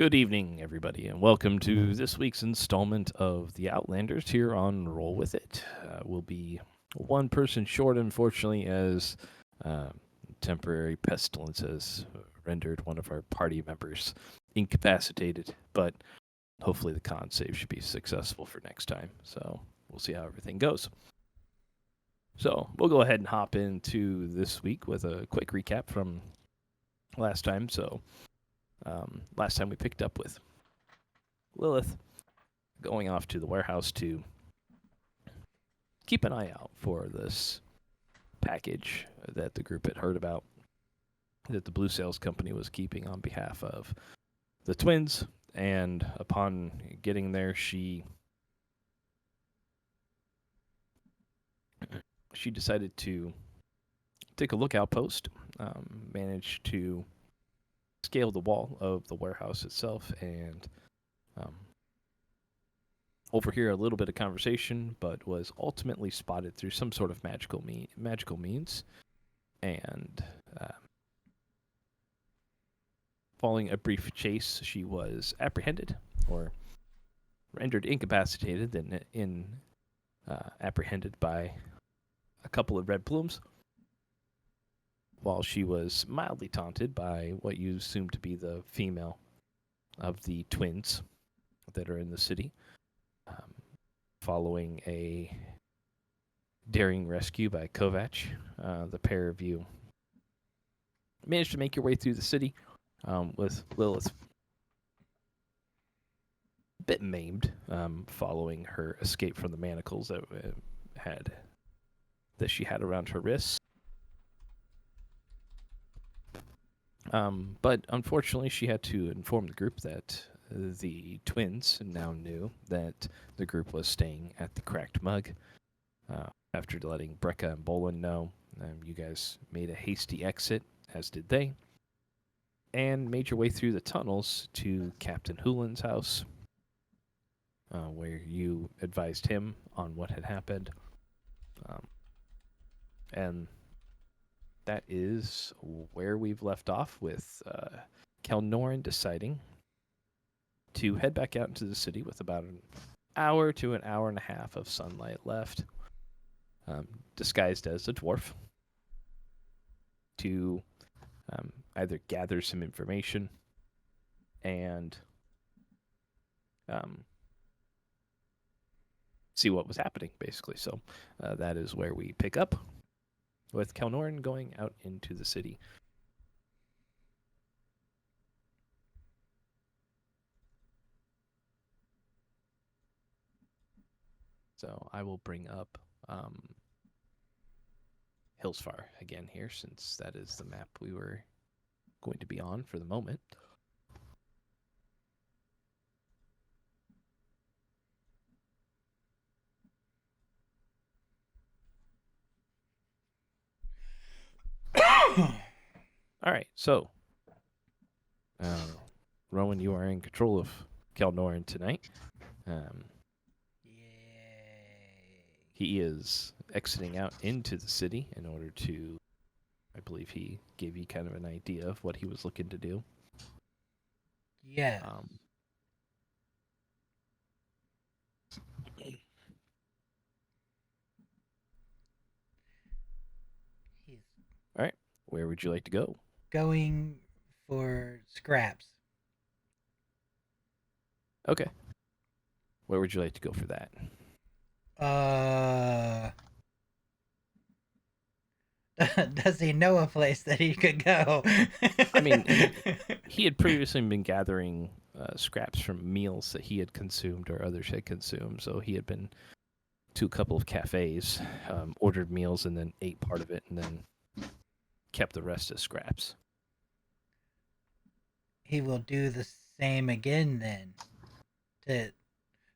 Good evening, everybody, and welcome to this week's installment of The Outlanders here on Roll With It. We'll be one person short, unfortunately, as temporary pestilence has rendered one of our party members incapacitated, but hopefully the con save should be successful for next time, so we'll see how everything goes. So we'll go ahead and hop into this week with a quick recap from last time. Last time we picked up with Lilith going off to the warehouse to keep an eye out for this package that the group had heard about that the Blue Sales Company was keeping on behalf of the twins. And upon getting there, she decided to take a lookout post, managed to scale the wall of the warehouse itself, and overhear a little bit of conversation, but was ultimately spotted through some sort of magical means, and following a brief chase, she was apprehended or rendered incapacitated and apprehended by a couple of red plumes, while she was mildly taunted by what you assume to be the female of the twins that are in the city, following a daring rescue by Kovac. The pair of you managed to make your way through the city, with Lilith a bit maimed, following her escape from the manacles that she had around her wrists. But unfortunately, she had to inform the group that the twins now knew that the group was staying at the Cracked Mug. After letting Brecca and Bolin know, you guys made a hasty exit, as did they, and made your way through the tunnels to Captain Hoolin's house, where you advised him on what had happened. And that is where we've left off, with Kelnorin deciding to head back out into the city with about an hour to an hour and a half of sunlight left, disguised as a dwarf, to either gather some information and see what was happening, basically. So that is where we pick up, with Kelnorin going out into the city. So I will bring up Hillsfar again here, since that is the map we were going to be on for the moment. All right, so Rowan, you are in control of Kelnorin tonight. He is exiting out into the city in order to, I believe he gave you kind of an idea of what he was looking to do. Yeah. He's All right, where would you like to go? going for scraps. Okay. Where would you like to go for that? Does he know a place that he could go? I mean, he had previously been gathering scraps from meals that he had consumed or others had consumed, so he had been to a couple of cafes, ordered meals, and then ate part of it, and then kept the rest as scraps. He will do the same again then.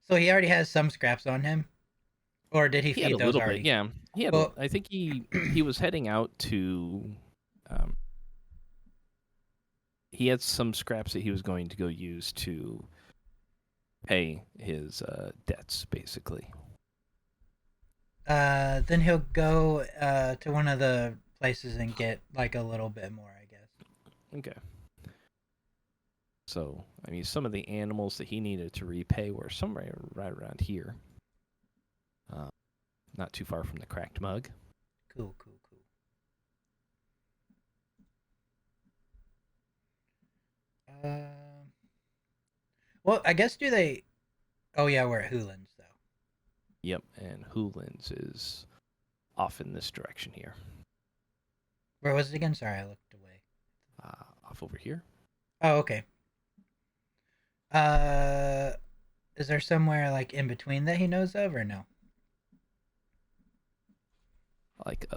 So he already has some scraps on him? Or did he He had feed a those little already? bit, yeah. He had. Well, I think he was heading out to. He had some scraps that he was going to go use to pay his debts, basically. Then he'll go to one of the places and get like a little bit more, I guess. Okay. So, I mean, some of the animals that he needed to repay were somewhere right around here. Uh, not too far from the cracked mug. Cool. Um. Well, I guess do they? Oh yeah, we're at Hoolan's though. Yep, and Hoolan's is off in this direction here. Where was it again? Sorry, I looked away. Off over here. Oh, okay. Uh, is there somewhere like in between that he knows of, or no? Like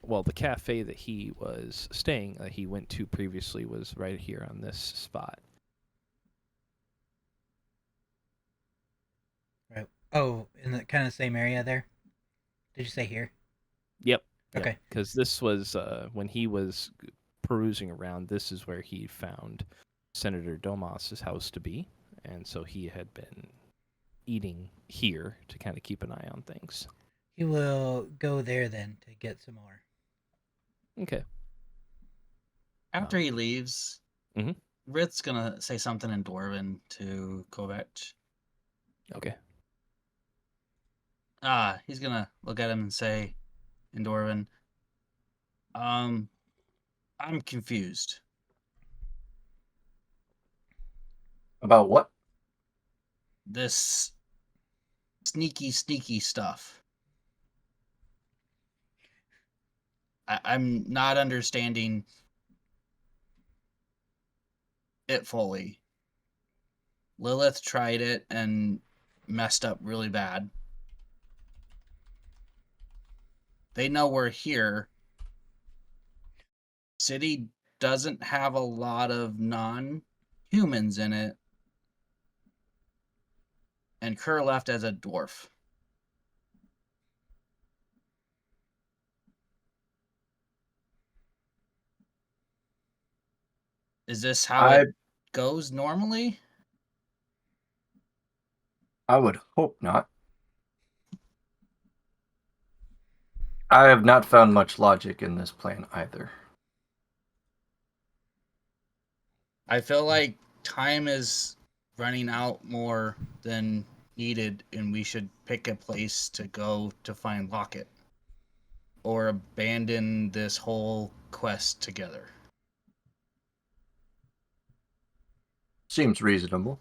well, the cafe that he was staying, that he went to previously, was right here on this spot. Right. Oh, in the kind of same area there. Did you say here? Yep. Okay. Because this was when he was perusing around. This is where he found Senator Domas's house to be, and so he had been eating here to kind of keep an eye on things. He will go there then to get some more. Okay. After he leaves, Mhm. Rith's gonna say something in Dwarven to Kovac. Okay. He's gonna look at him and say in Dwarven, I'm confused. About what? This sneaky stuff. I'm not understanding it fully. Lilith tried it and messed up really bad. They know we're here. City doesn't have a lot of non-humans in it. And Kerr left as a dwarf. Is this how it goes normally? I would hope not. I have not found much logic in this plan either. I feel like time is running out more than needed, and we should pick a place to go to find Locket. Or abandon this whole quest together. Seems reasonable.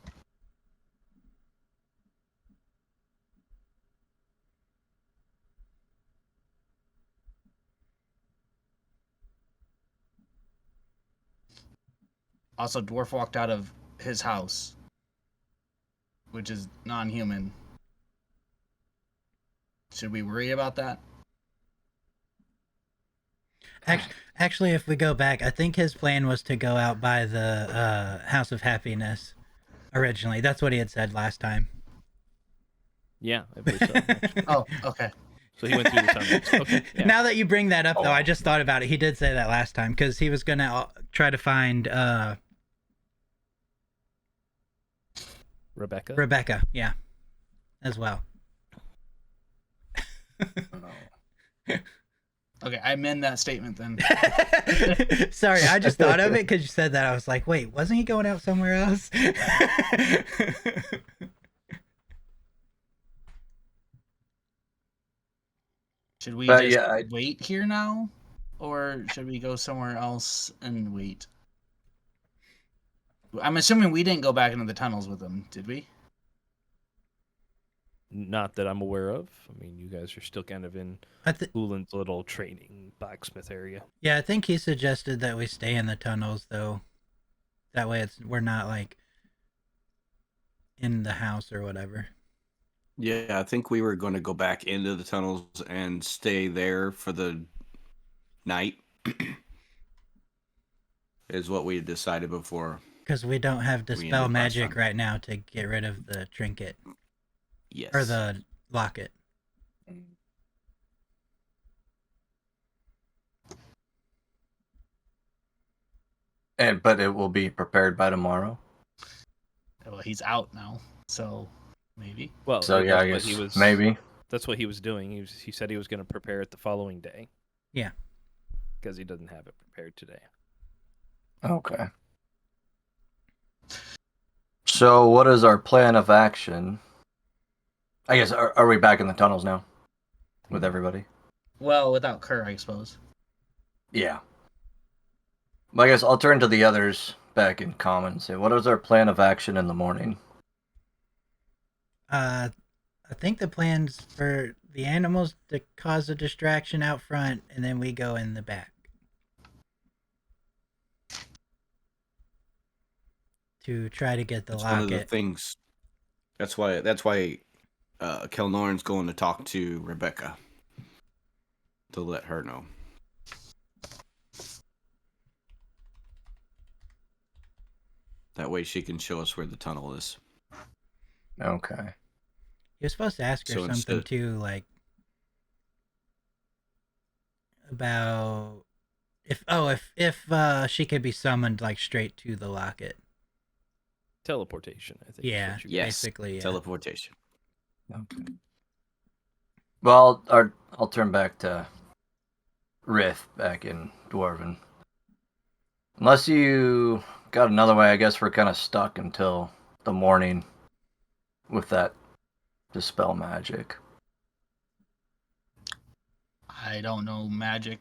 Also, Dwarf walked out of his house, which is non-human. Should we worry about that? Actually, if we go back, I think his plan was to go out by the House of Happiness originally. That's what he had said last time. Yeah, I believe so. Actually. Oh, okay. So he went through the tunnels. Okay. Yeah. Now that you bring that up, though, I just thought about it. He did say that last time because he was gonna try to find Rebecca, yeah, as well. Okay, I amend that statement then. Sorry, I just thought of it because you said that. I was like, wait, wasn't he going out somewhere else? Should we But just yeah, wait here now? Or should we go somewhere else and wait? I'm assuming we didn't go back into the tunnels with them, did we? Not that I'm aware of. I mean, you guys are still kind of in Hoolan's little training blacksmith area. Yeah, I think he suggested that we stay in the tunnels, though. That way we're not, like, in the house or whatever. Yeah, I think we were going to go back into the tunnels and stay there for the night. Is what we had decided before. Because we don't have Dispel Magic right now to get rid of the trinket. Yes. Or the locket. But it will be prepared by tomorrow. Well, he's out now, so maybe. Well, so yeah, I guess maybe that's what he was doing. He said he was going to prepare it the following day. Yeah. Because he doesn't have it prepared today. Okay. So, what is our plan of action? I guess, are we back in the tunnels now? With everybody? Well, without Kerr, I suppose. Yeah. I guess I'll turn to the others back in common and say, what is our plan of action in the morning? I think the plan's for the animals to cause a distraction out front, and then we go in the back to try to get the That's one of the locket. things. That's why Kelnorn's going to talk to Rebecca to let her know. That way she can show us where the tunnel is. Okay. You're supposed to ask her So something instead- too, like about if she could be summoned like straight to the locket. Teleportation, I think. is Yeah. what you Yes, Basically, yeah. teleportation. Okay. Well, I'll turn back to Rith back in Dwarven. Unless you got another way, I guess we're kind of stuck until the morning with that dispel magic. I don't know magic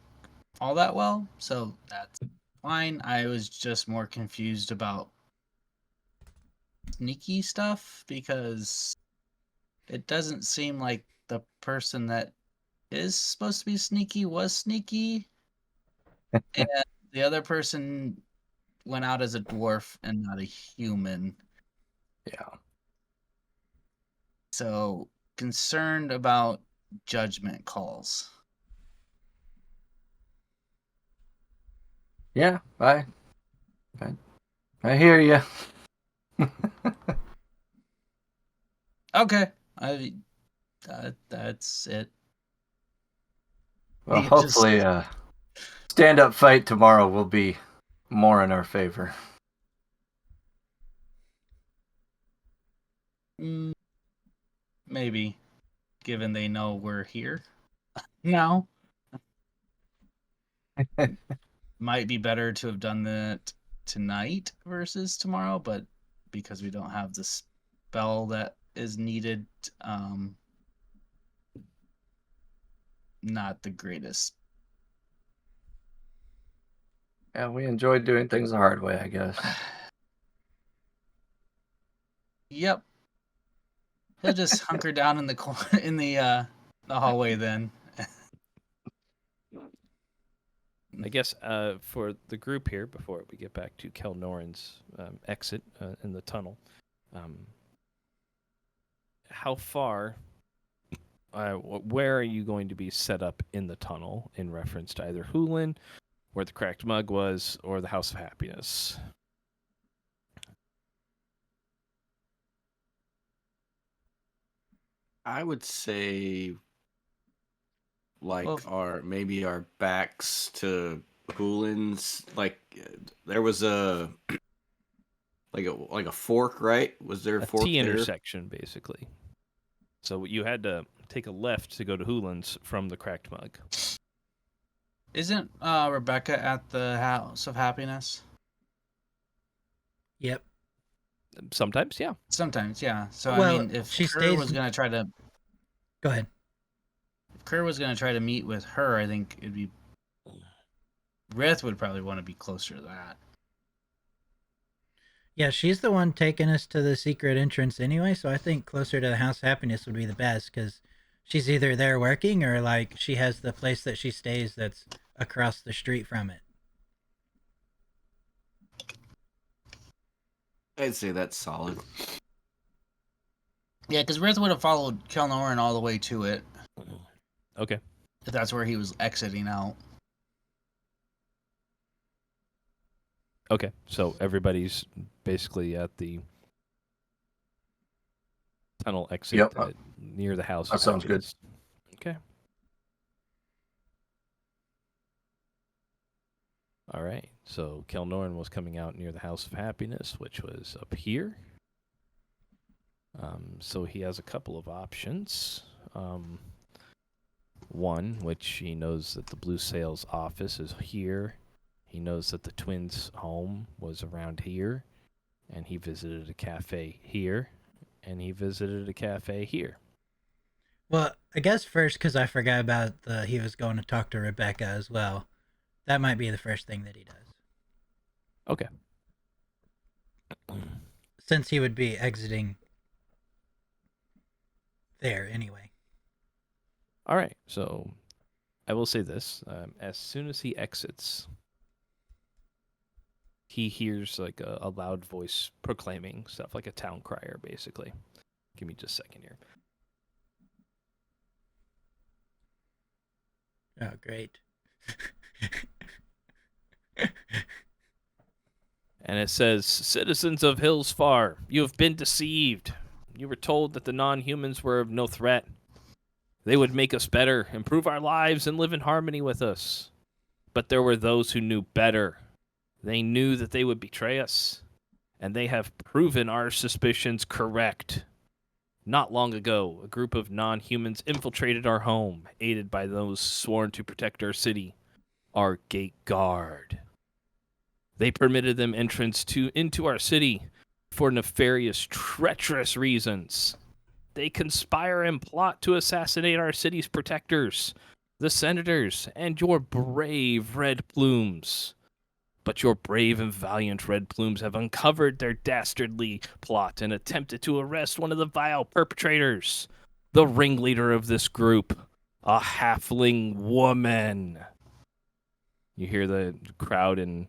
all that well, so that's fine. I was just more confused about sneaky stuff because it doesn't seem like the person that is supposed to be sneaky was sneaky, and the other person went out as a dwarf and not a human. Yeah. So concerned about judgment calls. Yeah, I hear you. Okay, that's it. Well, You just- hopefully, stand-up fight tomorrow will be more in our favor. Maybe, given they know we're here now. Might be better to have done that tonight versus tomorrow, but because we don't have the spell that is needed, not the greatest. Yeah, we enjoyed doing things the hard way, I guess. Yep. He'll just hunker down in the hallway then. I guess for the group here, before we get back to Kelnoran's exit in the tunnel, how far, where are you going to be set up in the tunnel in reference to either Hulin, where the cracked mug was, or the House of Happiness? I would say like Well, our backs to Hulin's. Like there was a like a fork, right? Was there a fork T there? intersection, basically. So you had to take a left to go to Hulin's from the cracked mug. Isn't Rebecca at the House of Happiness? Yep. Sometimes, yeah. Sometimes, yeah. So Well, I mean, if she Kerr stays- was gonna try to, Go ahead. if Kerr was gonna try to meet with her, I think it'd be. Rith would probably want to be closer to that. Yeah, she's the one taking us to the secret entrance anyway, so I think closer to the House of Happiness would be the best because she's either there working or like she has the place that she stays that's across the street from it. I'd say that's solid. Yeah, because Rith would have followed Kelnoran all the way to it Okay. if that's where he was exiting out. Okay. So everybody's basically at the tunnel exit Yep. near the house. That of sounds good. Happiness. Okay. All right. So Kelnoran was coming out near the House of Happiness, which was up here. So he has a couple of options. One, which he knows that the Blue Sails office is here. He knows that the twins' home was around here. And he visited a cafe here, and he visited a cafe here. Well, I guess first, because I forgot about he was going to talk to Rebecca as well. That might be the first thing that he does. Okay. Since he would be exiting there anyway. All right, so I will say this. As soon as he exits, he hears like a loud voice proclaiming stuff, like a town crier, basically. Give me just a second here. Oh, great. And it says, "Citizens of Hills Far, you have been deceived. You were told that the non-humans were of no threat. They would make us better, improve our lives, and live in harmony with us. But there were those who knew better. They knew that they would betray us, and they have proven our suspicions correct. Not long ago, a group of non-humans infiltrated our home, aided by those sworn to protect our city, our gate guard. They permitted them entrance into our city for nefarious, treacherous reasons. They conspire and plot to assassinate our city's protectors, the senators, and your brave Red Plumes. But your brave and valiant Red Plumes have uncovered their dastardly plot and attempted to arrest one of the vile perpetrators, the ringleader of this group, a halfling woman." You hear the crowd in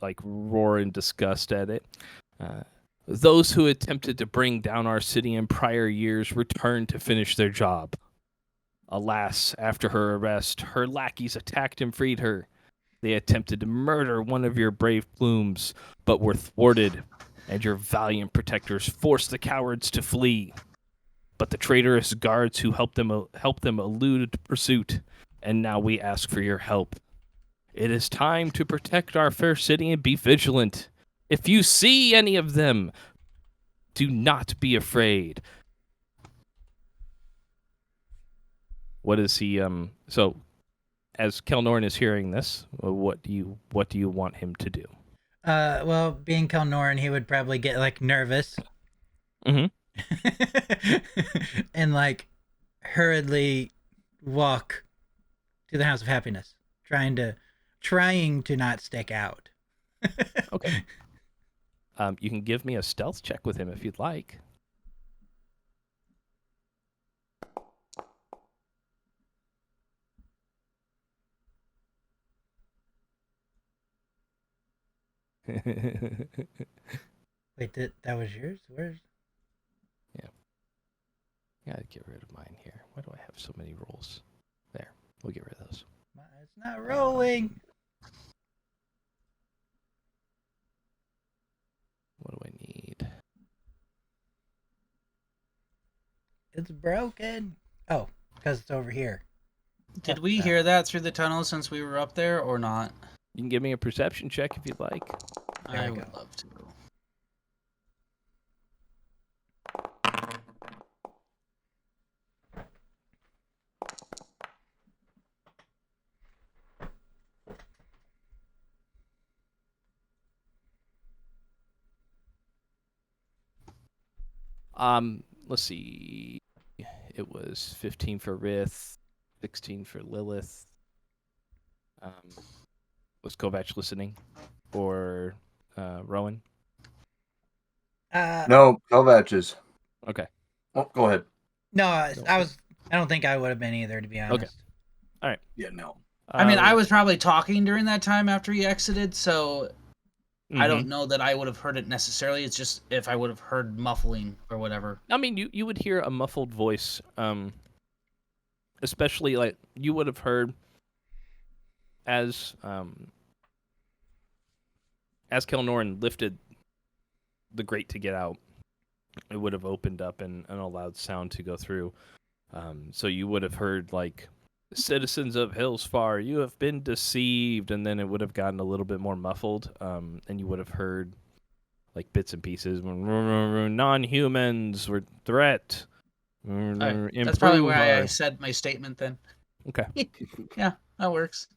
like roar in disgust at it. Those who attempted to bring down our city in prior years returned to finish their job. Alas, after her arrest, her lackeys attacked and freed her. They attempted to murder one of your brave plumes, but were thwarted, and your valiant protectors forced the cowards to flee. But the traitorous guards who helped them elude pursuit, and now we ask for your help. It is time to protect our fair city and be vigilant. If you see any of them, do not be afraid. What is he? So, as Kelnorn is hearing this, what do you want him to do? Well, being Kelnorn, he would probably get like nervous. Mm-hmm. And like hurriedly walk to the House of Happiness, trying to not stick out. Okay. You can give me a stealth check with him if you'd like. Wait, that was yours? Where's? Gotta get rid of mine here. Why do I have so many rolls? There, we'll get rid of those. It's not rolling. What do I need? It's broken. Oh, because it's over here. Did we hear that through the tunnel since we were up there or not? You can give me a perception check if you'd like. There I we would go. love to. Let's see. It was 15 for Rith, 16 for Lilith. Was Kovac listening? Or Rowan? No, Kovac is. Okay. Oh, go ahead. No, I don't think I would have been either, to be honest. Okay. Yeah, no. I mean, I was probably talking during that time after he exited, so I don't know that I would have heard it necessarily. It's just if I would have heard muffling or whatever. I mean, you would hear a muffled voice, especially like you would have heard as Kelnorn lifted the grate to get out. It would have opened up and allowed sound to go through. So you would have heard like, "Citizens of Hillsfar, you have been deceived," and then it would have gotten a little bit more muffled, and you would have heard like bits and pieces. "Non-humans were threat." That's probably where I said my statement then. Okay. Yeah, that works.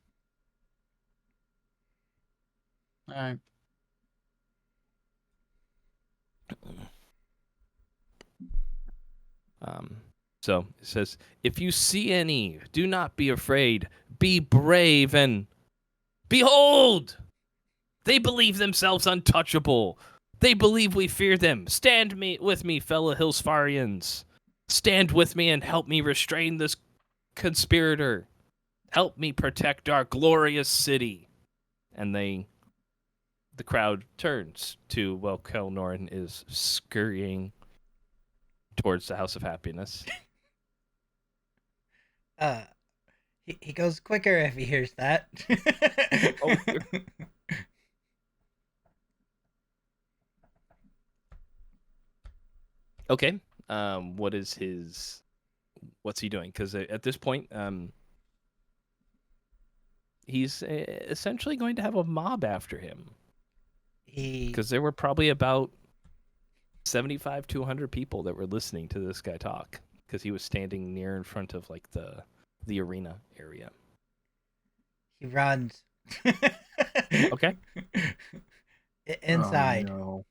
Alright. So it says, if you see any, do not be afraid. Be brave and behold! They believe themselves untouchable. They believe we fear them. Stand with me, fellow Hillsfarians. Stand with me and help me restrain this conspirator. Help me protect our glorious city. And the crowd turns to while Kelnorin is scurrying towards the House of Happiness. He goes quicker if he hears that. Oh, okay. What's he doing? Because at this point, he's essentially going to have a mob after him. Because there were probably about 75 to 100 people that were listening to this guy talk. Because he was standing near in front of like the arena area. He runs. Okay. Inside. Oh, no.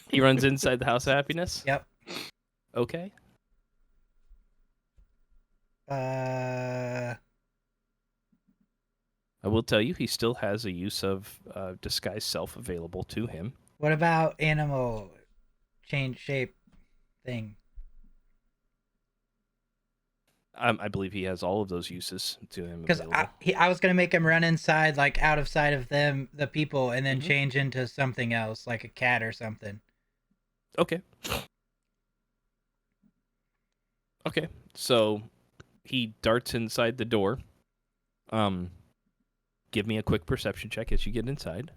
He runs inside the House of Happiness? Yep. Okay. Uh, I will tell you, he still has a use of disguise self available to him. what about animal change shape thing? I believe he has all of those uses to him Because available. I was gonna make him run inside, like out of sight of them, the people, and then Mhm. change into something else, like a cat or something. Okay. Okay. So he darts inside the door. Give me a quick perception check as you get inside.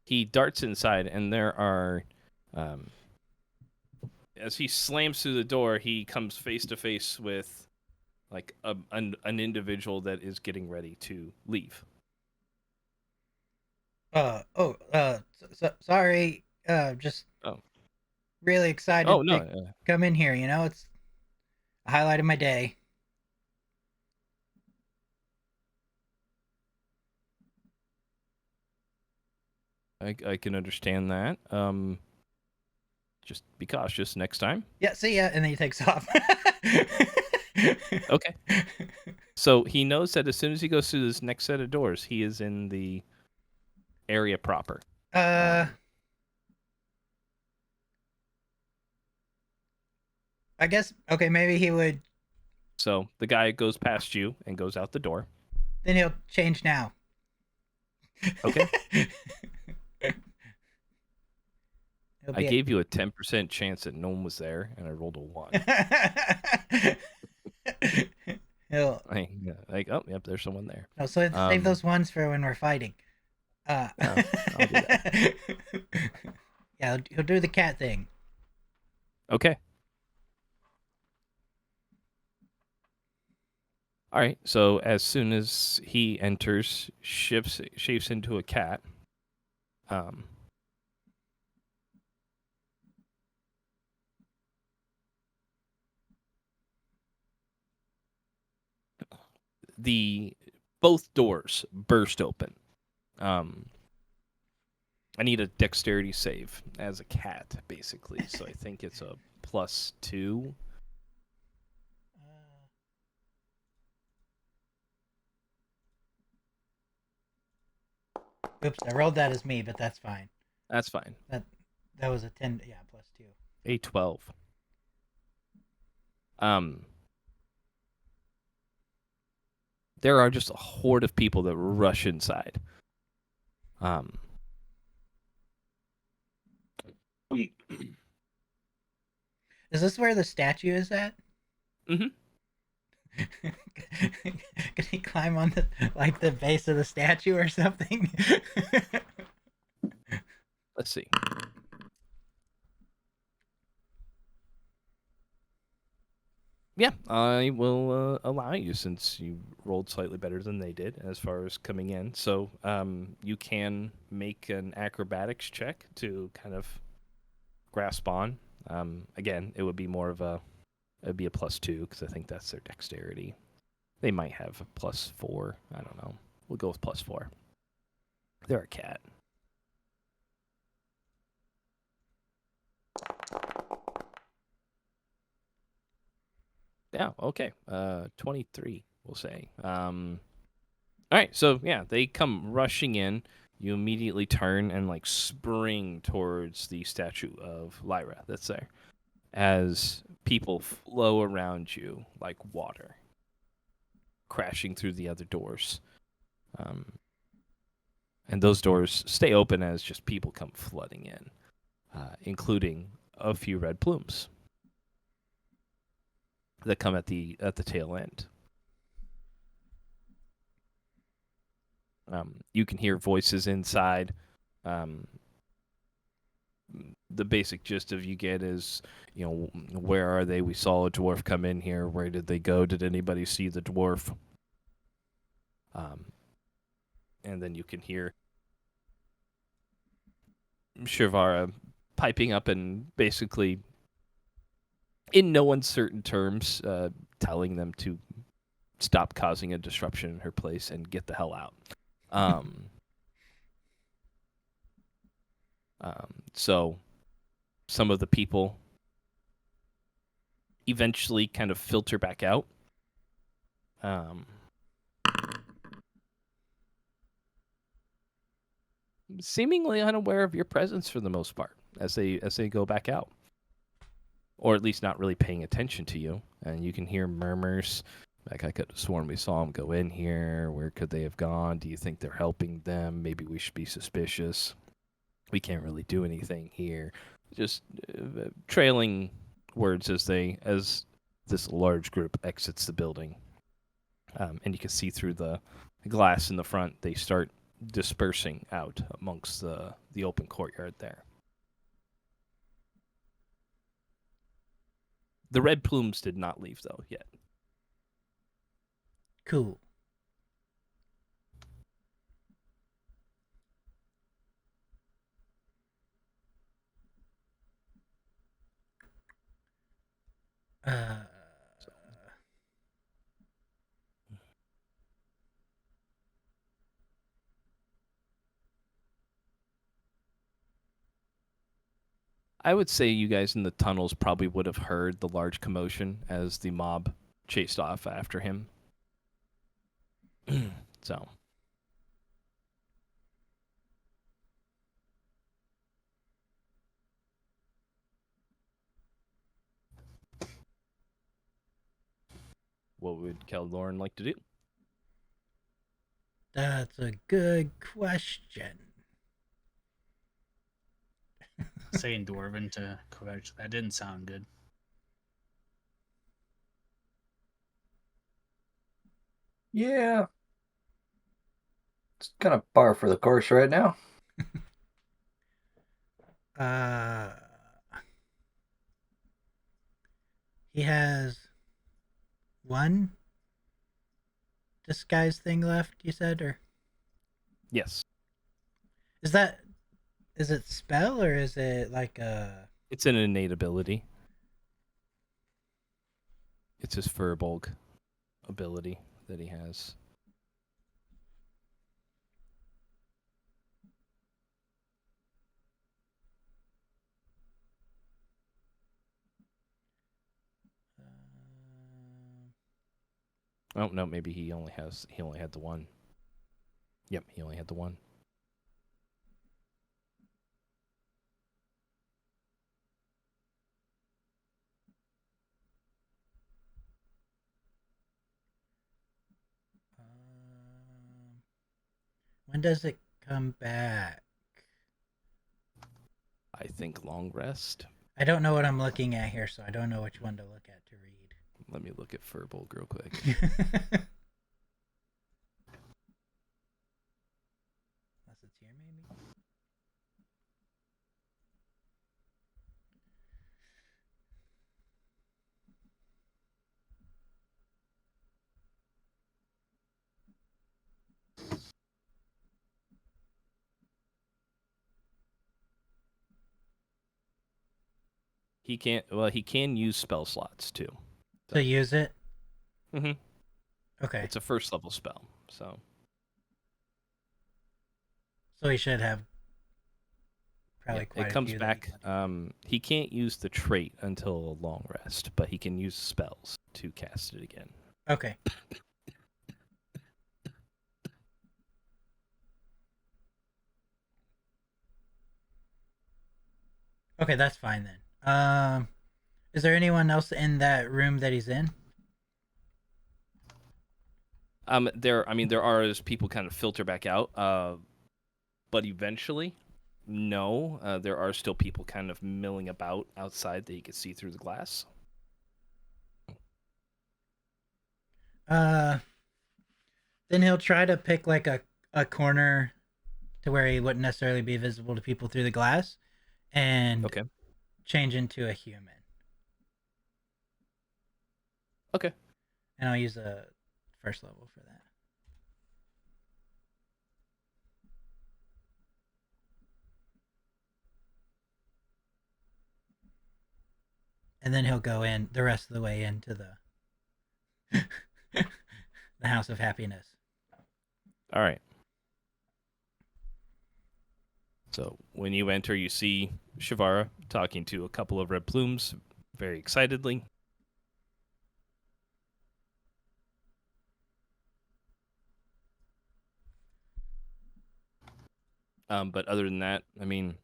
He darts inside, and there are, as he slams through the door, he comes face to face with, like an individual that is getting ready to leave. Sorry. Just Oh. really excited Oh no! to come in here. You know, it's a highlight of my day. I can understand that. Just be cautious next time. Yeah, see ya, and then he takes off. Okay. So he knows that as soon as he goes through this next set of doors, he is in the area proper. I guess okay. Maybe he would. So the guy goes past you and goes out the door. Then he'll change now. Okay. He'll I be gave you a 10% chance that no one was there, and I rolled a 1. He'll Like, oh, yep, there's someone there. no. So save those ones for when we're fighting. I'll do that. Yeah, he'll do the cat thing. Okay. All right. So as soon as he enters, shapes into a cat. Both doors burst open. I need a dexterity save as a cat, basically. So I think it's a +2. Oops, I rolled that as me, but that's fine. That's fine. That was a 10. Yeah, +2. A 12. There are just a horde of people that rush inside. Is this where the statue is at? Mhm. Can he climb on the base of the statue or something? Let's see. Yeah, I will allow you since you rolled slightly better than they did as far as coming in. So you can make an acrobatics check to kind of grasp on. Again, it would be more of it'd be a +2 because I think that's their dexterity. They might have a +4. I don't know. We'll go with +4. They're a cat. Yeah, okay. 23, we'll say. All right, so yeah, they come rushing in. You immediately turn and like spring towards the statue of Lyra that's there as people flow around you like water, crashing through the other doors. And those doors stay open as just people come flooding in, including a few red plumes that come at the tail end. You can hear voices inside. The basic gist of you get is, where are they? We saw a dwarf come in here. Where did they go? Did anybody see the dwarf? And then you can hear Shivara piping up and basically, in no uncertain terms, telling them to stop causing a disruption in her place and get the hell out. So some of the people eventually kind of filter back out. Seemingly unaware of your presence for the most part as they go back out. Or at least not really paying attention to you. And you can hear murmurs. Like, I could have sworn we saw them go in here. Where could they have gone? Do you think they're helping them? Maybe we should be suspicious. We can't really do anything here. Just trailing words as this large group exits the building. And you can see through the glass in the front, they start dispersing out amongst the open courtyard there. The red plumes did not leave, though, yet. Cool. I would say you guys in the tunnels probably would have heard the large commotion as the mob chased off after him. So. What would Keldorn like to do? That's a good question. Saying Dwarven to Kovac, that didn't sound good. Yeah. It's kind of par for the course right now. He has one disguise thing left, you said, or? Yes. Is it spell or is it like a... It's an innate ability. It's his Furbolg ability that he has. Oh no, maybe he only had the one. Yep, he only had the one. When does it come back? I think long rest. I don't know what I'm looking at here, so I don't know which one to look at to read. Let me look at Furbolg real quick. Unless it's here, maybe? He can't. Well, he can use spell slots too. To use it? Mm-hmm. Okay. It's a first level spell, so he should have probably quite it a comes few back. He can't use the trait until a long rest, but he can use spells to cast it again. Okay. Okay, that's fine then. Is there anyone else in that room that he's in? There are as people kind of filter back out, but eventually, no, there are still people kind of milling about outside that you can see through the glass. Then he'll try to pick like a corner to where he wouldn't necessarily be visible to people through the glass, and Okay. change into a human. Okay. And I'll use a first level for that. And then he'll go in the rest of the way into the the House of Happiness. All right. So when you enter, you see Shavara talking to a couple of red plumes very excitedly. But other than that, I mean,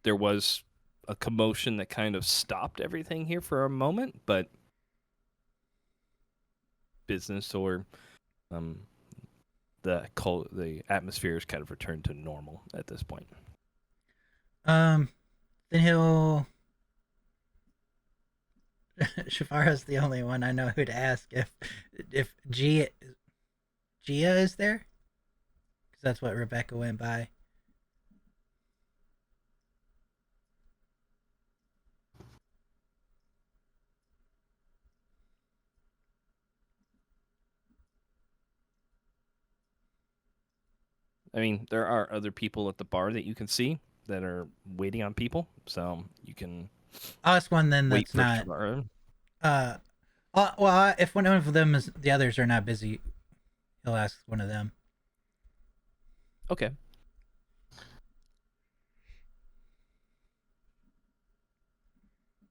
there was a commotion that kind of stopped everything here for a moment, but business or the atmosphere is kind of returned to normal at this point. Then he'll. Shavara's the only one I know who to ask if Gia is there, because that's what Rebecca went by. I mean, there are other people at the bar that you can see that are waiting on people, so you can I'll ask one then wait that's for not. Shavara. Well, if one of them is the others are not busy, he'll ask one of them. Okay.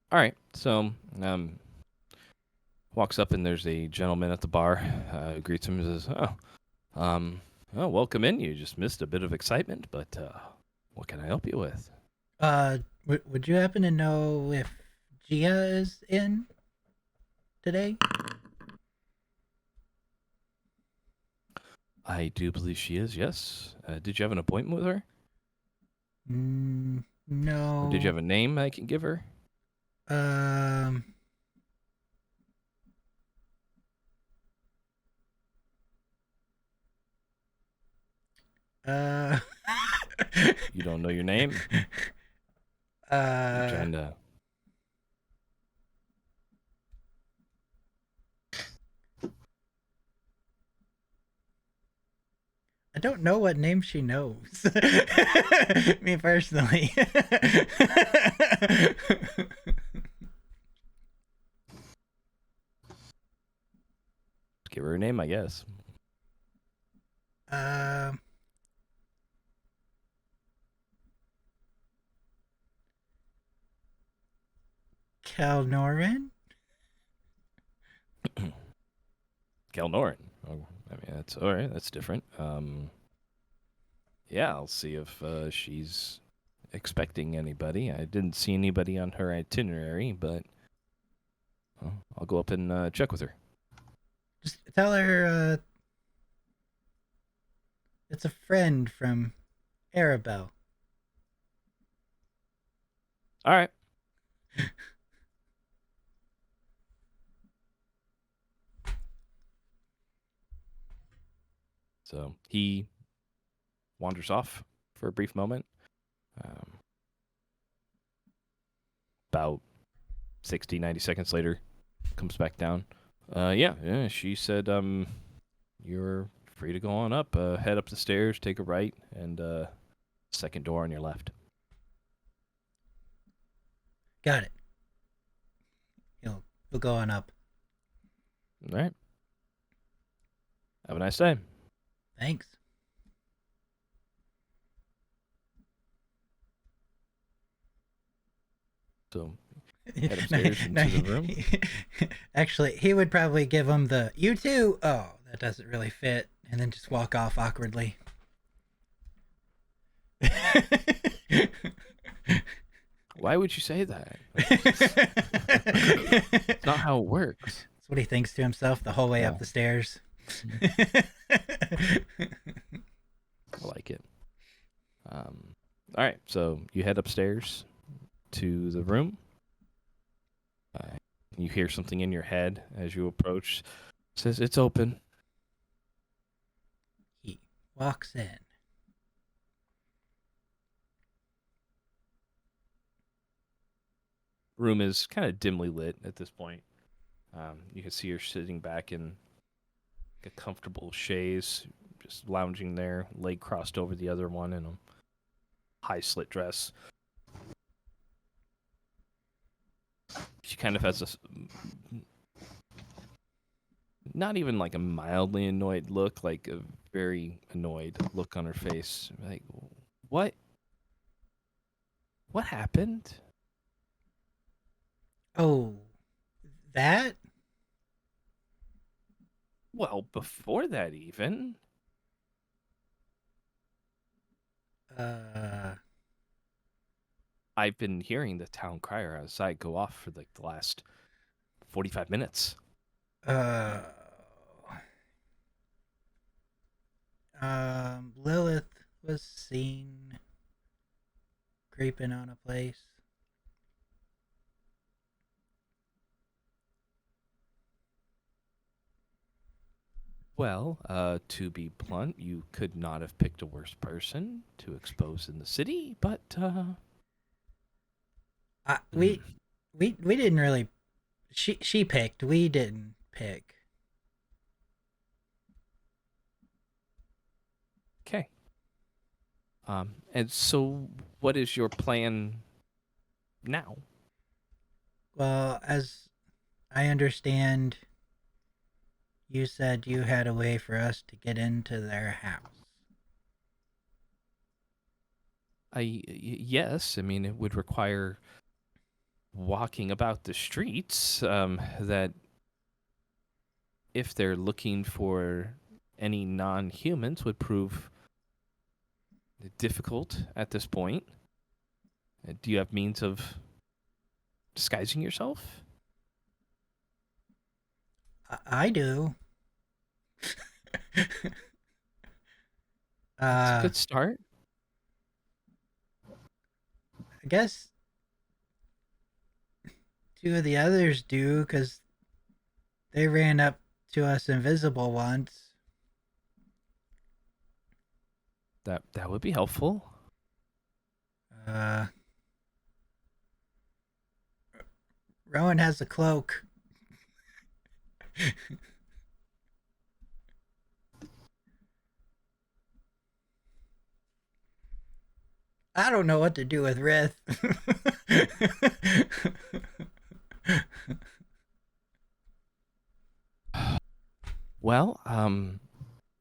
All right. So, walks up and there's a gentleman at the bar. Who greets him and says, "Oh, welcome in. You just missed a bit of excitement, but what can I help you with?" Would you happen to know if Gia is in today? I do believe she is. Yes. Did you have an appointment with her? No. Or did you have a name I can give her? You don't know your name? You're trying to... I don't know what name she knows. Me personally. Give her a name, I guess. Calnoran? Calnoran. Oh, I mean, that's all right. That's different. Yeah, I'll see if she's expecting anybody. I didn't see anybody on her itinerary, but I'll go up and check with her. Just tell her it's a friend from Arabelle. All right. So he wanders off for a brief moment. About 60, 90 seconds later, comes back down. Yeah, she said, you're free to go on up. Head up the stairs, take a right, and second door on your left. Got it. We'll go on up. All right. Have a nice day. Thanks. So head upstairs into the room. Actually, he would probably give him the "you too." Oh, that doesn't really fit, and then just walk off awkwardly. Why would you say that? It's not how it works. That's what he thinks to himself the whole way up the stairs. I like it. All right, so you head upstairs to the room. You hear something in your head as you approach. It says, "It's open." He walks in. Room is kind of dimly lit at this point. You can see her sitting back in a comfortable chaise, just lounging there, leg crossed over the other one in a high slit dress. She kind of has not even like a mildly annoyed look, like a very annoyed look on her face. Like, what happened? Oh, that? Well, before that even. I've been hearing the town crier outside go off for like the last 45 minutes. Lilith was seen creeping on a place. Well, to be blunt, you could not have picked a worse person to expose in the city, but we didn't really. She picked. We didn't pick. okay. And so what is your plan now? Well, as I understand, you said you had a way for us to get into their house. Yes, I mean, it would require walking about the streets, that if they're looking for any non-humans would prove difficult at this point. Do you have means of disguising yourself? I do. It's a good start. I guess two of the others do, because they ran up to us invisible once. That would be helpful. Rowan has a cloak. I don't know what to do with Rith. Well,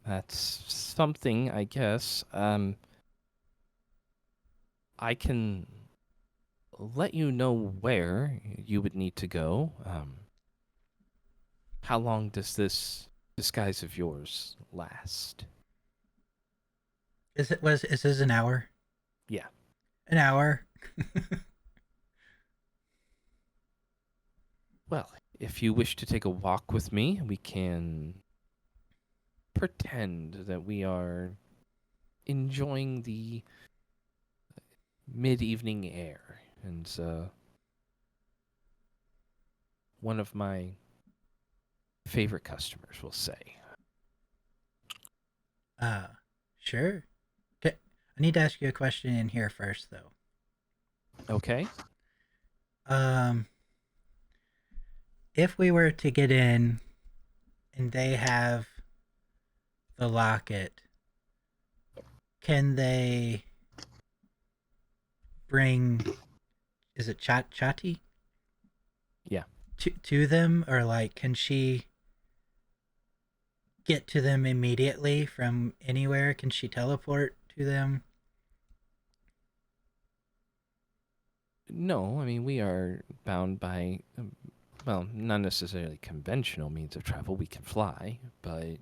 that's something, I guess. I can let you know where you would need to go. How long does this disguise of yours last? Is this an hour? Yeah. An hour. Well, if you wish to take a walk with me, we can pretend that we are enjoying the mid-evening air. And one of my favorite customers will say. Sure. Okay. I need to ask you a question in here first, though. Okay. If we were to get in and they have the locket, can they bring... is it Chati? Yeah. To them, or like can she get to them immediately from anywhere? Can she teleport to them? No, I mean, we are bound by, well, not necessarily conventional means of travel. We can fly, but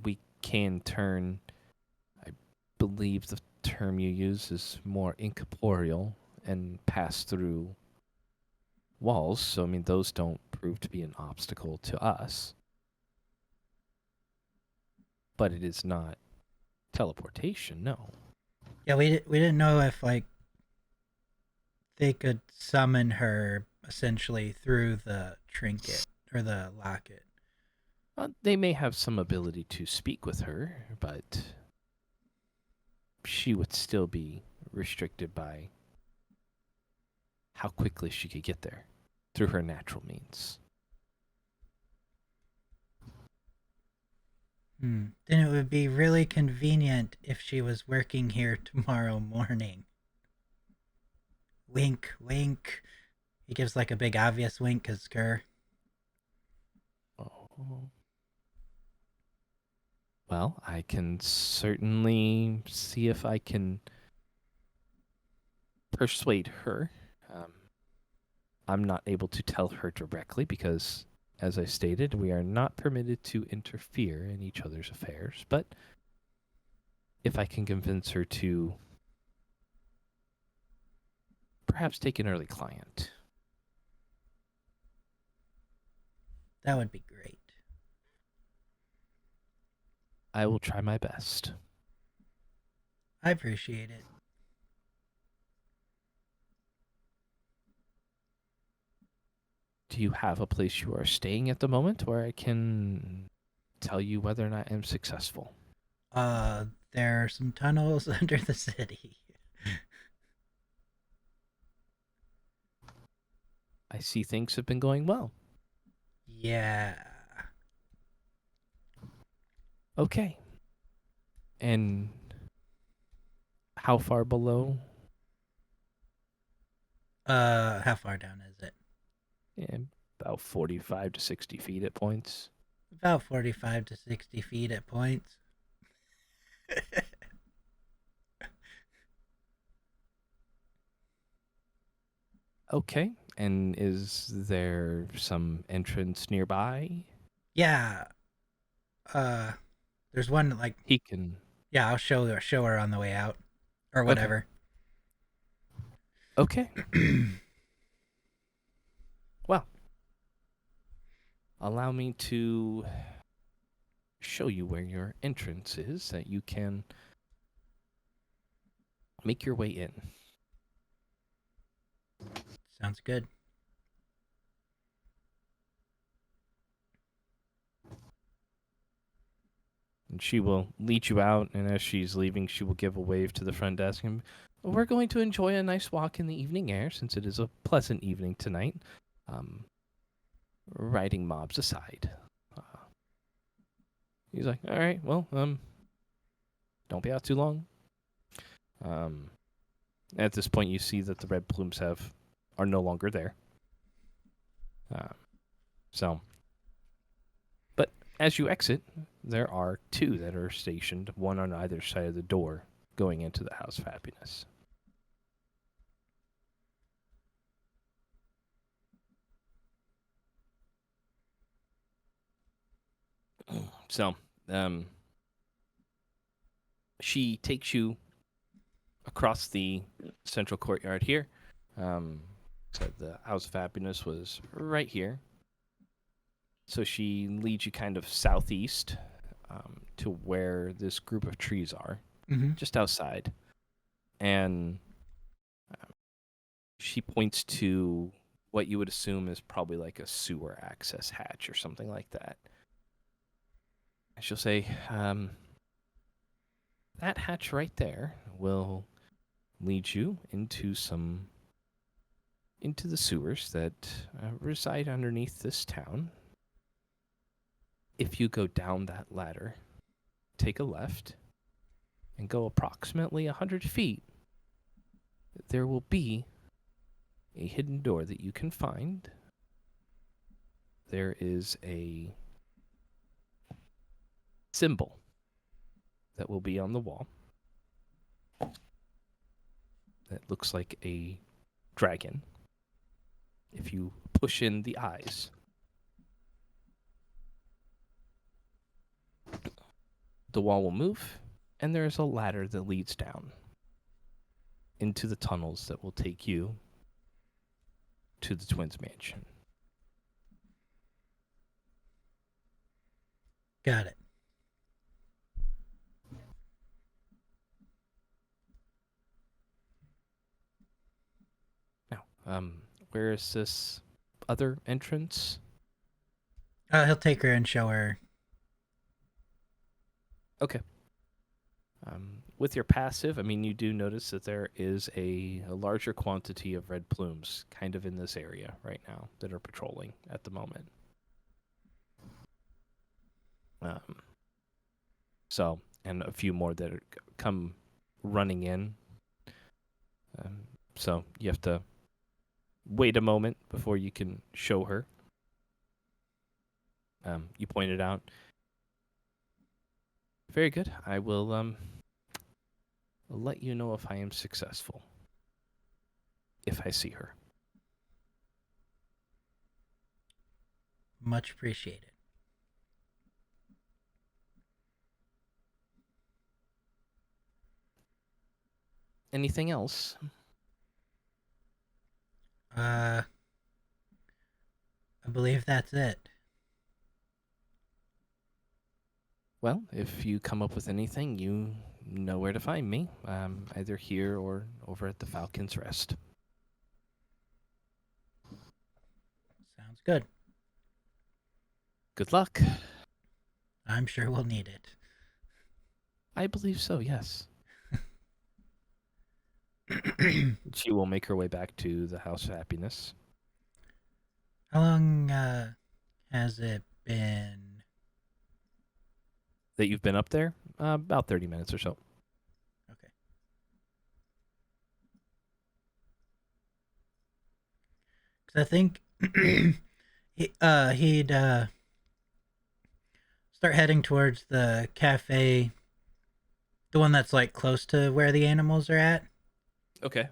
we can turn, I believe the term you use is more incorporeal and pass through walls. So, I mean, those don't prove to be an obstacle to us. But it is not teleportation, no. Yeah, we didn't know if like they could summon her essentially through the trinket or the locket. They may have some ability to speak with her, but she would still be restricted by how quickly she could get there through her natural means. Then it would be really convenient if she was working here tomorrow morning. Wink, wink. He gives like a big obvious wink because Kerr. Oh. Well, I can certainly see if I can persuade her. I'm not able to tell her directly because, as I stated, we are not permitted to interfere in each other's affairs. But if I can convince her to perhaps take an early client. That would be great. I will try my best. I appreciate it. Do you have a place you are staying at the moment where I can tell you whether or not I'm successful? There are some tunnels under the city. I see things have been going well. Yeah. Okay. And how far below? How far down is it? Yeah, about 45 to 60 feet at points. About 45 to 60 feet at points. Okay. And is there some entrance nearby? Yeah. There's one like He can. yeah. I'll show her on the way out, or whatever. Okay. Well, allow me to show you where your entrance is, that you can make your way in. Sounds good. And she will lead you out, and as she's leaving, she will give a wave to the front desk. And we're going to enjoy a nice walk in the evening air, since it is a pleasant evening tonight. Riding mobs aside. He's like, all right, well, don't be out too long. At this point, you see that the red plumes are no longer there. But as you exit, there are two that are stationed, one on either side of the door, going into the House of Happiness. So, she takes you across the central courtyard here. So the House of Happiness was right here. So she leads you kind of southeast to where this group of trees are, just outside. And she points to what you would assume is probably like a sewer access hatch or something like that. And she'll say, that hatch right there will lead you into the sewers that reside underneath this town. If you go down that ladder, take a left, and go approximately 100 feet, there will be a hidden door that you can find. There is a symbol that will be on the wall that looks like a dragon. If you push in the eyes, the wall will move, and there is a ladder that leads down into the tunnels that will take you to the twins' mansion. Got it. Now, where is this other entrance? He'll take her and show her. Okay. With your passive, I mean, you do notice that there is a larger quantity of red plumes kind of in this area right now that are patrolling at the moment. So, and a few more that come running in. So you have to wait a moment before you can show her. You pointed out. Very good. I will let you know if I am successful. If I see her. Much appreciated. Anything else? I believe that's it. Well, if you come up with anything, you know where to find me, either here or over at the Falcon's Rest. Sounds good. Good luck. I'm sure we'll need it. I believe so, yes. She will make her way back to the House of Happiness. How long has it been? That you've been up there? About 30 minutes or so. Okay. Because I think he'd start heading towards the cafe, the one that's like close to where the animals are at. Okay.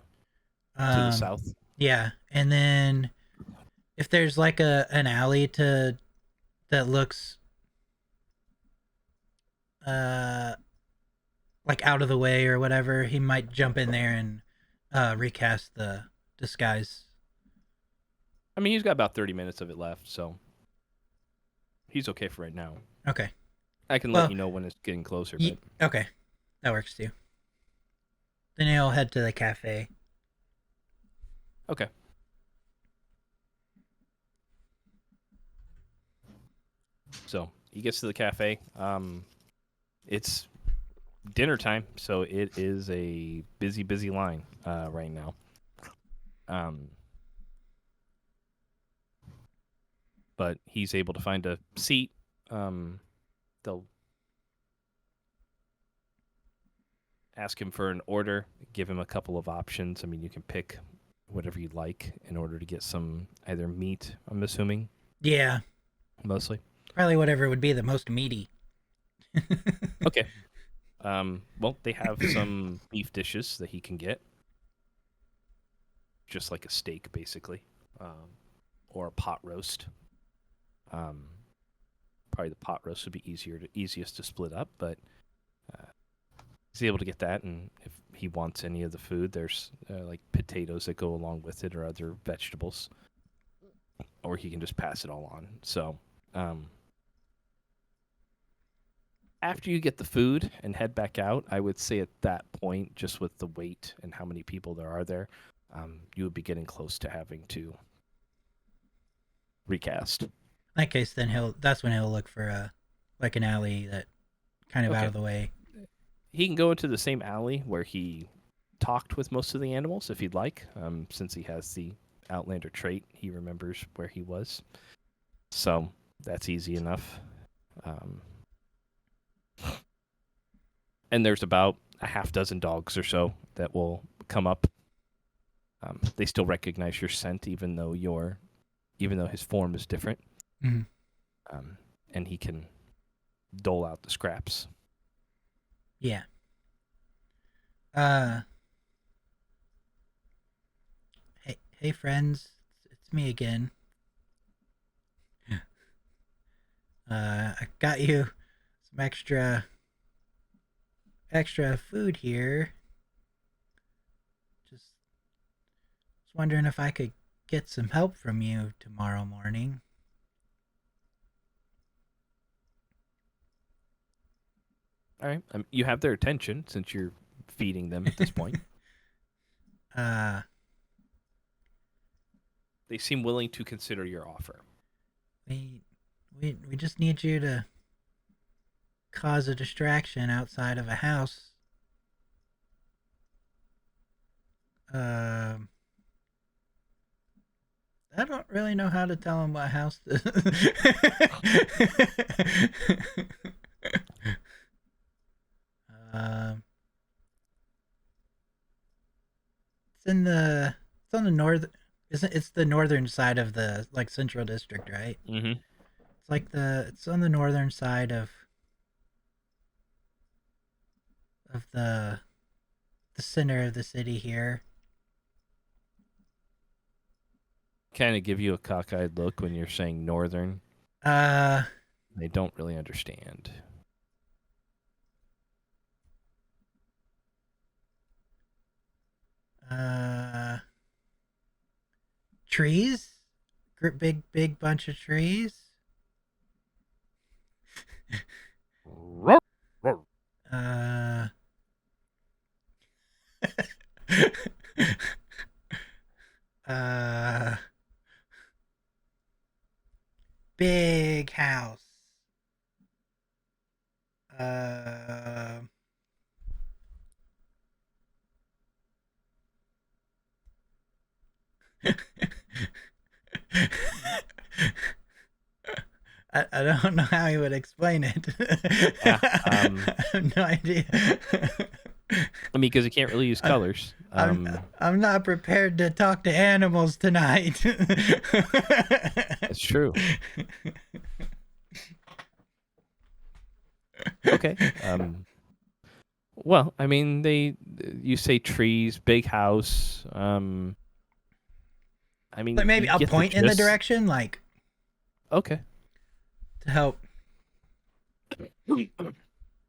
To the south. Yeah, and then if there's like an alley that looks like out of the way or whatever, he might jump in there and recast the disguise. I mean, he's got about 30 minutes of it left, so he's okay for right now. Okay. I can let you know when it's getting closer. But... Okay, that works too. Then he'll head to the cafe. Okay. So he gets to the cafe. It's dinner time, so it is a busy line right now. But he's able to find a seat. They'll ask him for an order, give him a couple of options. I mean, you can pick whatever you'd like in order to get some either meat, I'm assuming. Yeah. Mostly. Probably whatever would be the most meaty. Okay. Well, they have some beef dishes that he can get. Just like a steak, basically. Or a pot roast. Probably the pot roast would be easiest to split up, but he's able to get that, and if he wants any of the food, there's like potatoes that go along with it or other vegetables. Or he can just pass it all on. So, after you get the food and head back out, I would say at that point, just with the weight and how many people there are there, you would be getting close to having to recast. In that case, then that's when he'll look for like an alley that kind of out of the way. He can go into the same alley where he talked with most of the animals if he'd like, since he has the Outlander trait. He remembers where he was. So that's easy enough. And there's about a half dozen dogs or so that will come up They still recognize your scent, even though his form is different. Mhm. And he can dole out the scraps. Yeah. Hey friends, it's me again. I got you some extra food here. Just was wondering if I could get some help from you tomorrow morning. All right. You have their attention since you're feeding them at this point. They seem willing to consider your offer. We just need you to cause a distraction outside of a house. I don't really know how to tell them what house this it's on the north. It's the northern side of the central district, right? Mm-hmm. It's on the northern side of the center of the city here. Kind of give you a cockeyed look when you're saying northern. They don't really understand. Trees? Big bunch of trees? Big house. I don't know how he would explain it. Yeah, I have no idea. I mean, because you can't really use colors. I'm not prepared to talk to animals tonight. That's true. Okay. Well, I mean, you say trees, big house. I mean, But maybe you I'll get point in the direction, Okay. to help.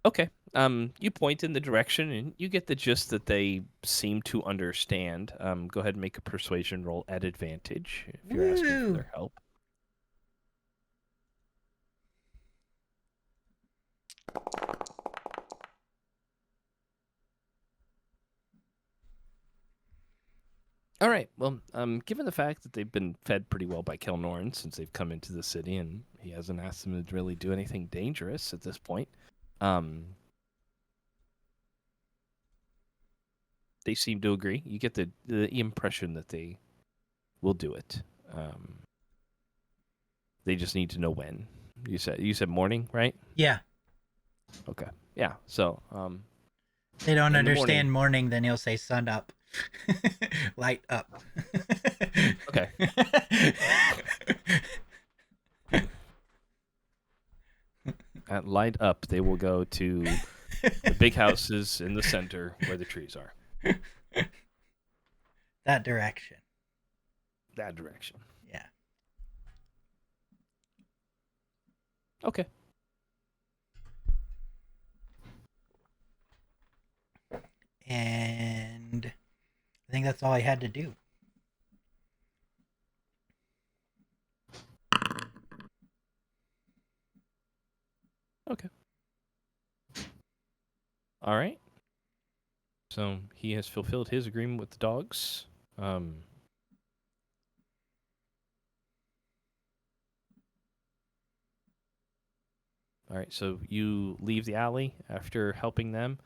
Okay. You point in the direction, and you get the gist that they seem to understand. Go ahead and make a persuasion roll at advantage if you're asking for Woo. their help. All right. Well, given the fact that they've been fed pretty well by Kelnorn since they've come into the city, and he hasn't asked them to really do anything dangerous at this point, they seem to agree. You get the impression that they will do it. They just need to know when. You said morning, right? Yeah. Okay. Yeah. So, They don't in the understand morning, then he'll say sun up. Light up. Okay. At light up, they will go to the big houses in the center where the trees are. That direction. That direction. Yeah. Okay. And I think that's all I had to do. Okay. All right. So he has fulfilled his agreement with the dogs. All right. So you leave the alley after helping them.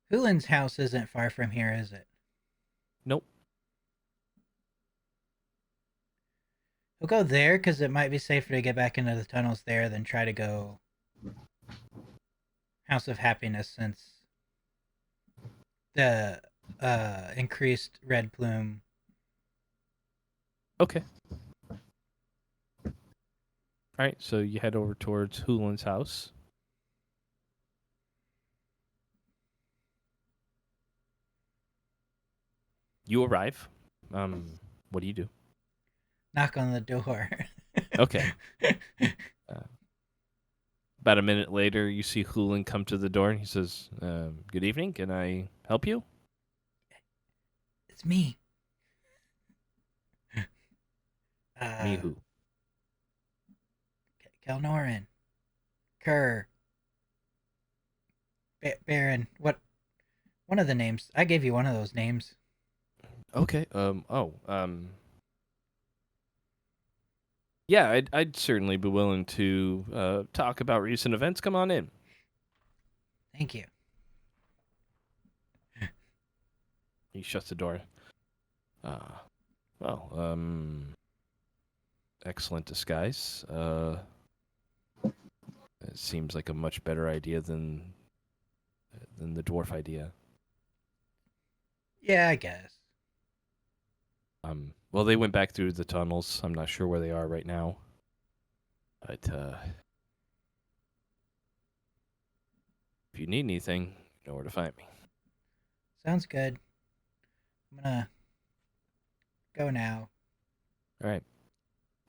Hulin's house isn't far from here, is it? Nope. We'll go there because it might be safer to get back into the tunnels there than try to go House of Happiness since the increased red plume. Okay. All right, so you head over towards Hulin's house. You arrive. What do you do? Knock on the door. Okay. About a minute later, you see Hulin come to the door, and he says, "Good evening. Can I help you?" It's me. Me who? Kelnorin. Kerr. Baron. What? One of the names. I gave you one of those names. Okay. Yeah, I'd certainly be willing to talk about recent events. Come on in. Thank you. He shuts the door. Well, excellent disguise. It seems like a much better idea than the dwarf idea. Yeah, I guess. Well, they went back through the tunnels. I'm not sure where they are right now. But if you need anything, you know where to find me. Sounds good. I'm gonna go now. All right.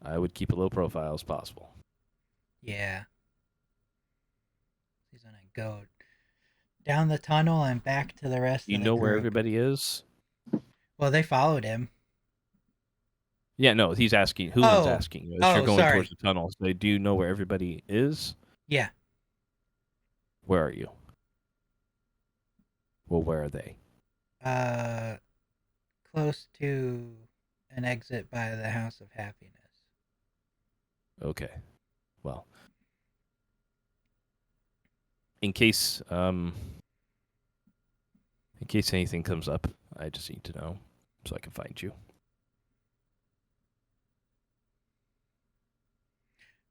I would keep a low profile as possible. Yeah. He's gonna go down the tunnel and back to the rest You of the know where group. everybody is? Well, they followed him. Yeah, no, he's asking. Hulin's Oh. asking you. As you're Oh, going sorry. towards the tunnels, they do you know where everybody is? Yeah. Where are you? Well, where are they? Close to an exit by the House of Happiness. Okay. Well, in case anything comes up, I just need to know so I can find you.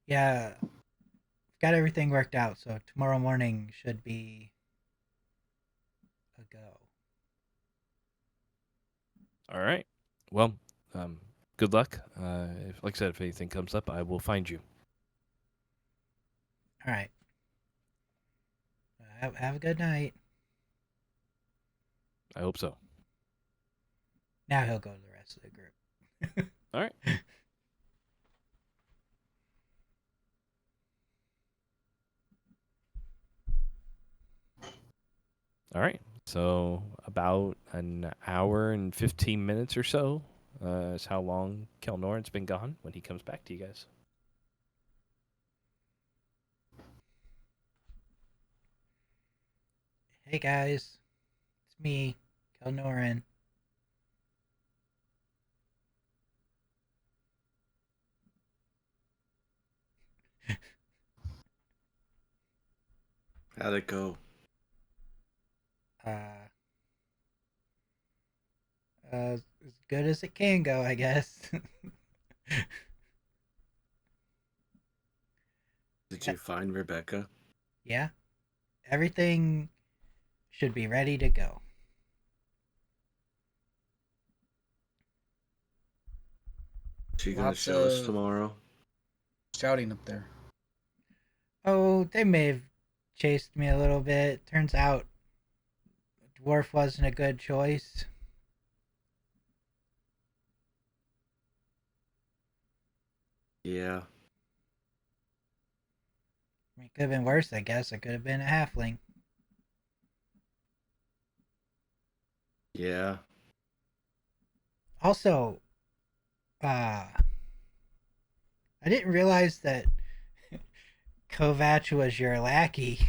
Yeah. Got everything worked out, so tomorrow morning should be a go. All right. Well, good luck. Like I said, if anything comes up, I will find you. All right. Have a good night. I hope so. Now he'll go to the rest of the group. All right. All right. So about an hour and 15 minutes or so is how long Kelnoran's been gone when he comes back to you guys. Hey guys, it's me, Kelnoran. How'd it go? As good as it can go, I guess. Did you find Rebecca? Yeah, everything should be ready to go. She gonna Lots show us of- tomorrow? Shouting up there. Oh, they may have chased me a little bit. Turns out, dwarf wasn't a good choice. Yeah. I mean, it could have been worse, I guess. It could have been a halfling. Yeah. Also, I didn't realize that Kovac was your lackey.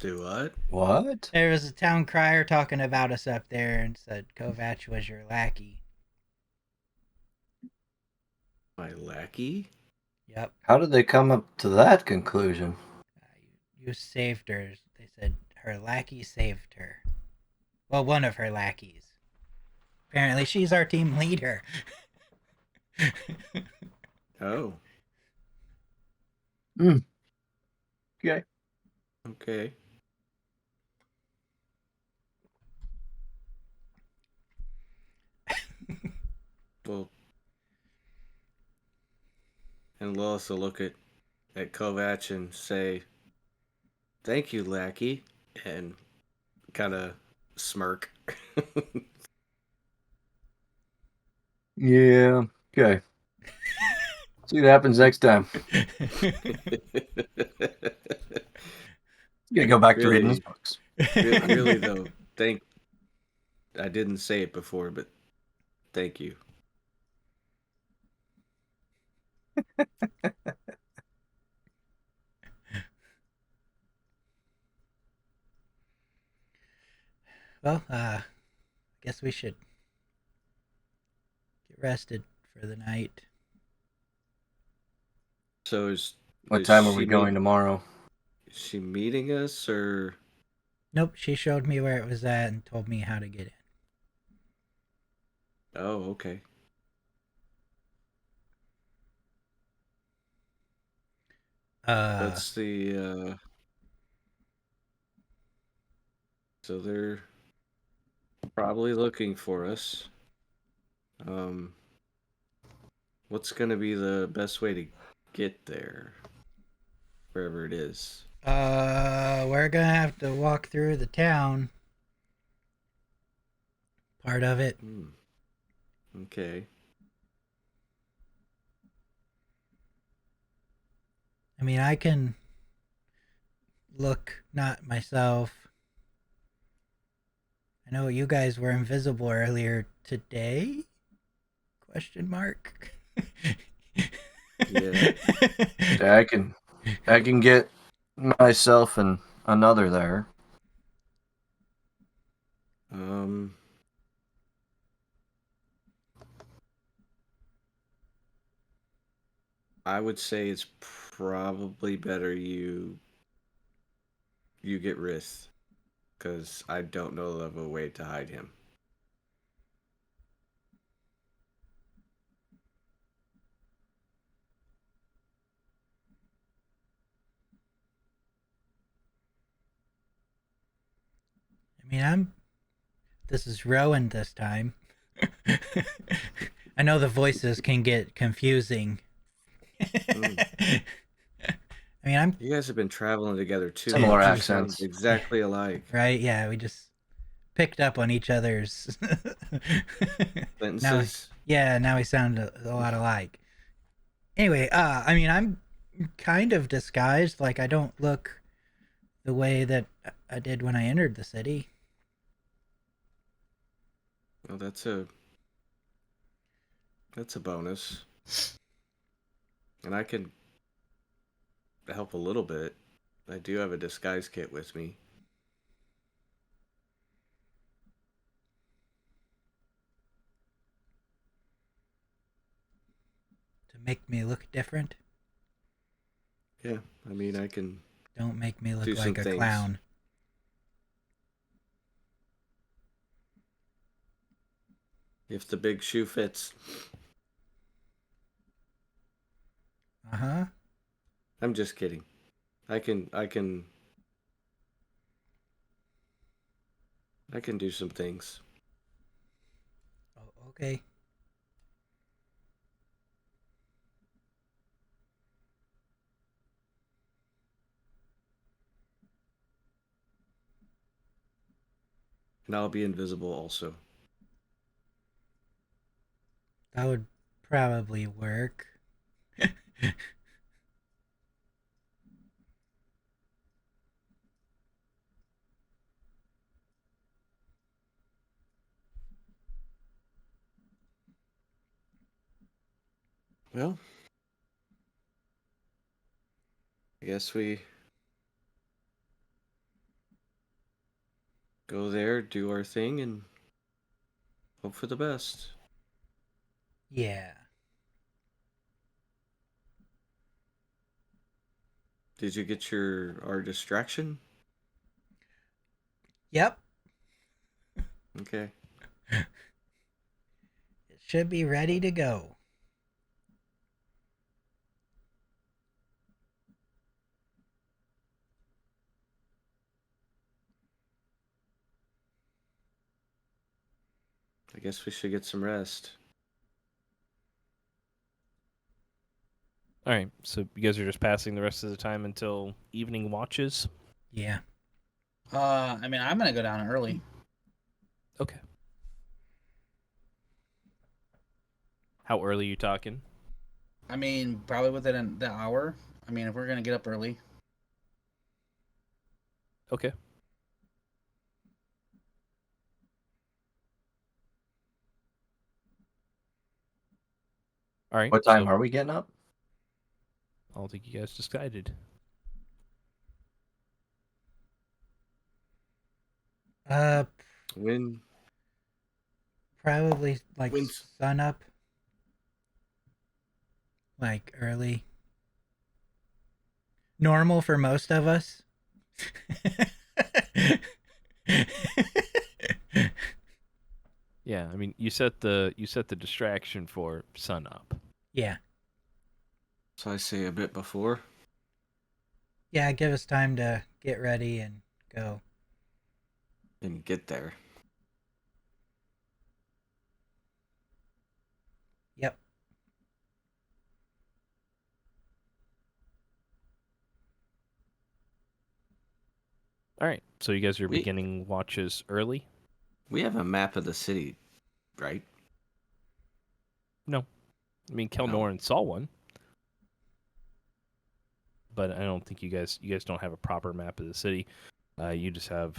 Do what? What? There was a town crier talking about us up there and said Kovac was your lackey. My lackey? Yep. How did they come up to that conclusion? You saved her. They said her lackey saved her. Well, one of her lackeys. Apparently, she's our team leader. Oh. Okay. Okay. Well, and Lois will look at Kovach and say, "Thank you, lackey," and kind of smirk. Yeah. Okay. See what happens next time. Gonna go back to reading his books. Really though, I didn't say it before, but thank you. Well, guess we should get rested for the night. So What is time are we she going tomorrow? is she meeting us or? Nope, she showed me where it was at and told me how to get in. Oh, okay. What's the so they're probably looking for us. Um, what's gonna be the best way to get there? Wherever it is. We're gonna have to walk through the town. Part of it. Okay. I mean, I can look, not myself. I know you guys were invisible earlier today? Question mark. Yeah. Yeah, I can get myself and another there. I would say it's probably better you get Rith, because I don't know of a way to hide him. I mean, this is Rowan this time. I know the voices can get confusing. I mean, You guys have been traveling together too. Similar You accents. sound exactly alike. right? Yeah, we just picked up on each other's Sentences. now we sound a lot alike. Anyway, I mean, I'm kind of disguised. Like, I don't look the way that I did when I entered the city. Well, that's a bonus. And I can help a little bit. I do have a disguise kit with me. To make me look different. Yeah, I mean, I can Don't make me look do like some a things. clown. If the big shoe fits. Uh-huh. I'm just kidding. I can do some things. Oh, okay. And I'll be invisible also. That would probably work. Well, I guess we go there, do our thing, and hope for the best. Yeah. Did you get our distraction? Yep. Okay. It should be ready to go. I guess we should get some rest. All right, so you guys are just passing the rest of the time until evening watches. Yeah. I mean, I'm gonna go down early. Okay. How early are you talking? I mean, probably within the hour. I mean, if we're gonna get up early. Okay. All right. What time so are we getting up? I don't think you guys decided. When Probably like When's- sun up. Like early. Normal for most of us. Yeah, I mean, you set the distraction for sun up. Yeah. so I say a bit before. Yeah, give us time to get ready and go. And get there. Yep. All right, so you guys are We- beginning watches early. We have a map of the city, right? I mean, Kelnoran saw one, but I don't think you guys don't have a proper map of the city. You just have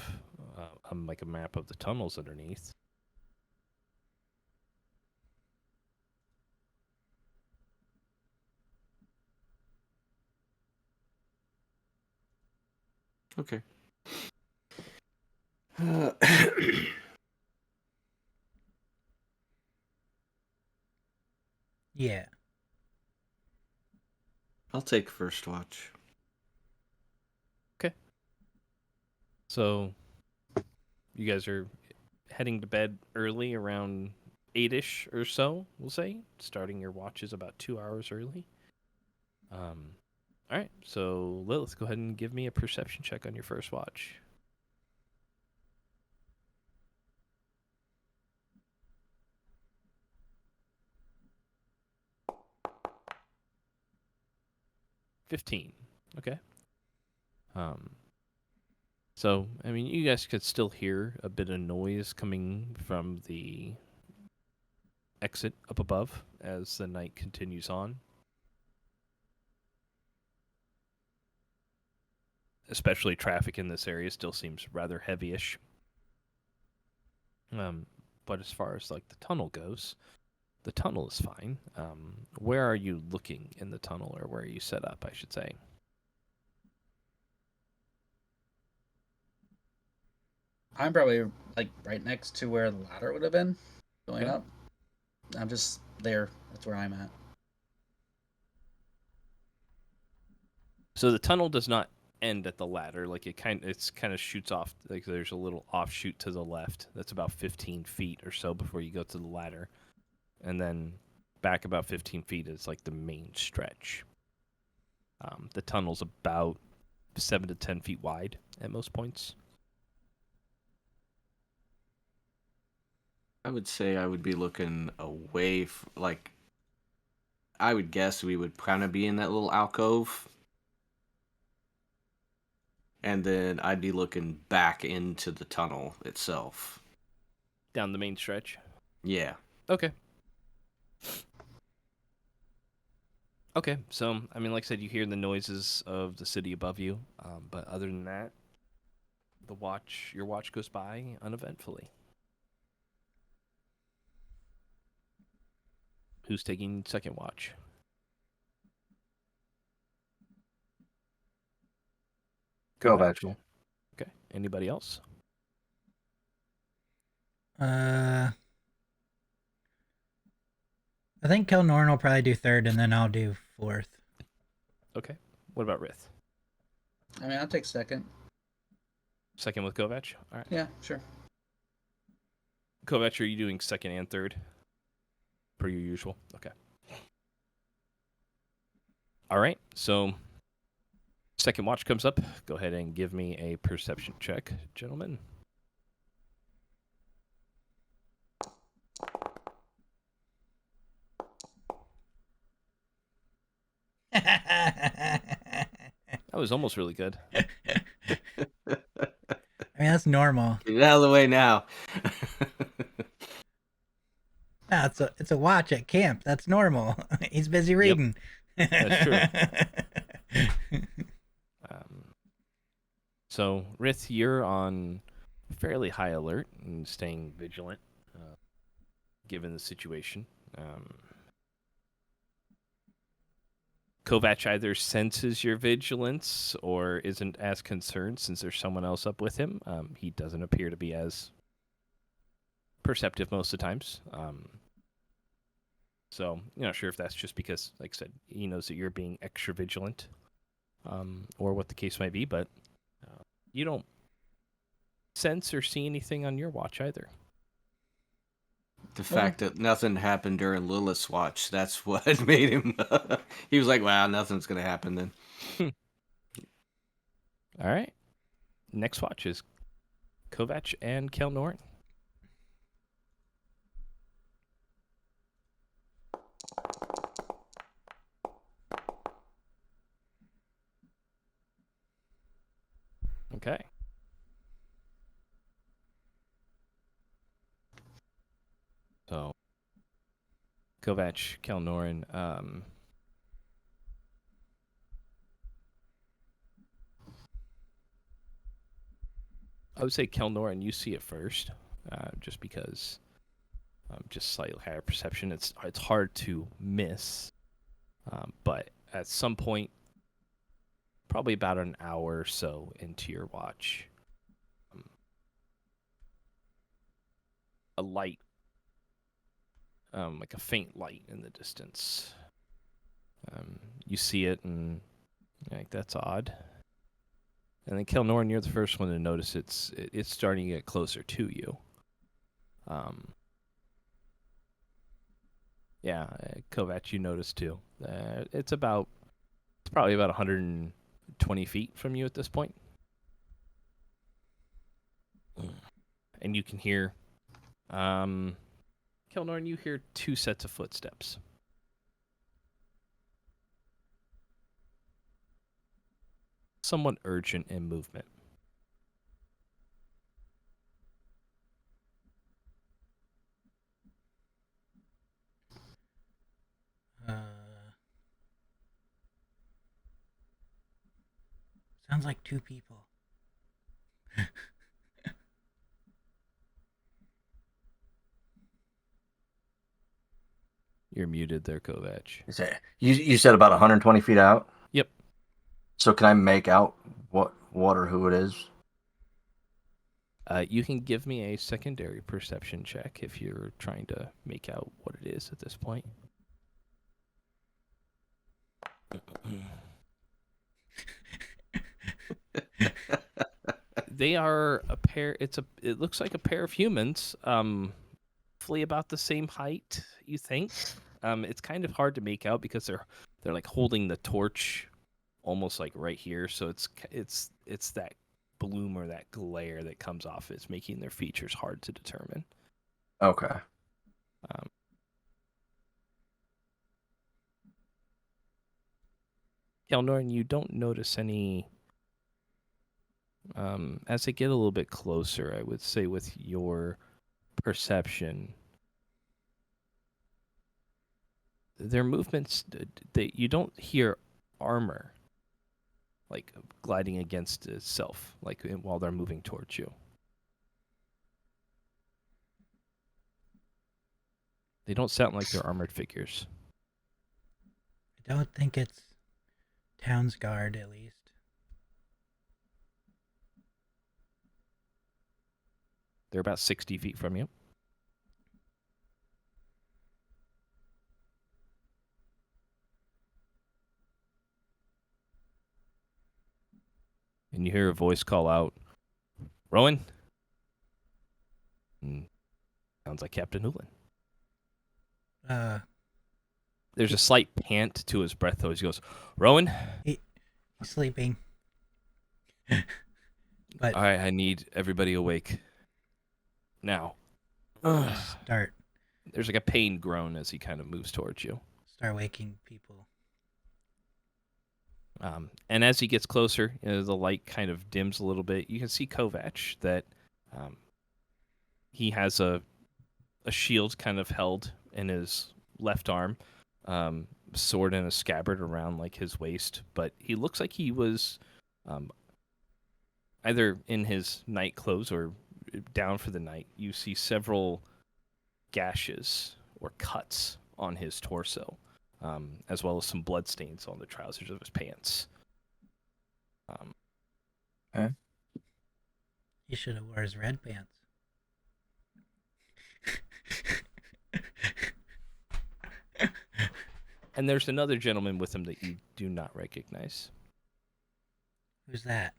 like a map of the tunnels underneath. Okay. Yeah. I'll take first watch. So you guys are heading to bed early, around 8-ish or so, we'll say. Starting your watches about 2 hours early. All right, so Lilith, go ahead and give me a perception check on your first watch. $15. Okay. So, I mean, you guys could still hear a bit of noise coming from the exit up above as the night continues on. Especially traffic in this area still seems rather heavy-ish. But as far as like the tunnel goes, the tunnel is fine. Where are you looking in the tunnel, or where are you set up, I should say? I'm probably like right next to where the ladder would have been going Okay. up. I'm just there. That's where I'm at. So the tunnel does not end at the ladder. Like it's kind of shoots off. Like there's a little offshoot to the left. That's about 15 feet or so before you go to the ladder, and then back about 15 feet is like the main stretch. The tunnel's about 7 to 10 feet wide at most points. I would say I would be looking away, like, I would guess we would kind of be in that little alcove. And then I'd be looking back into the tunnel itself. Down the main stretch. Yeah. Okay. Okay, so, I mean, like I said, you hear the noises of the city above you, but other than that, your watch goes by uneventfully. Who's taking second watch? Go back. back. Okay, anybody else? I think Kelnorn will probably do third, and then I'll do fourth. Okay, what about Rith? I mean, I'll take second. Second with Kovac? All right. Yeah, sure. Kovac, are you doing second and third? Per your usual? Okay. All right, so second watch comes up. Go ahead and give me a perception check, gentlemen. I That was almost really good. mean, that's normal. Get it out of the way now. No, it's a watch at camp. That's normal. He's busy Yep, reading. that's true. So, Rith, you're on fairly high alert and staying vigilant, given the situation. Kovac either senses your vigilance or isn't as concerned since there's someone else up with him. He doesn't appear to be as perceptive most of the times. So, you're not sure if that's just because, like I said, he knows that you're being extra vigilant, or what the case might be, but you don't sense or see anything on your watch either. The fact that nothing happened during Lilith's watch, that's what made him... he was like, wow, nothing's going to happen then. All right. Next watch is Kovac and Kelnorn. Okay. So, Kovac, Kelnorin, I would say Kelnorin, you see it first, just because just slightly higher perception. It's hard to miss, but at some point, probably about an hour or so into your watch, a light, like a faint light in the distance. You see it, and you're like, that's odd. And then Kelnorn, you're the first one to notice it's starting to get closer to you. Yeah, Kovac, you notice too. It's probably about 120 feet from you at this point. And you can hear, Kelnorn, you hear two sets of footsteps. Somewhat urgent in movement. Sounds like two people. You're muted there, Kovac. You said about 120 feet out? Yep. So can I make out what or who it is? You can give me a secondary perception check if you're trying to make out what it is at this point. They are a pair. It looks like a pair of humans, roughly about the same height. You think? It's kind of hard to make out because they're like holding the torch, almost like right here. So it's that bloom or that glare that comes off. It's making their features hard to determine. Okay. Kelnorn, you don't notice any. As they get a little bit closer, I would say with your perception, their movements, you don't hear armor like gliding against itself, like while they're moving towards you. They don't sound like they're armored figures. I don't think it's Town's Guard, at least. They're about 60 feet from you. And you hear a voice call out, Rowan? And sounds like Captain Newland. There's a slight pant to his breath, though, as he goes, Rowan? He's sleeping. But all right, I need everybody awake. Now. Start There's like a pained groan as he kind of moves towards you. waking people. And as he gets closer, the light kind of dims a little bit. You can see Kovac that he has a shield kind of held in his left arm, sword in a scabbard around like his waist. But he looks like he was either in his night clothes or down for the night. You see several gashes or cuts on his torso, as well as some bloodstains on the trousers of his pants. He should have wore his red pants. And there's another gentleman with him that you do not recognize. Who's that?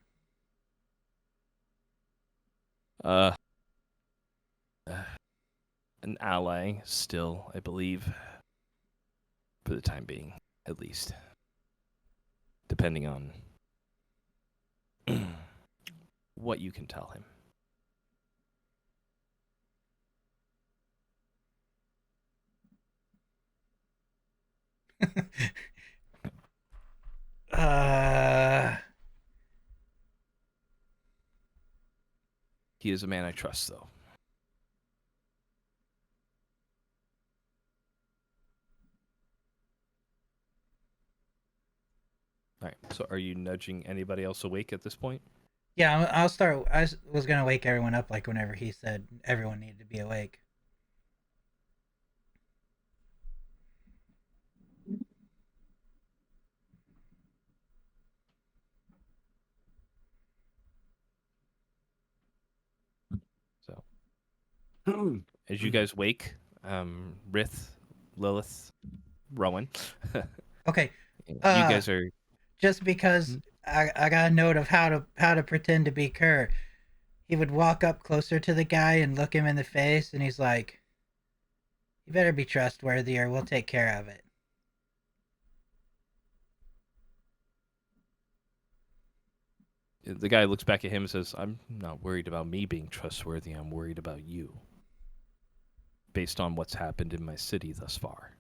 An ally still, I believe, for the time being, at least. Depending on what you can tell him. He is a man I trust, though. All right. So, are you nudging anybody else awake at this point? Yeah, I'll start. I was gonna wake everyone up like whenever he said everyone needed to be awake. So, as you guys wake, Rith, Lilith, Rowan. Okay. You guys are just because I got a note of how to pretend to be Kerr. He would walk up closer to the guy and look him in the face, and he's like, "You better be trustworthy, or we'll take care of it." The guy looks back at him and says, "I'm not worried about me being trustworthy. I'm worried about you. Based on what's happened in my city thus far."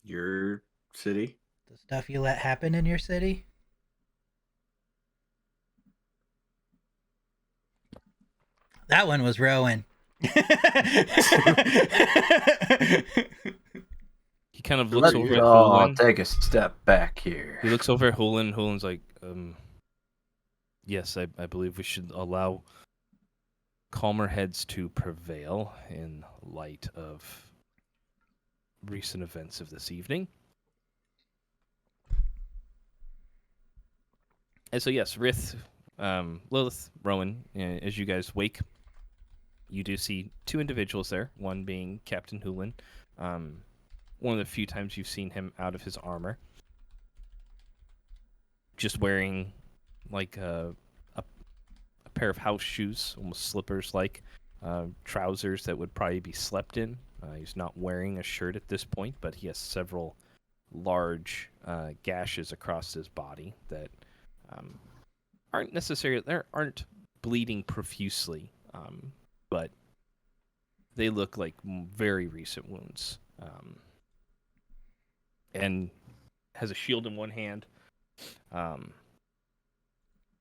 Your city? The stuff you let happen in your city? That one was Rowan. He kind of looks over at all Hulin. take a step back here. He looks over at Hulin. Hulin's like, yes, I believe we should allow calmer heads to prevail in light of recent events of this evening. And so, yes, Rith, Lilith, Rowan, as you guys wake, you do see two individuals there, one being Captain Hulin, one of the few times you've seen him out of his armor, just wearing like a pair of house shoes, almost slippers-like, trousers that would probably be slept in. He's not wearing a shirt at this point, but he has several large gashes across his body that aren't bleeding profusely, but they look like very recent wounds. And has a shield in one hand,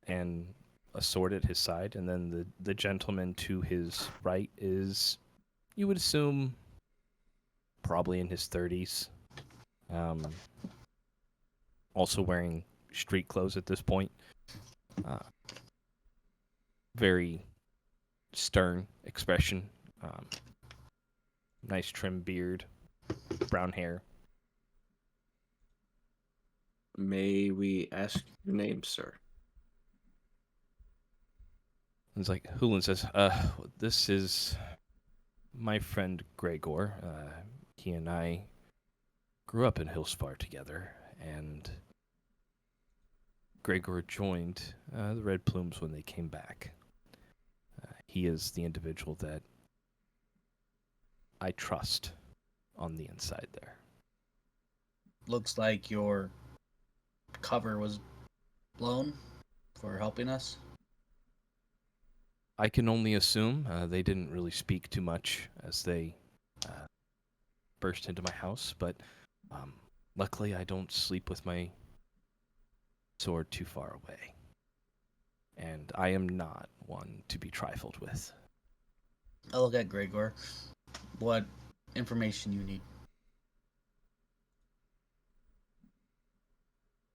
and a sword at his side, and then the gentleman to his right is, you would assume, probably in his 30s. Also wearing street clothes at this point. Very stern expression. Nice trim beard, brown hair. May we ask your name, sir? It's like Hulin says, this is my friend Gregor. He and I grew up in Hillsfar together, and Gregor joined the Red Plumes when they came back. He is the individual that I trust on the inside there. Looks like your cover was blown for helping us. I can only assume. They didn't really speak too much as they burst into my house, but Luckily, I don't sleep with my sword too far away. And I am not one to be trifled with. I'll look at Gregor. What information you need?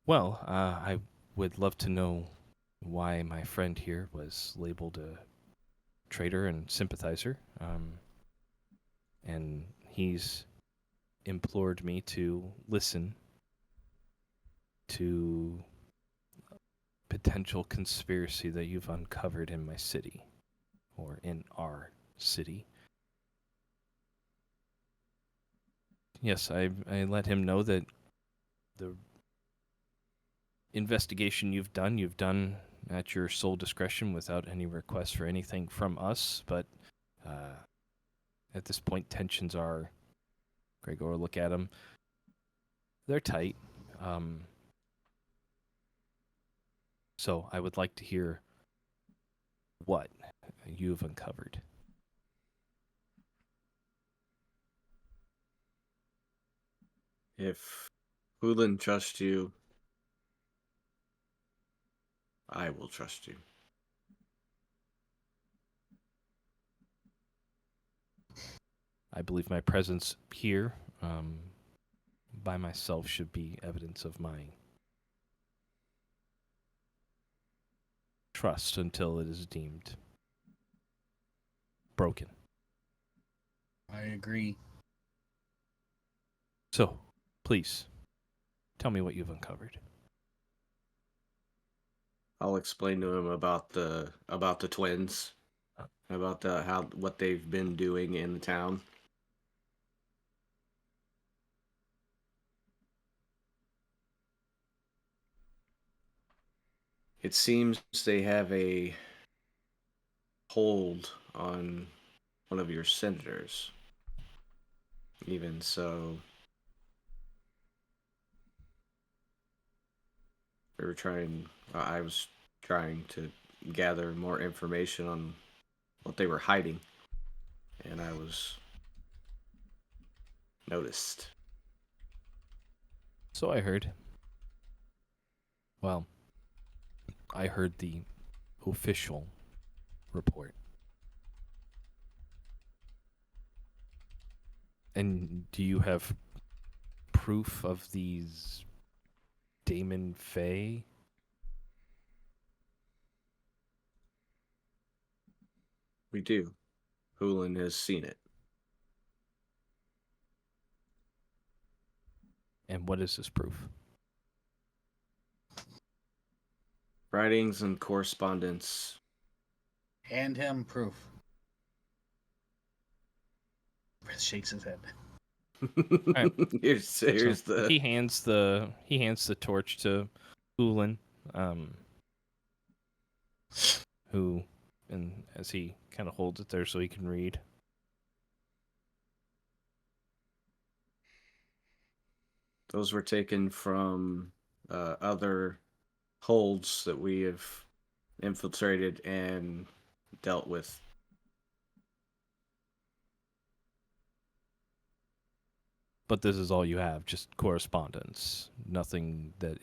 Well, I would love to know why my friend here was labeled a traitor and sympathizer. And he's implored me to listen to potential conspiracy that you've uncovered in my city, or in our city. Yes, I let him know that the investigation you've done at your sole discretion without any request for anything from us, but at this point tensions are, Gregor, look at him, they're tight. So I would like to hear what you've uncovered. If Hulin trusts you, I will trust you. I believe my presence here by myself should be evidence of my trust until it is deemed broken. I agree. So, please, tell me what you've uncovered. I'll explain to him about the twins, about what they've been doing in the town. It seems they have a hold on one of your senators. Even so, I was trying to gather more information on what they were hiding, and I was noticed. So I heard. Well, I heard the official report. And do you have proof of these Daemonfey? We do. Hulin has seen it. And what is this proof? Writings and correspondence. Hand him proof. Chris shakes his head. Right. Here's So the. he hands the torch to Ulin, who, and as he kind of holds it there so he can read. Those were taken from other holds that we have infiltrated and dealt with. But this is all you have, just correspondence. Nothing that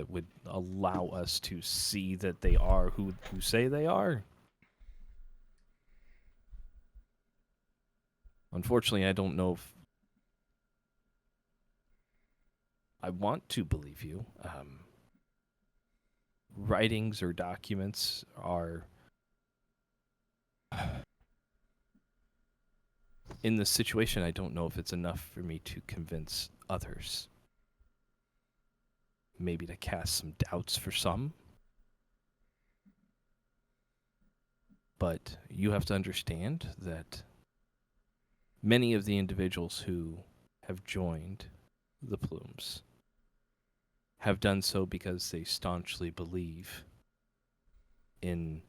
would allow us to see that they are who say they are. Unfortunately, I don't know if I want to believe you. Writings or documents are in this situation. I don't know if it's enough for me to convince others. Maybe to cast some doubts for some. But you have to understand that many of the individuals who have joined the Plumes have done so because they staunchly believe in...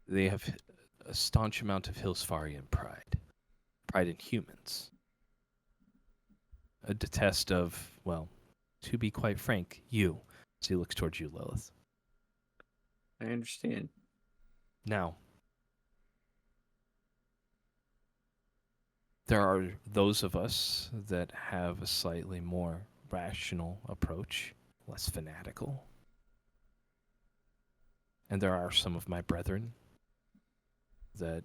They have a staunch amount of Hillsfarian pride. Pride in humans. A detest of, well, to be quite frank, you. So he looks towards you, Lilith. I understand. Now, There are those of us that have a slightly more rational approach, less fanatical. And there are some of my brethren that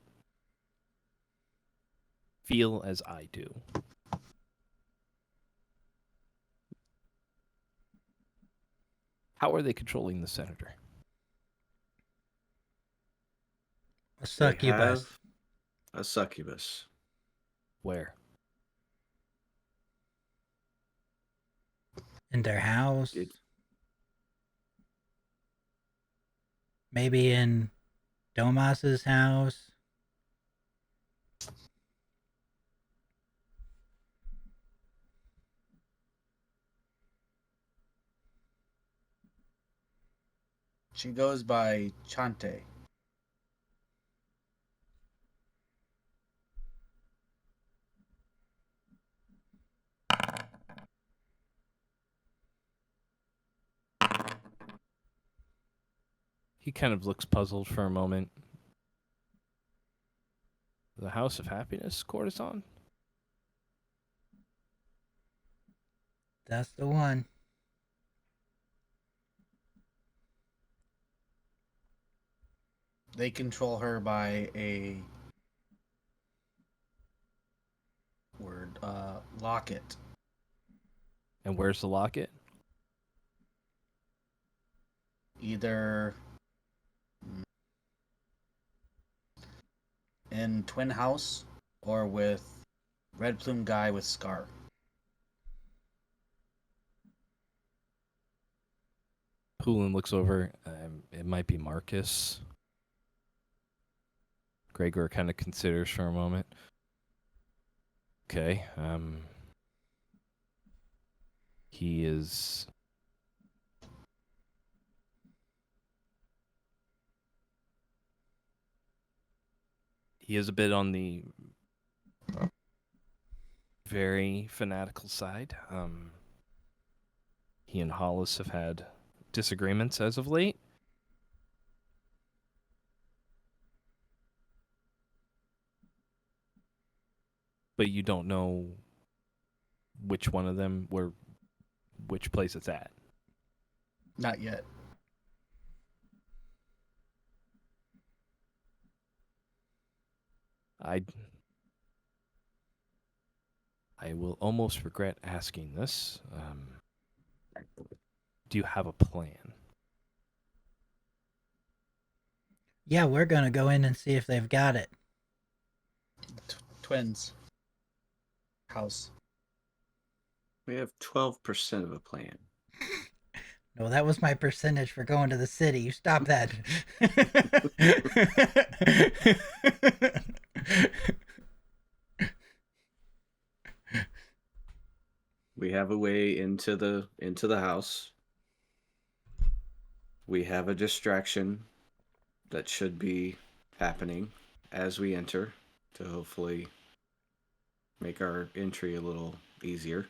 feel as I do. How are they controlling the senator? A succubus. Have a succubus. Where? In their house. It, Maybe in Domas's house. She goes by Chante. He kind of looks puzzled for a moment. The House of Happiness, courtesan? That's the one. They control her by a word, locket. And where's the locket? Either in Twin House or with Red Plume guy with scar. Hulin looks over. It might be Marcus. Gregor kind of considers for a moment. Okay. He is... He is a bit on the very fanatical side. He and Hollis have had disagreements as of late. But you don't know which one of them, which place it's at. Not yet. I will almost regret asking this. Do you have a plan? Yeah, we're gonna go in and see if they've got it. Twins. House. we have 12% of a plan. No, that was my percentage for going to the city. You stop that. We have a way into the house. We have a distraction that should be happening as we enter to hopefully make our entry a little easier.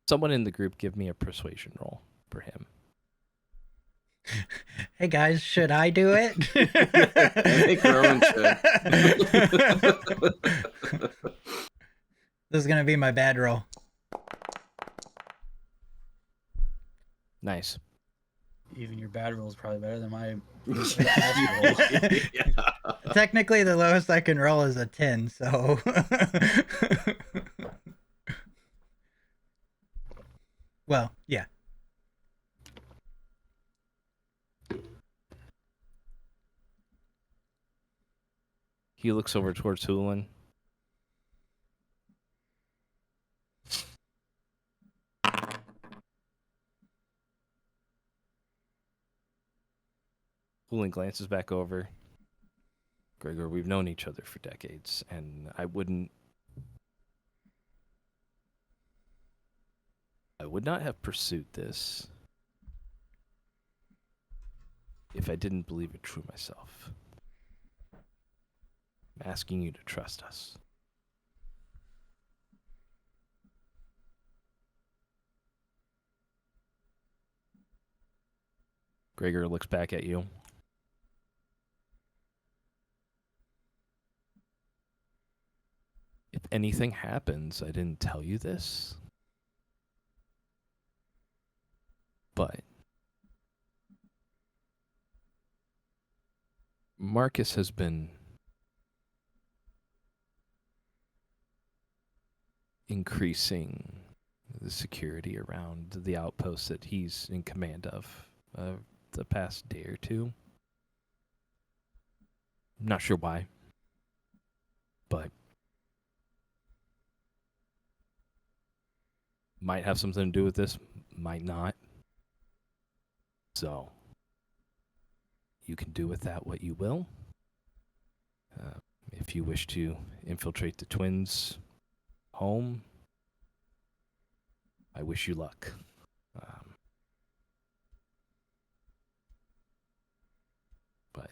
Someone in the group give me a persuasion roll for him. Hey guys, should I do it? I think Rowan should. This is gonna be my bad roll. Nice. Even your bad roll is probably better than my Yeah. Technically, the lowest I can roll is a 10, so. Well, yeah. He looks over towards Hulin. Hulin glances back over. Gregor, we've known each other for decades, and I would not have pursued this if I didn't believe it true myself. I'm asking you to trust us. Gregor looks back at you. If anything happens, I didn't tell you this, but Marcus has been increasing the security around the outpost that he's in command of the past day or two. Not sure why, but might have something to do with this, might not. So you can do with that what you will. If you wish to infiltrate the twins' home, I wish you luck. But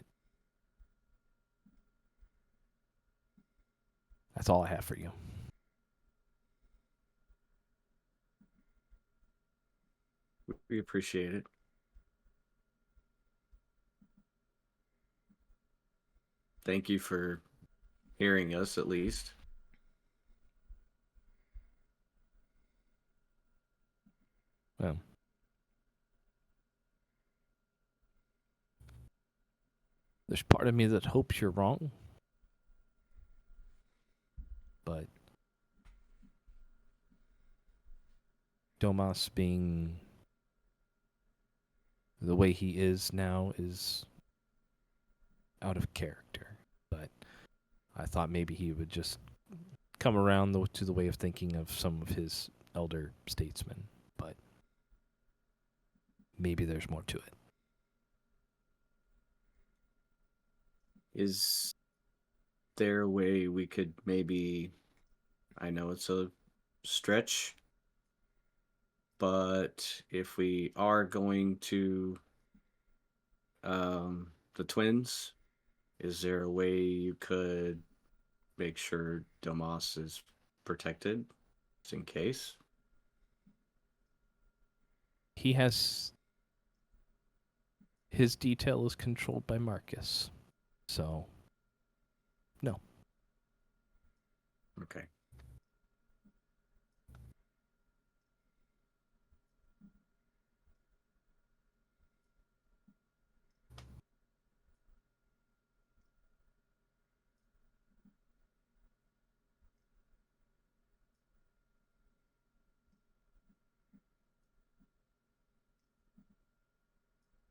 that's all I have for you. We appreciate it. Thank you for hearing us, at least. Well, there's part of me that hopes you're wrong, but Domas being the way he is now is out of character. But I thought maybe he would just come around to the way of thinking of some of his elder statesmen. But maybe there's more to it. Is there a way we could maybe, I know it's a stretch, but if we are going to the twins, is there a way you could make sure Domas is protected, just in case? He has... His detail is controlled by Marcus. So, no. Okay.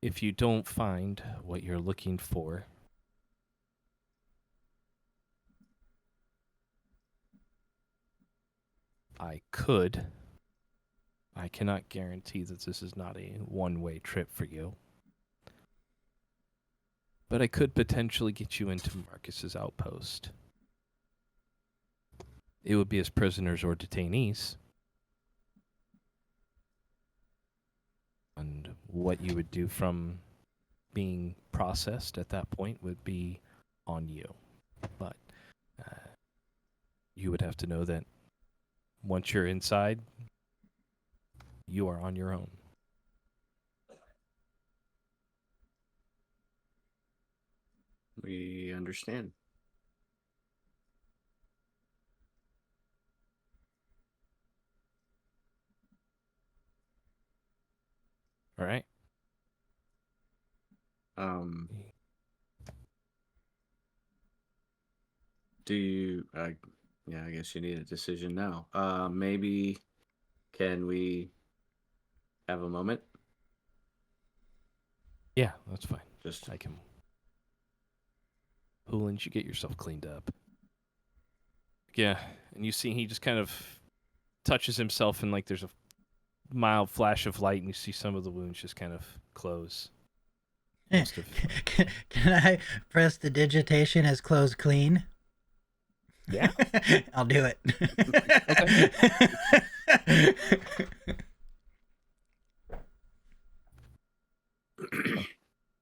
If you don't find what you're looking for, I cannot guarantee that this is not a one-way trip for you. But I could potentially get you into Marcus's outpost. It would be as prisoners or detainees. And what you would do from being processed at that point would be on you. But you would have to know that once you're inside, you are on your own. We understand. All right? Do you, yeah, I guess you need a decision now. Maybe can we have a moment? Yeah, that's fine. Just I can. Hoolan, you get yourself cleaned up. Yeah, and you see he just kind of touches himself, and like there's a mild flash of light, and you see some of the wounds just kind of close. Most of... Can I press the digitation as close clean? Yeah. I'll do it.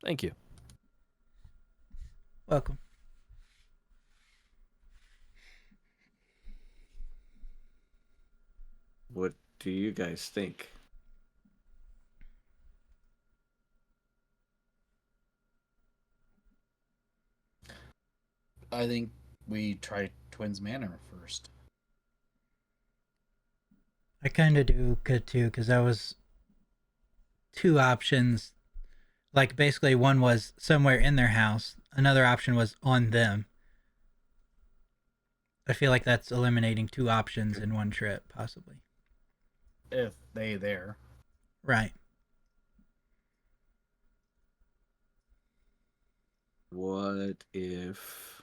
Thank you. Welcome. what do you guys think? I think we try Twins Manor first. I kind of do good too, because that was two options. Like, basically, one was somewhere in their house, another option was on them. I feel like that's eliminating two options in one trip, possibly. If they there. Right. What if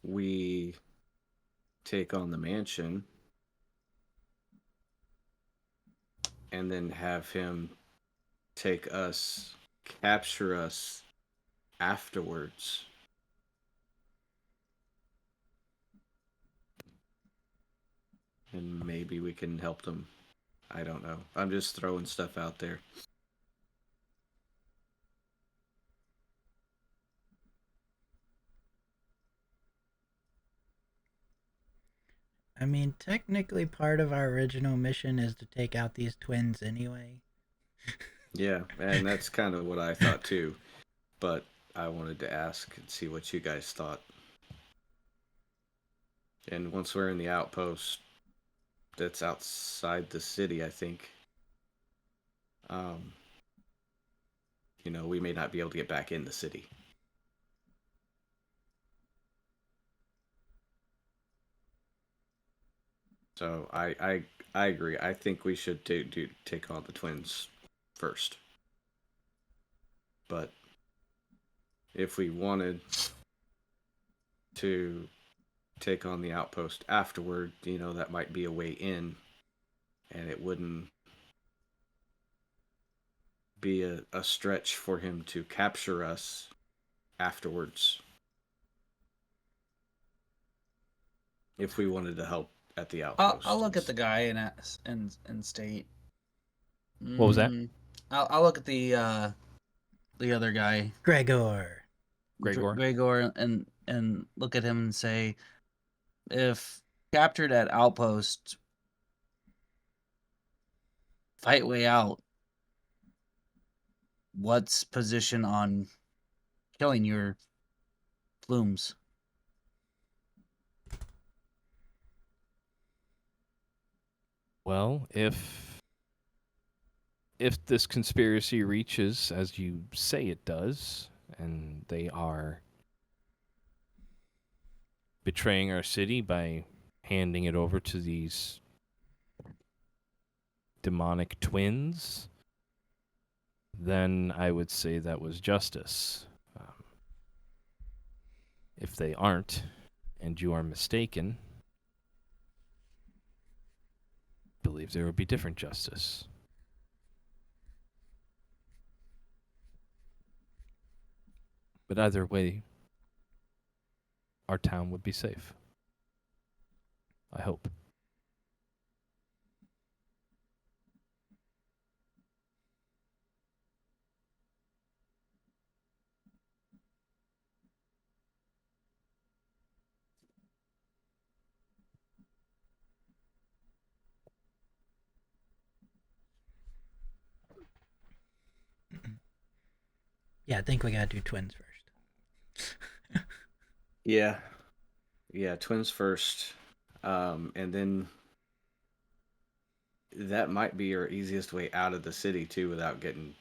we take on the mansion and then have him capture us afterwards? And maybe we can help them. I don't know. I'm just throwing stuff out there. I mean, technically, part of our original mission is to take out these twins anyway. Yeah, and that's kind of what I thought too. But I wanted to ask and see what you guys thought. And once we're in the outpost that's outside the city, I think, we may not be able to get back in the city. So I agree. I think we should take on the twins first. But if we wanted to take on the outpost afterward, that might be a way in, and it wouldn't be a stretch for him to capture us afterwards. If we wanted to help at the outpost. I'll look at the guy and state. What was that? I'll look at the other guy, Gregor. Gregor, and look at him and say, if captured at outpost, fight way out. What's position on killing your plumes? Well, if this conspiracy reaches as you say it does, and they are betraying our city by handing it over to these demonic twins, then I would say that was justice. If they aren't, and you are mistaken, I believe there would be different justice. But either way, our town would be safe. I hope. Yeah, I think we gotta do twins first. Yeah, twins first, and then that might be our easiest way out of the city too, without getting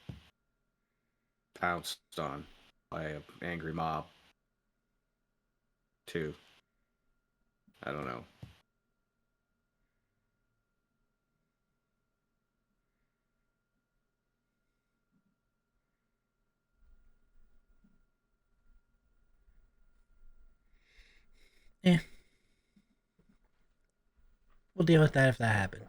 pounced on by an angry mob. Too. I don't know. Yeah. We'll deal with that if that happens.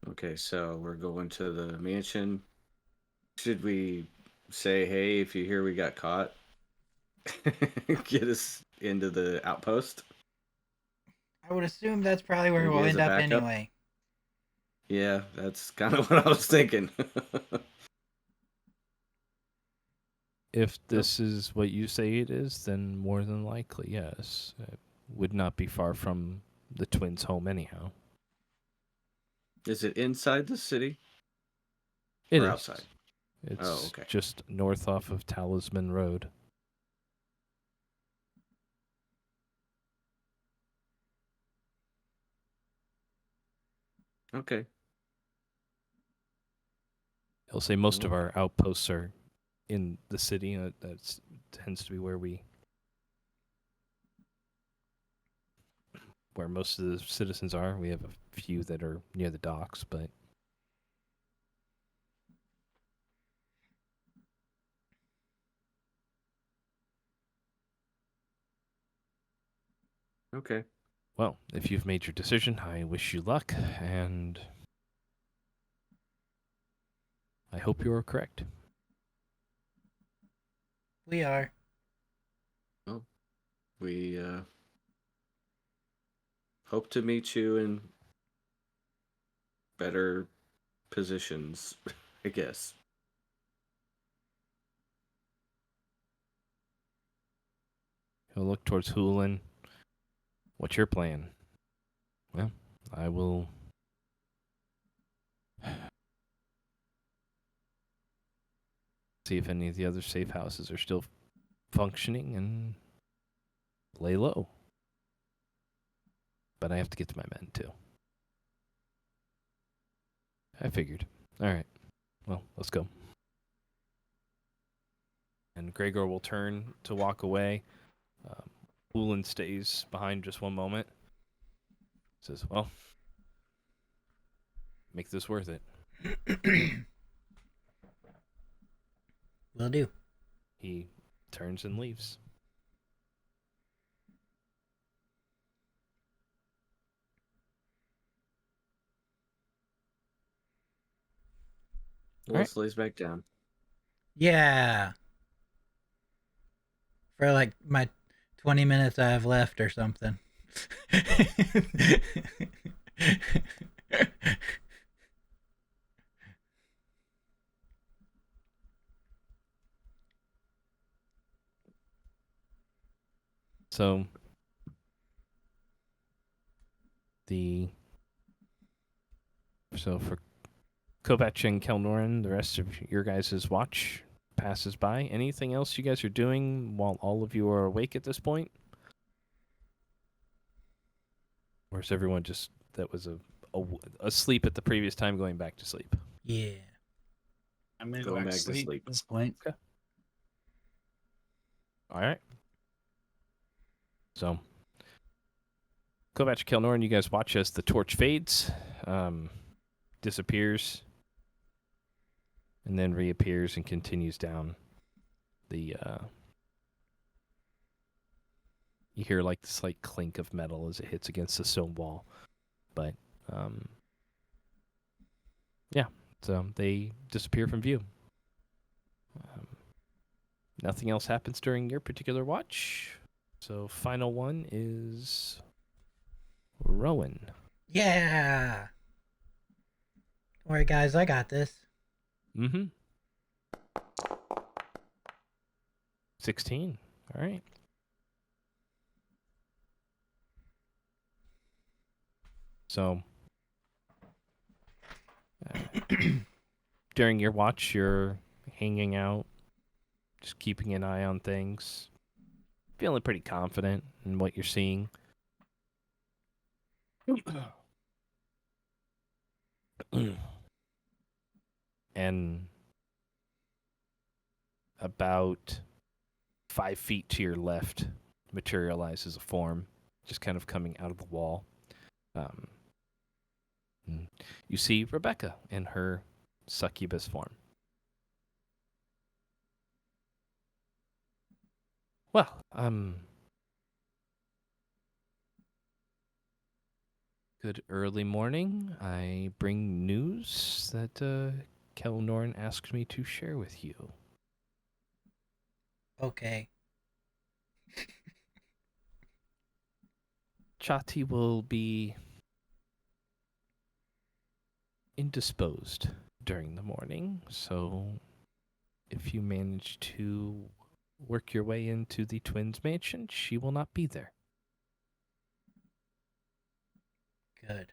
Okay, so we're going to the mansion. Should we say, hey, if you hear we got caught, get us into the outpost? I would assume that's probably where Maybe we'll as end a up backup? anyway. Yeah, that's kind of what I was thinking. If this is what you say it is, then more than likely, yes. It would not be far from the twins' home anyhow. Is it inside the city It or is. outside? It's Oh, okay. just north off of Talisman Road. Okay. I'll say most of our outposts are in the city. That tends to be where most of the citizens are. We have a few that are near the docks, but Okay. well, if you've made your decision, I wish you luck, and I hope you're correct. We are. We hope to meet you in better positions, I guess. He'll look towards Hulin. What's your plan? Well, I will see if any of the other safe houses are still functioning and lay low. But I have to get to my men, too. I figured. All right. Well, let's go. And Gregor will turn to walk away. Ulin stays behind just one moment. Says, well, make this worth it. Will do. He turns and leaves. Let's lays back down. Yeah. For like my 20 minutes I have left or something. So for Kovac and Kelnoran, the rest of your guys' watch passes by. Anything else you guys are doing while all of you are awake at this point? Or is everyone just that was asleep at the previous time going back to sleep? Yeah. I'm gonna Going go back back to to sleep sleep. at this point. Okay. All right. So, Kovac, Kelnoran, you guys watch as the torch fades, disappears, and then reappears and continues down the. You hear like the slight clink of metal as it hits against the stone wall, but yeah, so they disappear from view. Nothing else happens during your particular watch. So final one is Rowan. Yeah. Don't worry, guys. I got this. Mm-hmm. 16. All right. So during your watch, you're hanging out, just keeping an eye on things, feeling pretty confident in what you're seeing. And about 5 feet to your left materializes a form, just kind of coming out of the wall. You see Rebecca in her succubus form. Well, good early morning. I bring news that Kelnorn asked me to share with you. Okay. Chati will be indisposed during the morning, so if you manage to work your way into the twins' mansion, she will not be there. Good.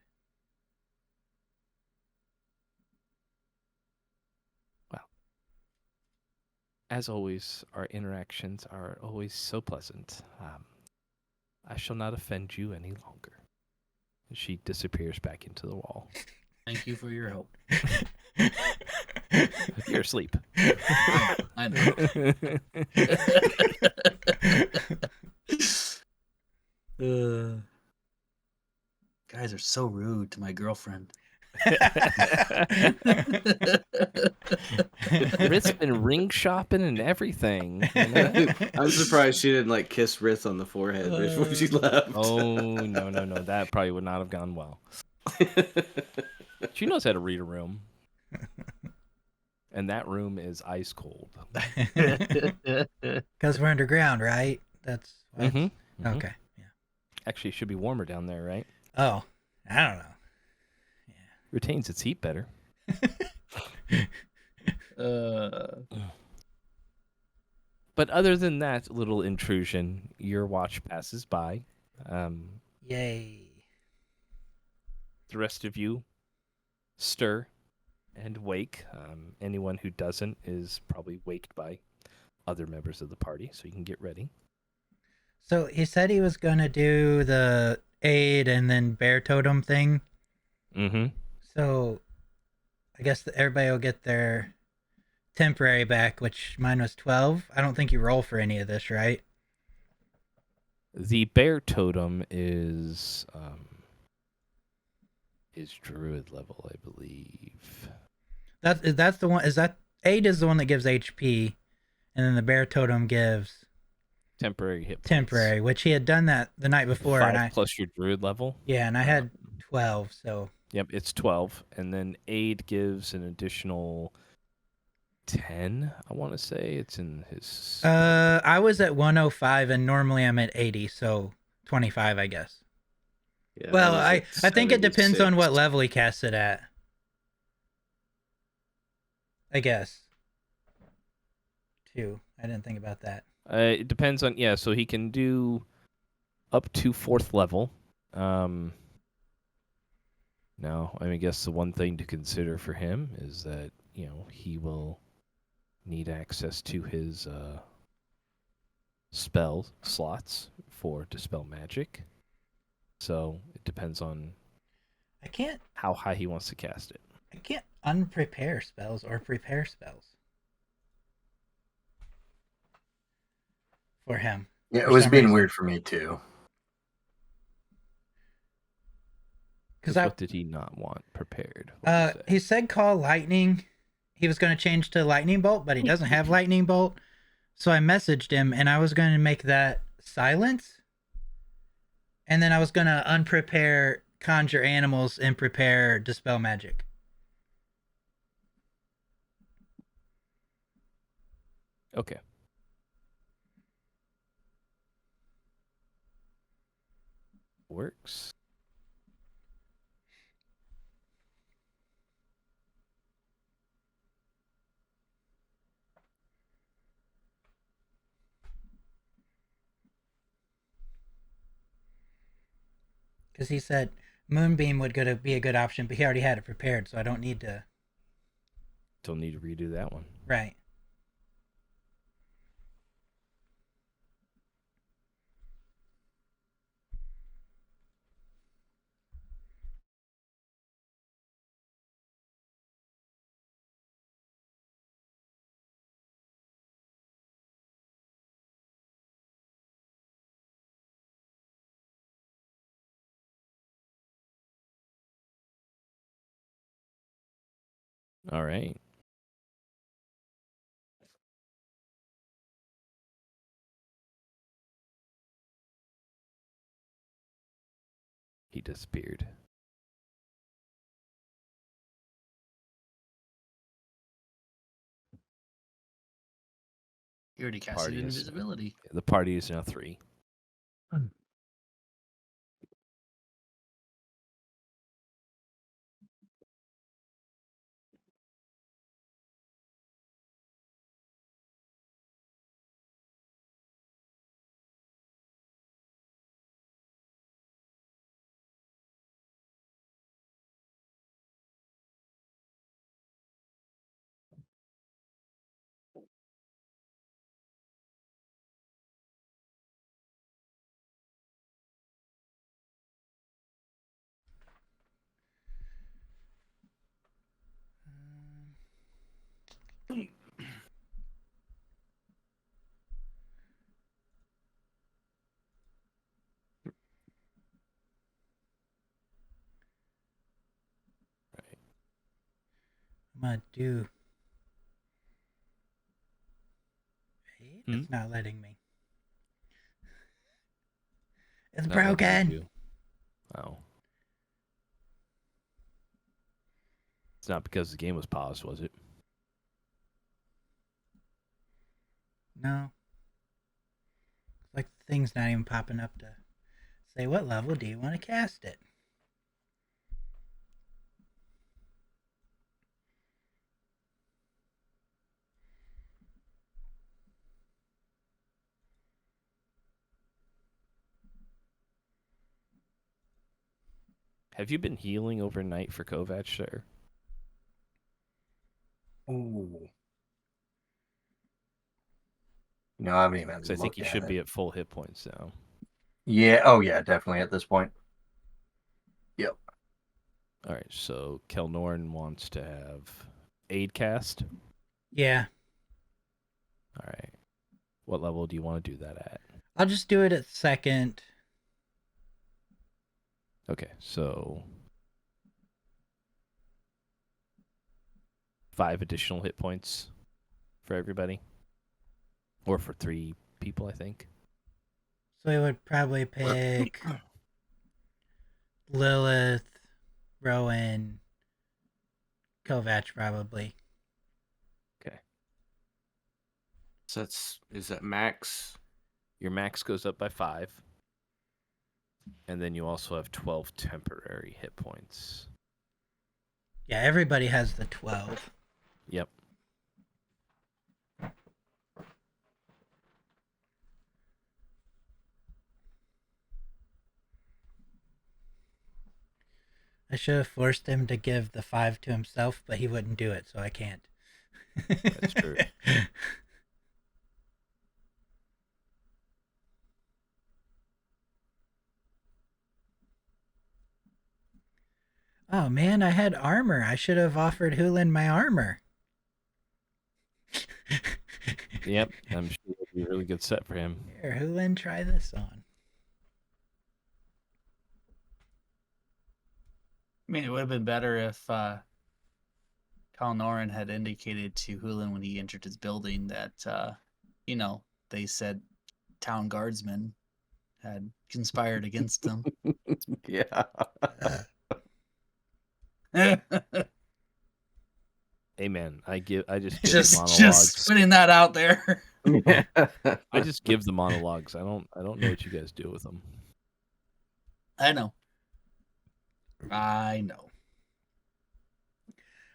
as always, our interactions are always so pleasant. I shall not offend you any longer. And she disappears back into the wall. Thank you for your help. You're asleep. I know. Guys are so rude to my girlfriend. Rith's been ring shopping and everything. You know? I'm surprised she didn't like kiss Rith on the forehead before she left. Oh, no. That probably would not have gone well. She knows how to read a room. And that room is ice cold. Because we're underground, right? That's why it's- Mm-hmm. Okay. Yeah. Actually, it should be warmer down there, right? Oh, I don't know. Retains its heat better. But other than that little intrusion, your watch passes by. Yay. The rest of you stir and wake. Anyone who doesn't is probably waked by other members of the party, so you can get ready. So he said he was going to do the aid and then bear totem thing. Mm-hmm. So I guess everybody will get their temporary back, which mine was 12. I don't think you roll for any of this, right? The bear totem is druid level, I believe. That's the one. Is that aid is the one that gives HP, and then the bear totem gives Temporary hit points. temporary, which he had done that the night before, 5 and I plus your druid level. yeah, and I had 12. So Yep, it's 12, and then aid gives an additional 10. I want to say it's in his. I was at 105, and normally I'm at 80, so 25, I guess. Yeah, Well, was I at think it depends on 76. what level he casts it at. I guess. Too. I didn't think about that. It depends on so he can do up to 4th level. Now, I guess the one thing to consider for him is that he will need access to his spell slots for dispel magic. So it depends on I can't how high he wants to cast it. unprepare spells or prepare spells for him. Yeah, it For was some being reason. weird for me too. Because What did he not want prepared? What was that? he said call lightning. He was going to change to lightning bolt, but he doesn't have lightning bolt. So I messaged him, and I was going to make that silence. And then I was going to unprepare conjure animals and prepare dispel magic. Okay. Works. Because he said Moonbeam would be a good option, but he already had it prepared, so I don't need to. Don't need to redo that one. Right. All right. He disappeared. You already casted Party is- invisibility. The party is now 3. I'm gonna do. Hey, it's not letting me. It's Not letting you broken. do. Oh. It's not because the game was paused, was it? No. Like the thing's not even popping up to say what level do you want to cast it. Have you been healing overnight for Kovac, sir? Ooh. No, I haven't even 'Cause I think looked you at should it. be at full hit points now. Yeah. Oh, yeah. Definitely at this point. Yep. All right, so Kelnorn wants to have aid cast. Yeah. All right. What level do you want to do that at? I'll just do it at second. Okay, so 5 additional hit points for everybody. Or for 3 people, I think. So we would probably pick Lilith, Rowan, Kovac probably. Okay. So is that max? Your max goes up by 5. And then you also have 12 temporary hit points. Yeah, everybody has the 12. Yep. I should have forced him to give the 5 to himself, but he wouldn't do it, so I can't. That's true. Oh man, I had armor. I should have offered Hulin my armor. Yep, I'm sure it'll be a really good set for him. Here, Hulin, try this on. I mean, it would have been better if Kalnoran had indicated to Hulin when he entered his building that, they said town guardsmen had conspired against him. Yeah. Amen. I just give the just monologues. putting that out there. I just give the monologues. I don't know what you guys do with them. I know.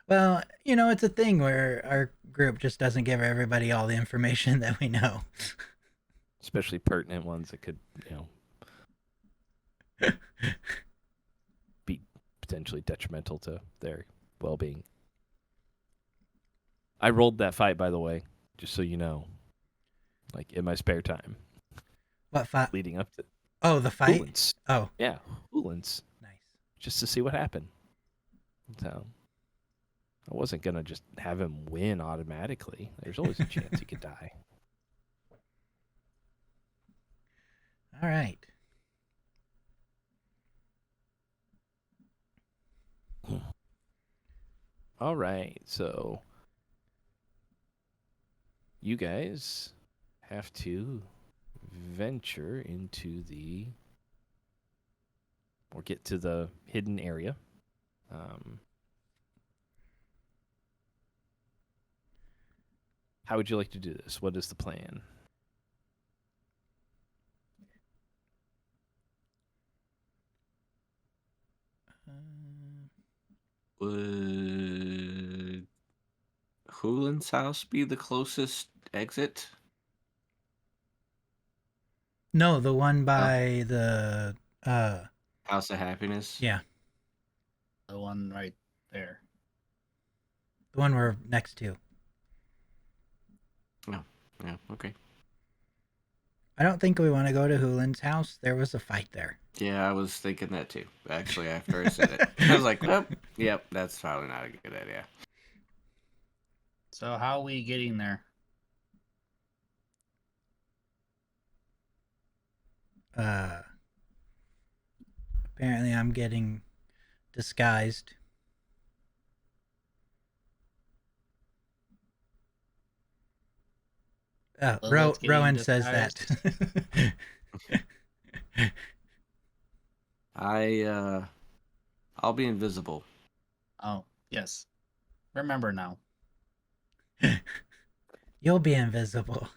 Well, it's a thing where our group just doesn't give everybody all the information that we know. Especially pertinent ones that could, be potentially detrimental to their well-being. I rolled that fight, by the way, just so you know. Like, in my spare time. What fight? Leading up to... Oh, the fight? Hulins. Oh. Yeah, Hulins. Nice. Just to see what happened. So, I wasn't going to just have him win automatically. There's always a chance he could die. All right. All right, so you guys have to venture into or get to the hidden area. How would you like to do this? What is the plan? Would Hulin's house be the closest exit? No, the one by the House of Happiness? yeah, The one right there. the one we're next to. Oh, yeah, okay. I don't think we want to go to Hulin's house. There was a fight there. Yeah, I was thinking that too. Actually, after I said it, I was like, "Well, yep, that's probably not a good idea." So how are we getting there? Apparently I'm getting disguised. Lilith getting Rowan says that. disguised? I'll be invisible. Oh, yes. Remember now. You'll be invisible.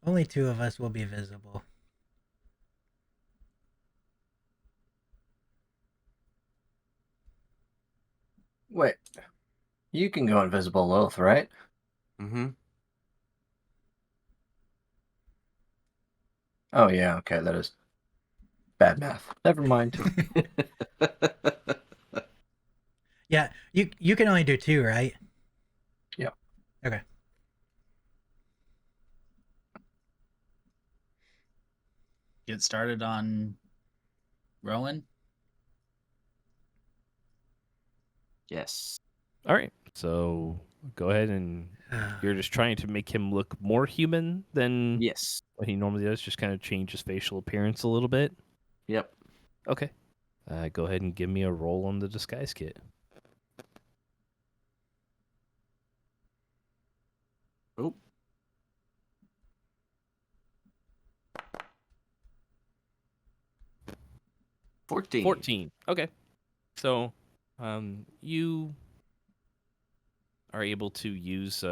Only two of us will be visible. Wait, you can go invisible, Lilith, right? Mm-hmm. Oh yeah, okay, that is bad math. Never mind. Yeah, you can only do two, right? Yeah. Okay. Get started on Rowan. Yes. All right. So go ahead and you're just trying to make him look more human than Yes. what he normally does. Just kind of change his facial appearance a little bit. Yep. Okay. Go ahead and give me a roll on the disguise kit. Oh. $14. 14. Okay. So, you are able to use,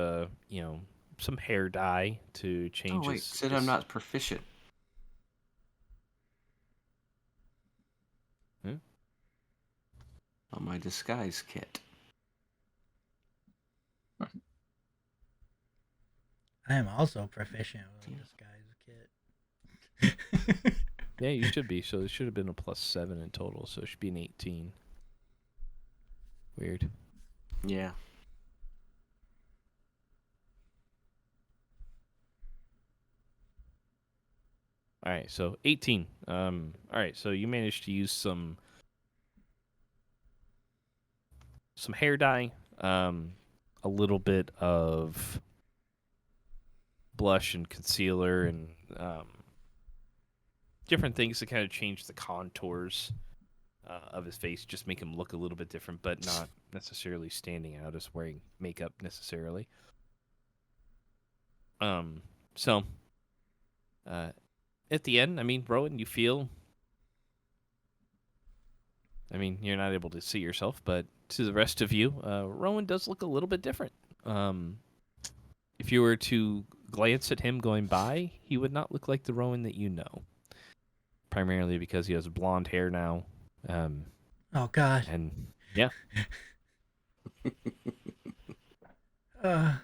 some hair dye to Oh change wait, his. said his- I'm not proficient. Hmm? On my disguise kit. I am also proficient with a disguise kit. Yeah, you should be. So it should have been a +7 in total. So it should be an 18. Weird. Yeah. All right, so 18. All right, so you managed to use some hair dye, a little bit of blush and concealer, and different things to kind of change the contours of his face, just make him look a little bit different, but not necessarily standing out as wearing makeup necessarily. So at the end, I mean, Rowan, you feel. I mean, you're not able to see yourself, but to the rest of you, Rowan does look a little bit different. If you were to glance at him going by, he would not look like the Rowan that you know. Primarily because he has blonde hair now. Oh God. And yeah, Uh,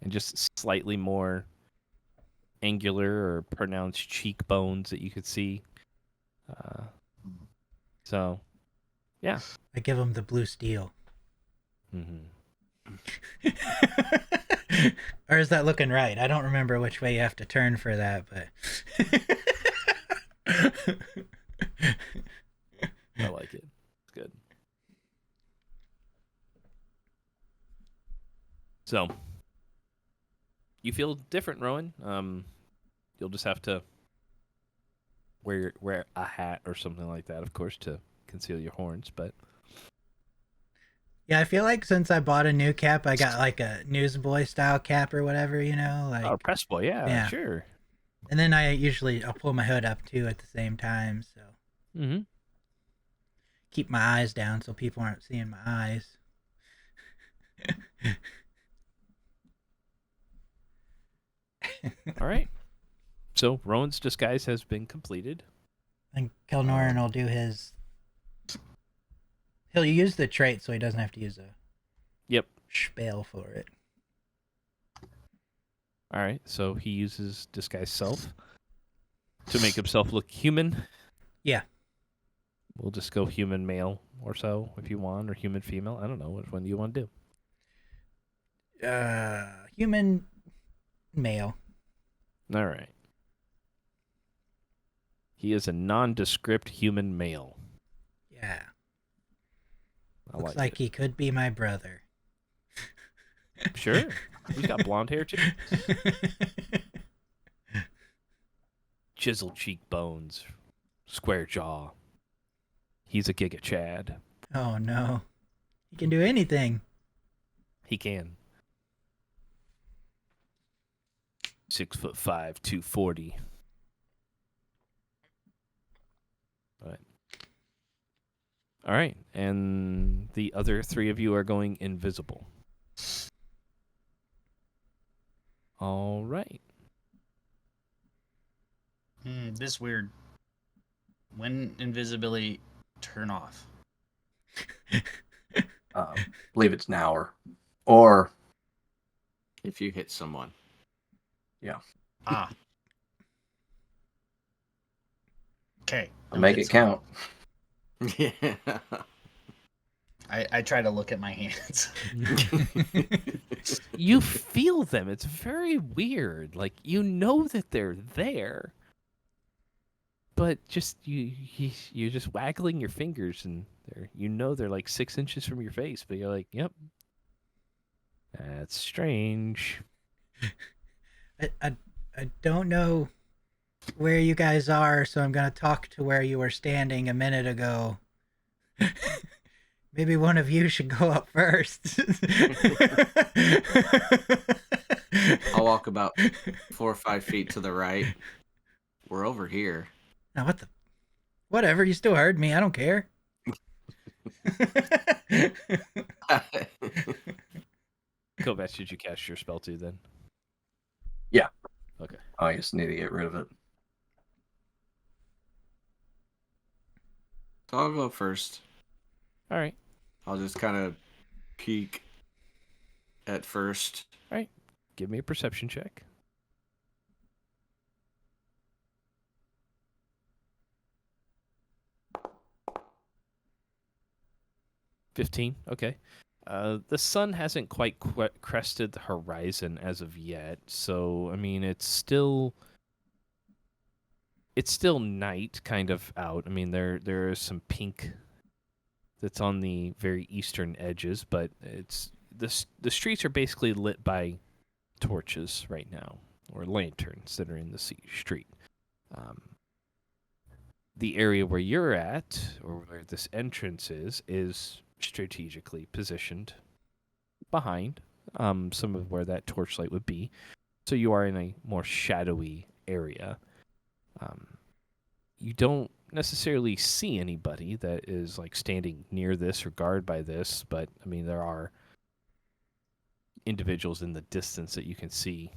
and just slightly more angular or pronounced cheekbones that you could see. So, yeah. I give him the blue steel. Mm-hmm. Or is that looking right? I don't remember which way you have to turn for that, but I like it. It's good. So, you feel different, Rowan. You'll just have to wear a hat or something like that, of course, to conceal your horns. But yeah, I feel like since I bought a new cap, I got like a newsboy style cap or whatever, like press boy, yeah, sure. And then I'll pull my hood up too at the same time, so Mm-hmm. keep my eyes down so people aren't seeing my eyes. All right. So Rowan's disguise has been completed. And Kelnoran will do his. He'll use the trait so he doesn't have to use a spell for it. All right. So he uses disguise self to make himself look human. Yeah. We'll just go human male or so if you want, or human female. I don't know. Which one do you want to do? Human male. All right. He is a nondescript human male. Yeah. I Looks like like it. he could be my brother. Sure. He's got blonde hair too. Chiseled cheekbones, square jaw. He's a Giga Chad. Oh no. He can do anything. He can. 6'5", 240. All right, and the other three of you are going invisible. All right. This weird. When invisibility turn off? Believe it's an hour. Or, If you hit someone. Ah. Okay. I'll make it count. Yeah. I try to look at my hands. You feel them. It's very weird. Like, you know that they're there, but just you're just waggling your fingers, and they're like 6 inches from your face, but you're like, yep, that's strange. I don't know where you guys are, so I'm gonna talk to where you were standing a minute ago. Maybe one of you should go up first. I'll walk about 4 or 5 feet to the right. We're over here. Now what the? Whatever. You still heard me. I don't care. Kovacs, did you cast your spell too then? Yeah. Okay. I just need to get rid of it. So I'll go first. All right. I'll just kind of peek at first. All right. Give me a perception check. $15. Okay. The sun hasn't quite crested the horizon as of yet, so I mean it's still night kind of out. I mean there is some pink that's on the very eastern edges, but it's the streets are basically lit by torches right now, or lanterns that are in the street. The area where you're at, or where this entrance is strategically positioned behind some of where that torchlight would be. So you are in a more shadowy area. You don't necessarily see anybody that is like standing near this or guarded by this, but I mean there are individuals in the distance that you can see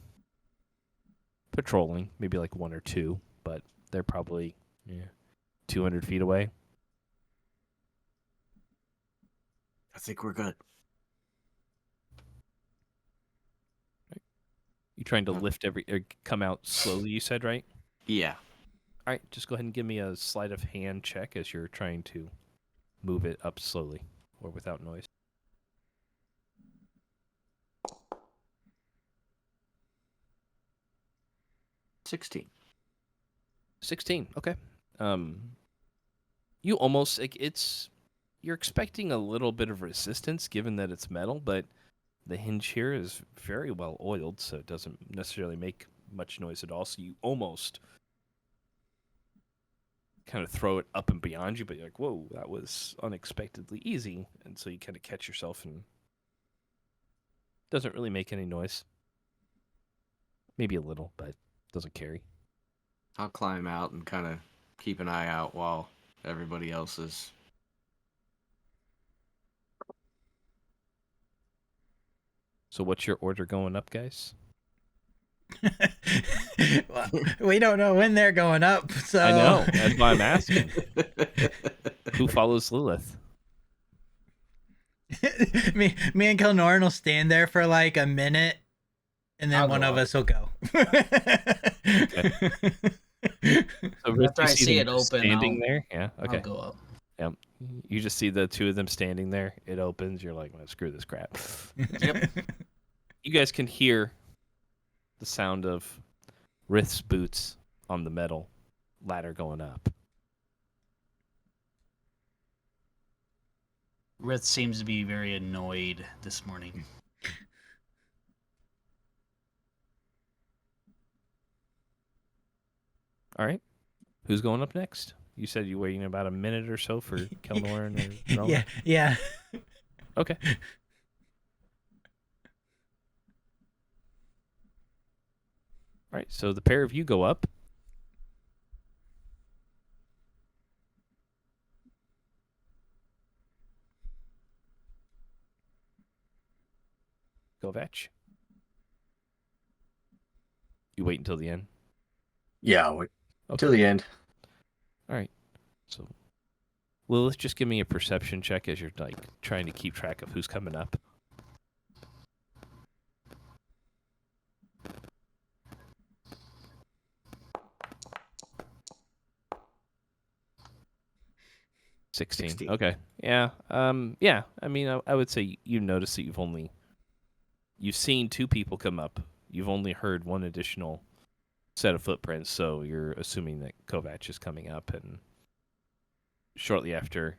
patrolling, maybe like one or two, but they're probably 200 feet away. I think we're good. You trying to lift come out slowly, you said, right? Yeah. All right, just go ahead and give me a sleight of hand check as you're trying to move it up slowly or without noise. 16. 16. Okay. You almost you're expecting a little bit of resistance given that it's metal, but the hinge here is very well oiled, so it doesn't necessarily make much noise at all. So you almost kind of throw it up and beyond you, but you're like, whoa, that was unexpectedly easy. And so you kind of catch yourself and doesn't really make any noise. Maybe a little, but doesn't carry. I'll climb out and kind of keep an eye out while everybody else is. So what's your order going up, guys? Well, we don't know when they're going up, so I know. That's why I'm asking. Who follows Lilith? me and Kilnoran will stand there for like a minute, and then I'll one go of up. us will go. So Rick, After you I see them it open, standing there. Yeah. Okay. I'll go up. Yep. You just see the two of them standing there. It opens. You're like, well, screw this crap. Yep. You guys can hear the sound of Rith's boots on the metal ladder going up. Rith seems to be very annoyed this morning. All right. Who's going up next? You said you waiting about a minute or so for Kelnoran or Rowan? Yeah. Okay. All right, so the pair of you go up. Kovac. You wait until the end. Yeah, wait Okay. till the end. All right. So, Lilith, just give me a perception check as you're like trying to keep track of who's coming up. Sixteen. 16. Okay. Yeah. Yeah. I mean, I would say you notice that you've seen two people come up. You've only heard one additional set of footprints, so you're assuming that Kovac is coming up, and shortly after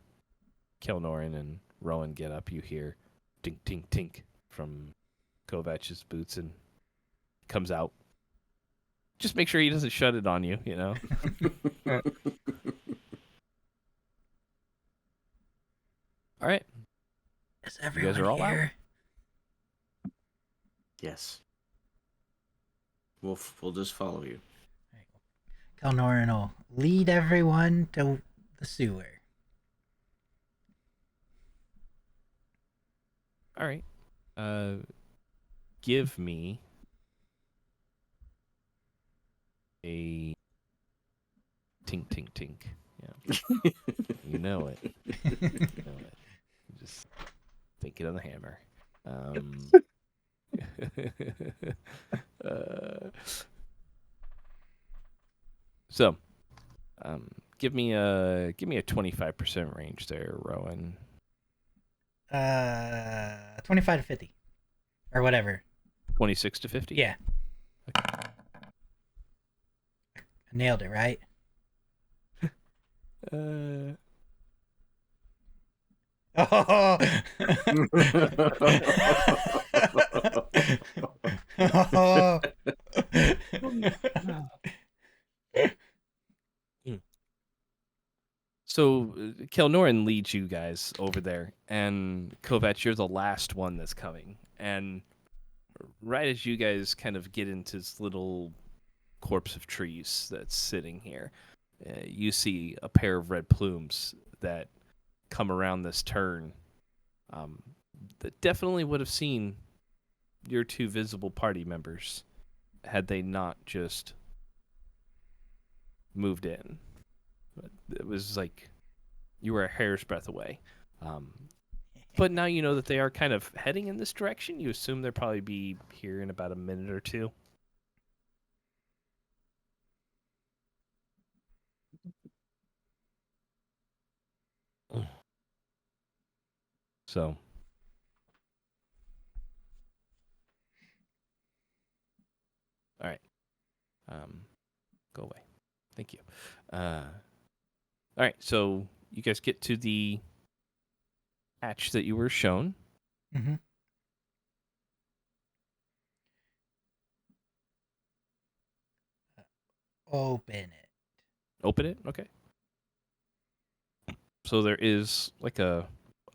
Kelnoran and Rowan get up, you hear tink tink tink from Kovac's boots and comes out. Just make sure he doesn't shut it on you, you know. All right. Is guys everyone are all out? here? Yes. We'll just follow you. Kelnoran will lead everyone to the sewer. All right. Give me a tink tink tink. Yeah. You know it. You know it. Just thinking of the hammer. So, give me a 25% range there, Rowan. 25 to 50. Or whatever. 26 to 50. Yeah. Okay. I nailed it, right? Oh. Oh. So Kelnoran leads you guys over there, and Kovac, you're the last one that's coming. And right as you guys kind of get into this little corpse of trees that's sitting here, you see a pair of red plumes that come around this turn. That definitely would have seen your two visible party members had they not just moved in. But it was like you were a hair's breadth away. But now you know that they are kind of heading in this direction. You assume they'll probably be here in about a minute or two. So, all right. Go away. Thank you. All right. So you guys get to the hatch that you were shown. Mm-hmm. Open it. Open it. Okay. So there is like a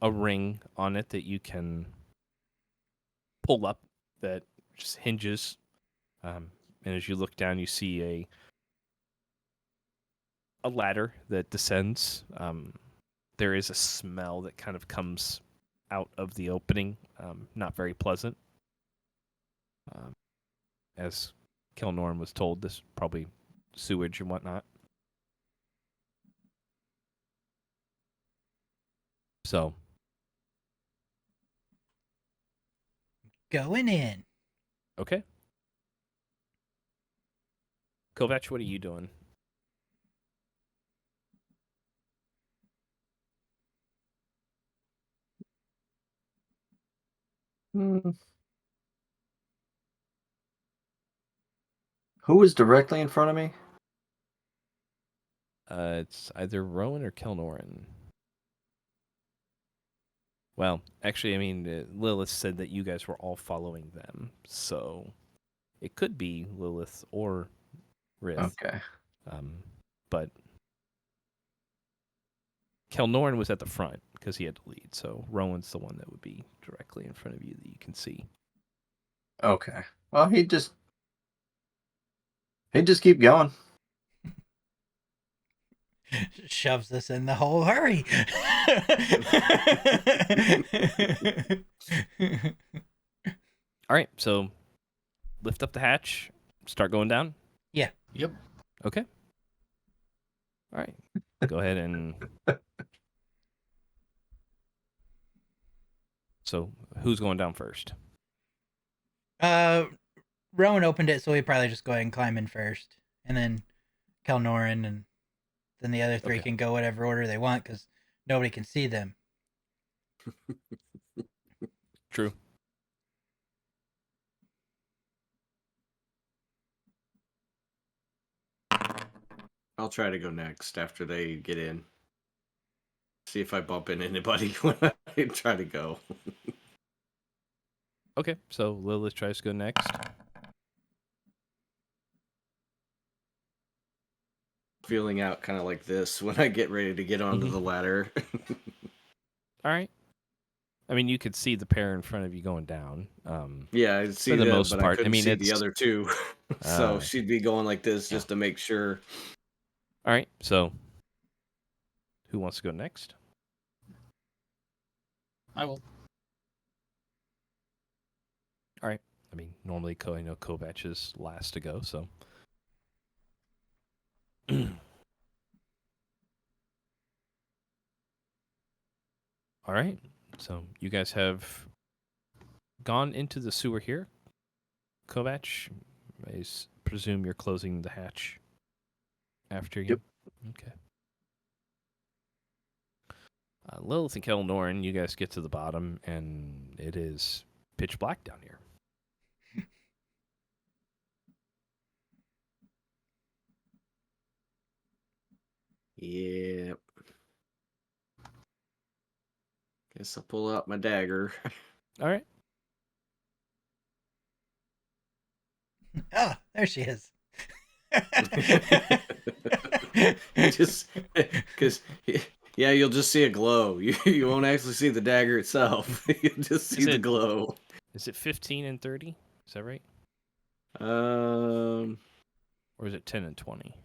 ring on it that you can pull up that just hinges. And as you look down, you see a ladder that descends. There is a smell that kind of comes out of the opening, not very pleasant. As Kelnorn was told, this is probably sewage and whatnot. So, Going in. okay. Kovac, what are you doing? Who was directly in front of me? It's either Rowan or Kelnoran. Well, actually, I mean, Lilith said that you guys were all following them, so it could be Lilith or Rith. Okay. But Kelnorn was at the front because he had to lead. So Rowan's the one that would be directly in front of you that you can see. Okay. Well, he'd just keep going. Shoves us in the hole. Hurry! All right, so lift up the hatch, start going down. Yeah. Yep. Okay. All right. Go ahead and. So who's going down first? Rowan opened it, so we probably just go ahead and climb in first, and then Kelnorin, and then the other three Okay. can go whatever order they want because nobody can see them. True. I'll try to go next after they get in. See if I bump into anybody when I try to go. Okay, so Lilith tries to go next. Feeling out kind of like this when I get ready to get onto Mhm. the ladder. All right. I mean, you could see the pair in front of you going down. Yeah, I see For the them, most but part, I couldn't see the it's- other two. So Uh, she'd be going like this just to make sure. All right, so who wants to go next? I will. All right. I mean, normally Kovac is last to go, so. All right. So you guys have gone into the sewer here. Kovac, I presume you're closing the hatch after you. Yep. Okay. Lilith and Kelnorin, you guys get to the bottom, and it is pitch black down here. Yep. Guess I'll pull out my dagger. All right. Oh, there she is. Just because, yeah, you'll just see a glow. You won't actually see the dagger itself. You'll just see Is the it- glow. Is it 15 and 30? Is that right? Um, Or is it 10 and 20?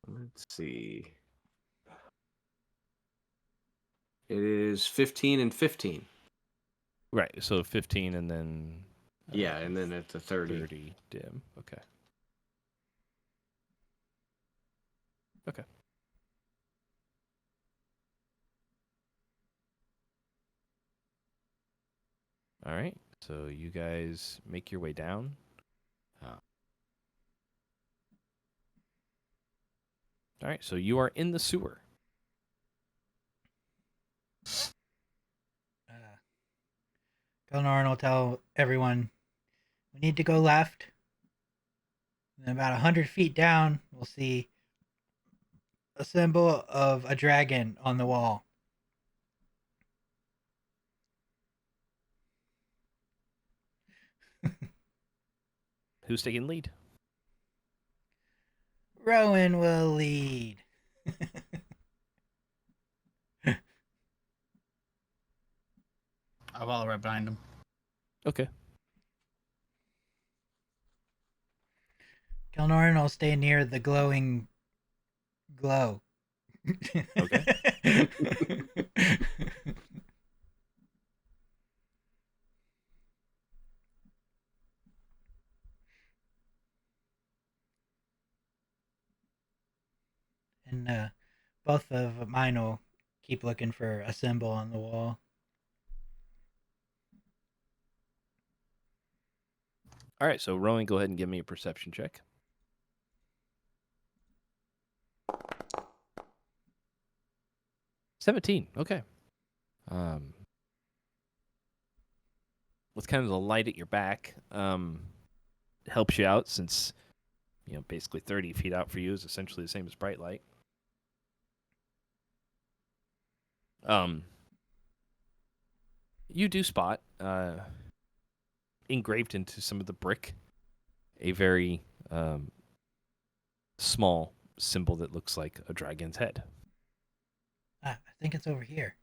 let's see. It is 15 and 15. Right. So 15 and then. Yeah, and then at the 30. 30 dim. Okay. Okay. All right. So you guys make your way down. All right. So you are in the sewer. Kelnorin will tell everyone we need to go left. And about 100 feet down, we'll see a symbol of a dragon on the wall. Who's taking lead? Rowan will lead. I'll follow right behind him. Okay. Kelnorin will stay near the glowing glow. Okay. And both of mine will keep looking for a symbol on the wall. All right. So Rowan, go ahead and give me a perception check. 17. Okay. With kind of the light at your back, helps you out since, basically 30 feet out for you is essentially the same as bright light. You do spot, engraved into some of the brick, a very small symbol that looks like a dragon's head. I think it's over here.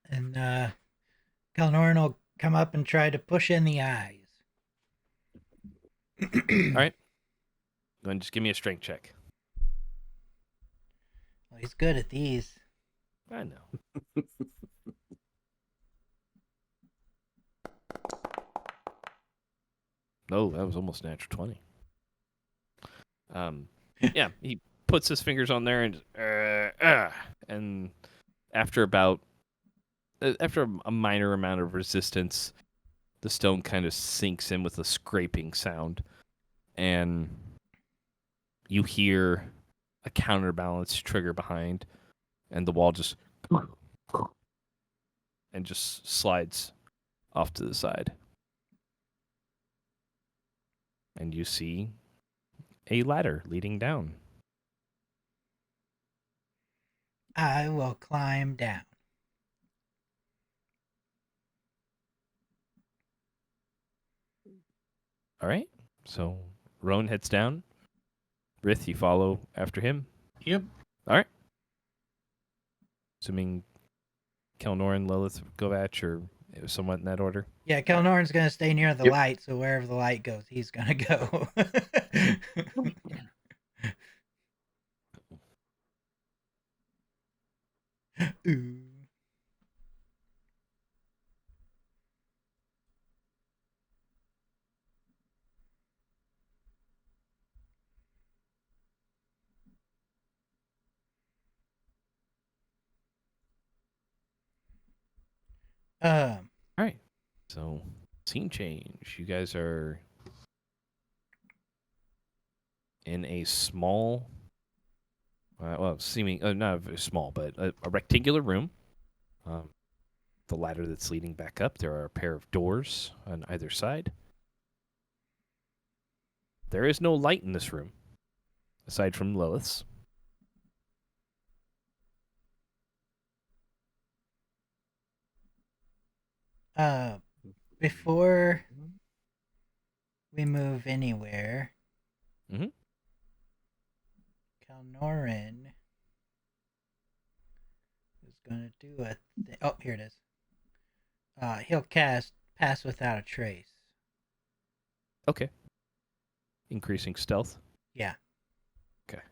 And Kalnoran will come up and try to push in the eyes. All right. Go ahead and just give me a strength check. Well, he's good at these. I know. Oh, that was almost natural 20. Yeah, he puts his fingers on there and after a minor amount of resistance, the stone kind of sinks in with a scraping sound, and you hear a counterbalance trigger behind, and the wall just slides off to the side. And you see a ladder leading down. I will climb down. All right. So Roan heads down. Rith, you follow after him. Yep. All right. Assuming Kelnoran, Lilith, Govach, or somewhat in that order. Yeah, Kalnoran's gonna stay near the Yep. light, so wherever the light goes, he's gonna go. Ooh. All right. So scene change. You guys are in a small, seeming not very small, but a rectangular room. The ladder that's leading back up. There are a pair of doors on either side. There is no light in this room, aside from Lilith's. Before we move anywhere, Mhm. Kalnoran is gonna do a oh, here it is. He'll cast Pass Without a Trace. Okay. Increasing stealth. Yeah. Okay.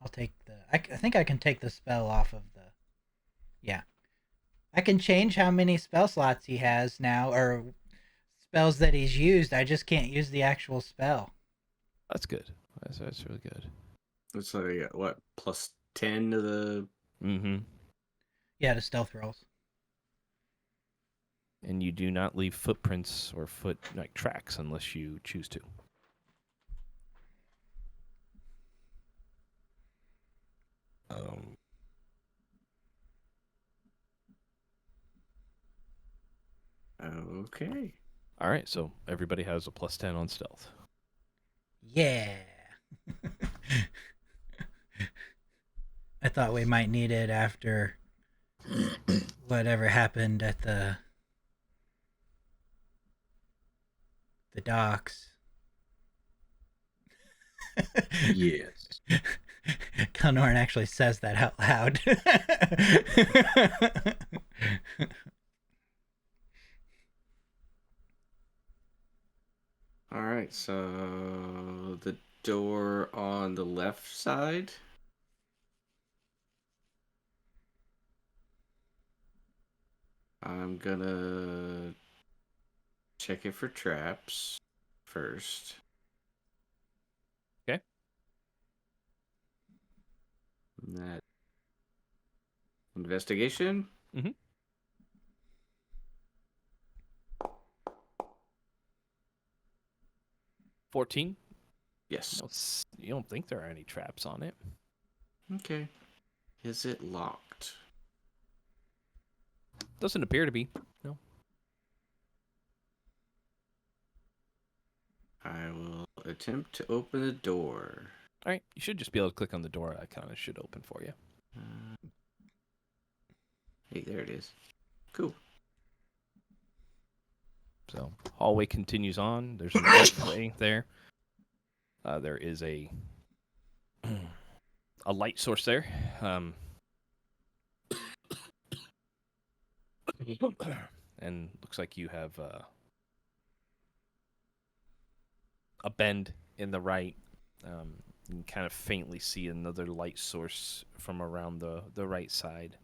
I'll take the. I think I can take the spell off of the. Yeah. I can change how many spell slots he has now, or spells that he's used. I just can't use the actual spell. That's good. That's really good. It's like what, +10 to the. Mm-hmm. Yeah, to stealth rolls. And you do not leave footprints or tracks unless you choose to. Okay. All right, so everybody has a +10 on stealth. Yeah. I thought we might need it after whatever happened at the docks. Yes. Kalnoran actually says that out loud. All right, so the door on the left side. I'm gonna check it for traps first. Okay. And that investigation. 14. Yes. You don't think there are any traps on it? Okay. Is it locked? Doesn't appear to be. No. I will attempt to open the door. All right, you should just be able to click on the door icon. It should open for you. Hey, there it is. Cool. So hallway continues on. There's an archway there. There is a light source there. And looks like you have a bend in the right. You can kind of faintly see another light source from around the right side.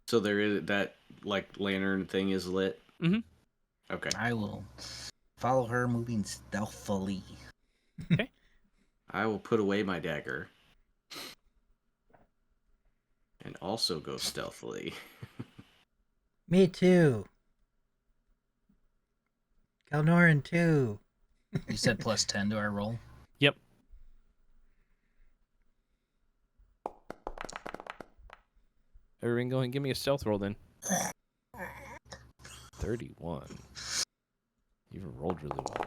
So there is that like lantern thing is lit. Mhm. Okay. I will follow her, moving stealthily. I will put away my dagger. And also go stealthily. Me too. Kalnoran too. You said plus 10 to our roll. Yep. Everyone go and give me a stealth roll then. 31. You rolled really well.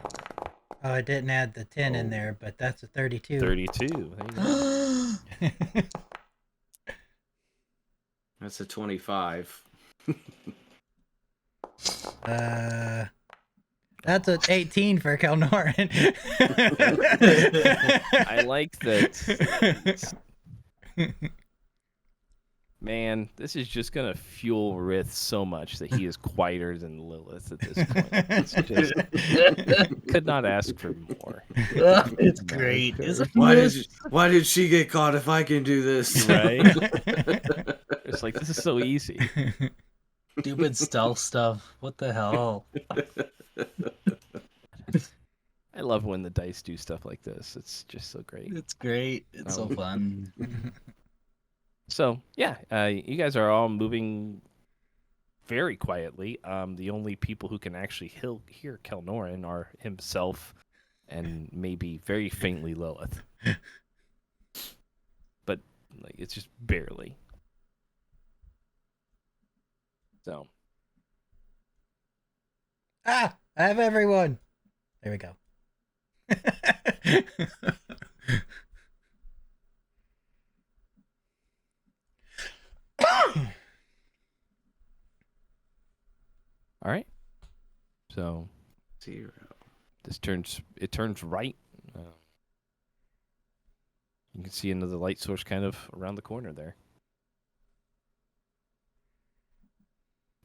Oh, I didn't add the 10 in Oh. there, but that's a 32. 32. There you go. That's a 25. That's an 18 for Kalnoran. I like that. Man, this is just going to fuel Rith so much that he is quieter than Lilith at this point. It's just, could not ask for more. It's great. Isn't it? Why did she get caught if I can do this? Right? It's like, this is so easy. Stupid stealth stuff. What the hell? I love when the dice do stuff like this. It's just so great. It's great. It's so Oh. fun. So, yeah, you guys are all moving very quietly. The only people who can actually hear Kelnoran are himself and maybe very faintly Lilith. But like, it's just barely. So, Ah, I have everyone. There we go. all right. So, 0. it turns right. You can see another light source kind of around the corner there.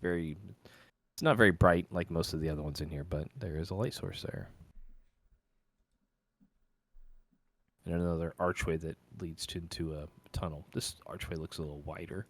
It's not very bright like most of the other ones in here, but there is a light source there. And another archway that leads into a tunnel. This archway looks a little wider.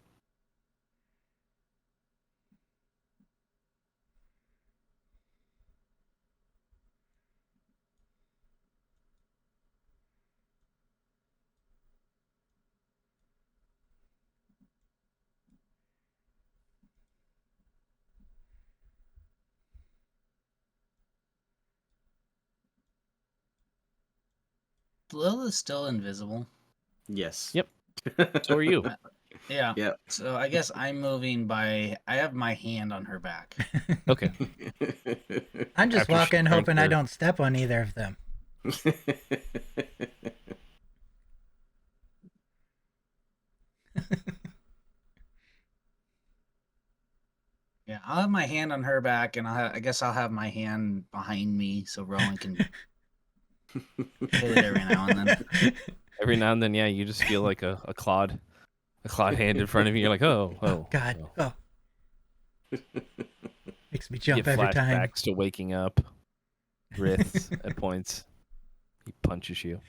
Lilith's still invisible. Yes. Yep. So are you. Yeah. Yep. So I guess I'm moving by. I have my hand on her back. Okay. I'm just After she walking, turns hoping I her- don't step on either of them. Yeah, I'll have my hand on her back, and I guess I'll have my hand behind me so Rowan can hit it every now and then. Every now and then, yeah, you just feel like a clawed hand in front of you. You're like, oh, God. oh. Oh. Makes me You jump get every time. flashbacks to waking up. Rith at points. He punches you.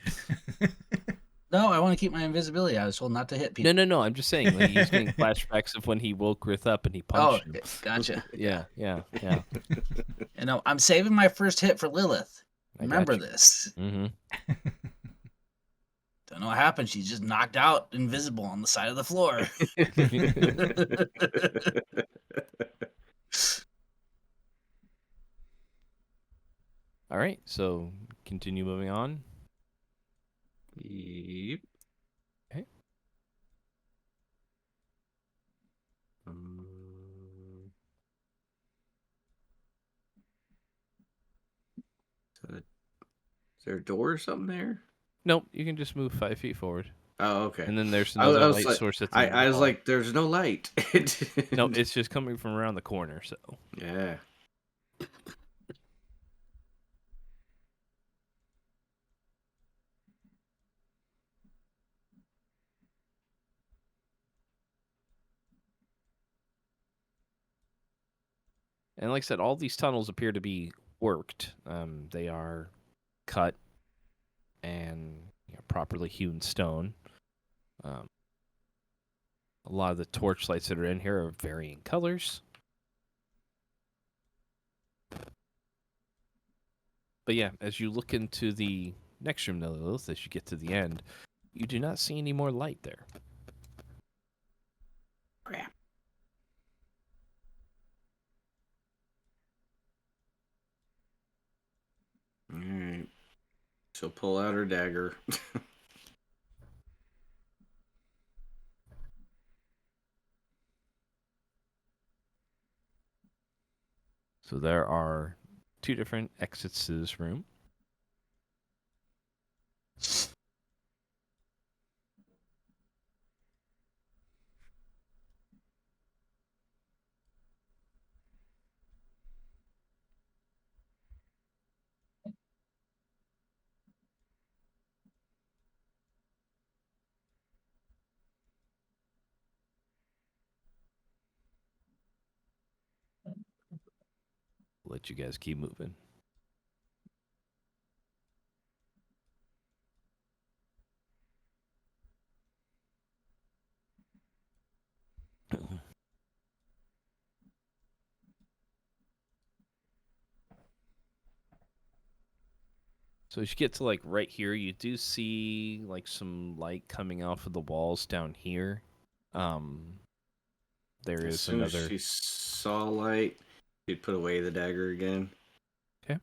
No, I want to keep my invisibility. I was told not to hit people. No. I'm just saying, like, he's getting flashbacks of when he woke Rith up and he Oh, punched him. gotcha. Yeah. You know, I'm saving my first hit for Lilith. Remember this. Mm-hmm. Don't know what happened. She's just knocked out, invisible on the side of the floor. All right, so continue moving on. Yep. Okay. So Is there a door or something there? Nope, you can just move 5 feet forward. Oh, okay. And then there's I another was light like, source at the end of I the was hall. like, there's no light. No, it's just coming from around the corner, so. Yeah. And like I said, all these tunnels appear to be worked. They are cut and properly hewn stone. A lot of the torch lights that are in here are varying colors. But yeah, as you look into the next room, Lilith, as you get to the end, you do not see any more light there. Crap. All right. So pull out her dagger. So there are 2 different exits to this room. Let you guys keep moving. So as you get to like right here, you do see like some light coming off of the walls down here. There As is soon another. as she saw light, she'd put away the dagger again. Okay.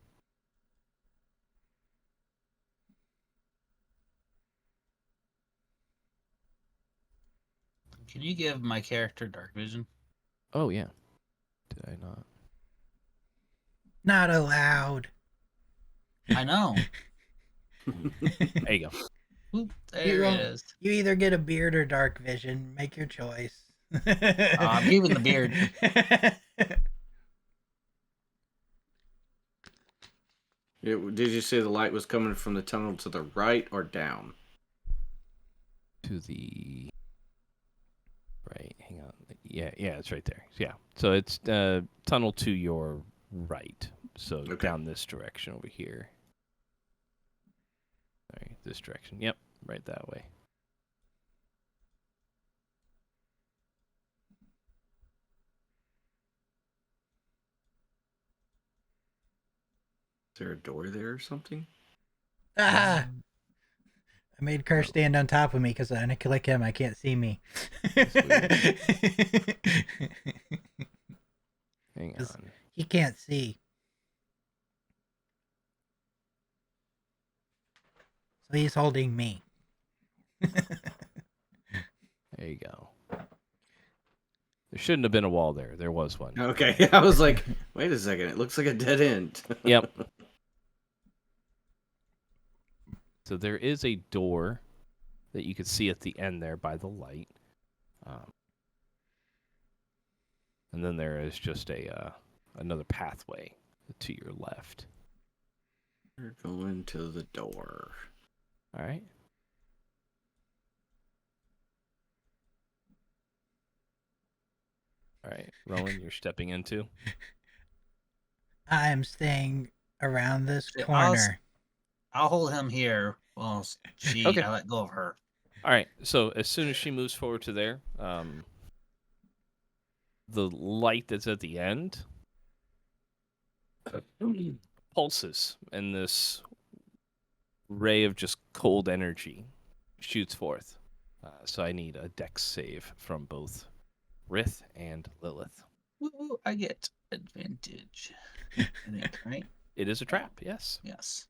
Can you give my character dark vision? Oh yeah. Did I not? Not allowed. I know. There you go. Oop, You there it won't- is. You either get a beard or dark vision. Make your choice. I'm keeping the beard. Did you say the light was coming from the tunnel to the right or down? To the right. Hang on. Yeah, it's right there. Yeah. So it's tunnel to your right. So Okay. down this direction over here. Sorry, this direction. Yep, right that way. Is there a door there or something? Ah! I made Kerr stand on top of me because when I click him, I can't see me. Hang Just- on. He can't see. So he's holding me. There you go. There shouldn't have been a wall there. There was one. Okay, I was like, wait a second, it looks like a dead end. Yep. So there is a door that you could see at the end there by the light. And then there is just a another pathway to your left. We're going to the door. All right. All right, Rowan, you're stepping into. I'm staying around this Yeah, corner. I'll hold him here. Well, she, Okay. I let go of her. All right. So as soon as she moves forward to there, the light that's at the end pulses, and this ray of just cold energy shoots forth. So I need a dex save from both Rith and Lilith. Woo, I get advantage. I think, right? It is a trap, yes. Yes.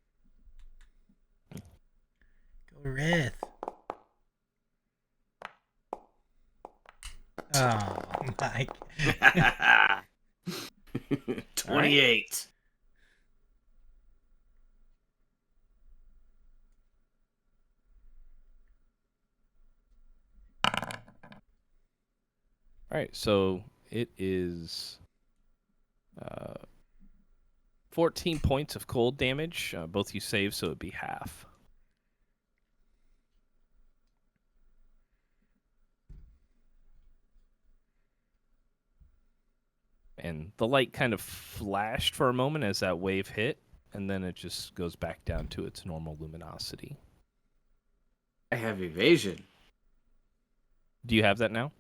Go Rith. Oh my. 28. All right, so it is 14 points of cold damage. Both you save, so it'd be half. And the light kind of flashed for a moment as that wave hit, and then it just goes back down to its normal luminosity. I have evasion. Do you have that now?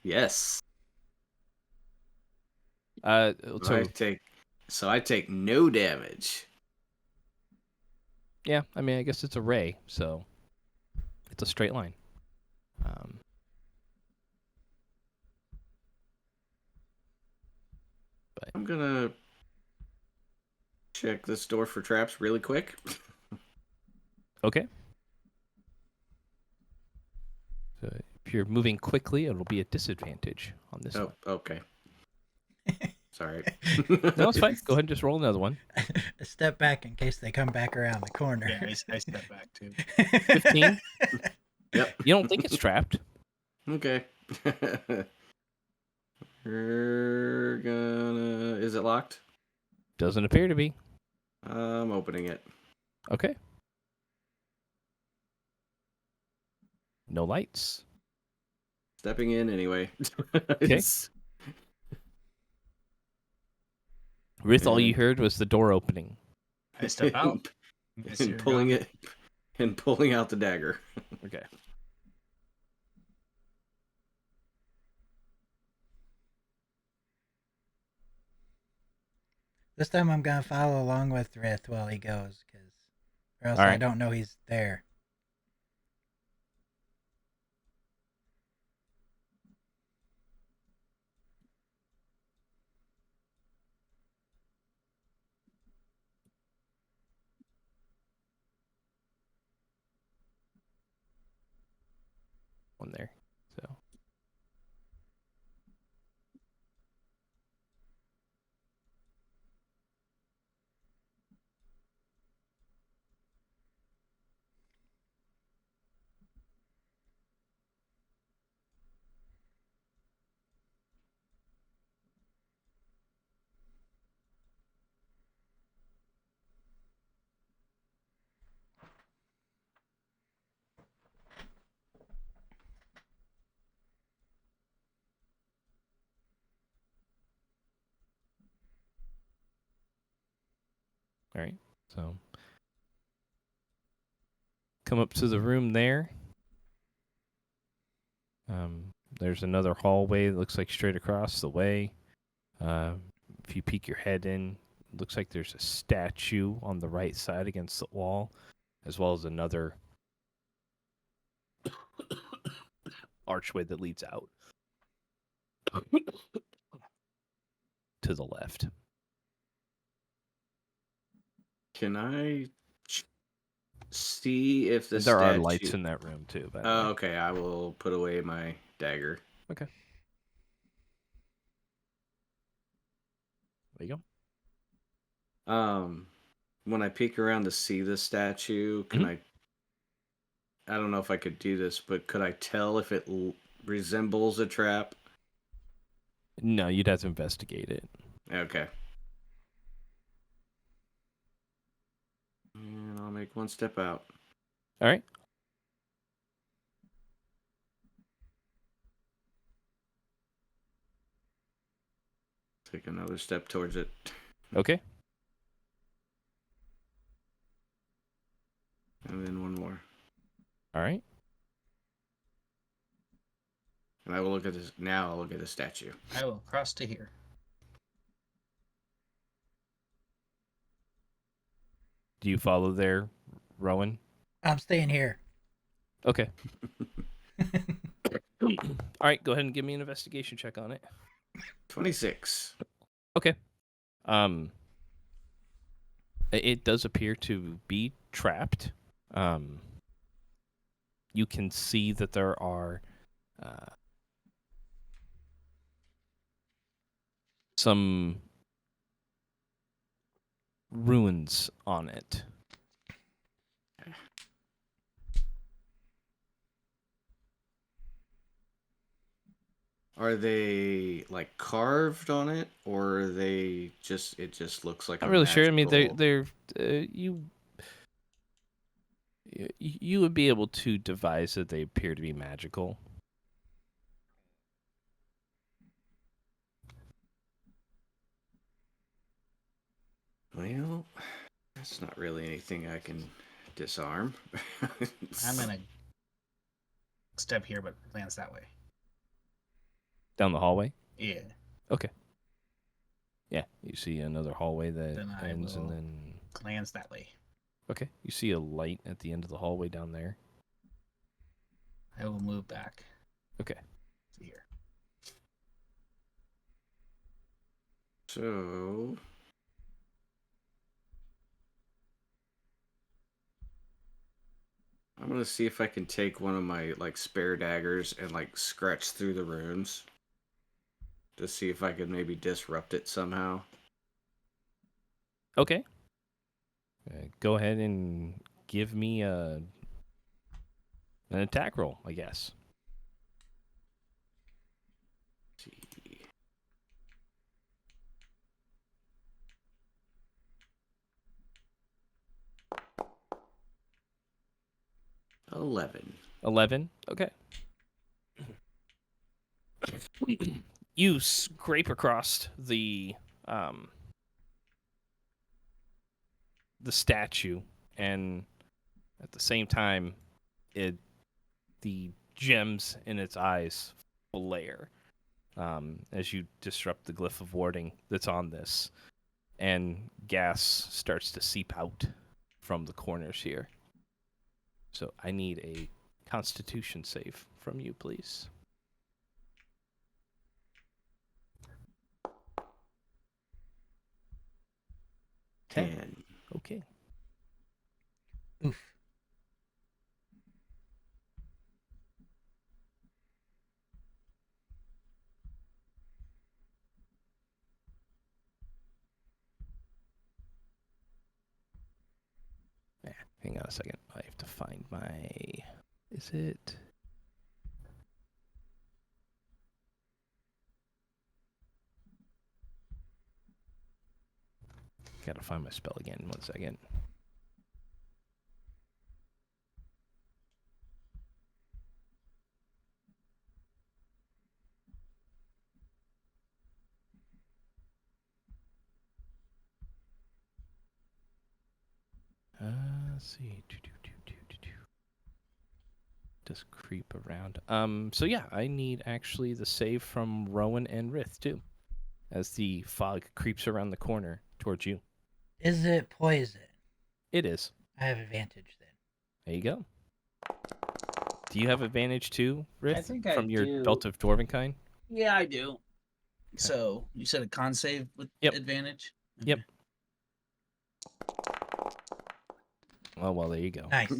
Yes. So I take no damage. yeah, I mean, I guess it's a ray, so it's a straight line. But I'm gonna check this door for traps really quick. okay. So if you're moving quickly, it'll be a disadvantage on this one. Okay. Sorry. No, it's fine. Go ahead and just roll another one. A step back in case they come back around the corner. Yeah, I step back too. 15. Yep. You don't think it's trapped? Okay. We're gonna. Is it locked? Doesn't appear to be. I'm opening it. Okay. No lights. Stepping in anyway. Okay. Rith, all you And- heard was the door opening. I step out. I see her and pulling gone. it and pulling out the dagger. Okay. This time I'm gonna follow along with Rith while he goes, or else All I right. don't know he's there. One there. So. All right. So come up to the room there. There's another hallway that looks like straight across the way. If you peek your head in, it looks like there's a statue on the right side against the wall, as well as another archway that leads out to the left. Can I see if the There are statue... lights in that room too. By the Oh, way. okay. I will put away my dagger. Okay. There you go. When I peek around to see the statue, can Mhm. I don't know if I could do this, but could I tell if it resembles a trap? No, you'd have to investigate it. Okay. And I'll make one step out. All right. Take another step towards it. Okay. And then one more. All right. And I will look at this. Now I'll look at the statue. I will cross to here. Do you follow there, Rowan? I'm staying here. Okay. All right. Go ahead and give me an investigation check on it. 26. Okay. It does appear to be trapped. You can see that there are some ruins on it. Are they like carved on it, or are they just? It just looks like Not a really sure. I mean, magical... they're you would be able to devise that they appear to be magical. Well, that's not really anything I can disarm. I'm gonna step here, but glance that way. Down the hallway. Yeah. Okay. Yeah, you see another hallway that Then I ends, and will- then Glance that way. okay, you see a light at the end of the hallway down there. I will move back Okay. to here. So I'm gonna see if I can take one of my like spare daggers and like scratch through the runes to see if I could maybe disrupt it somehow. Okay. Go ahead and give me an attack roll, I guess. Let's see. $11. 11. Okay. You scrape across the statue, and at the same time, the gems in its eyes flare as you disrupt the glyph of warding that's on this, and gas starts to seep out from the corners here. So I need a Constitution save from you, please. 10. Okay. Oof. Hang on a second. I have to find my... Is it... Gotta find my spell again. 1 second. Let's see. Just creep around. So yeah, I need actually the save from Rowan and Rith too, as the fog creeps around the corner towards you. Is it poison? It is. I have advantage then. There you go. Do you have advantage too, Rith? I think I from your do. belt of Dwarvenkind? Yeah, I do. So you said a con save with Yep. advantage? Yep. Oh well, there you go. Nice.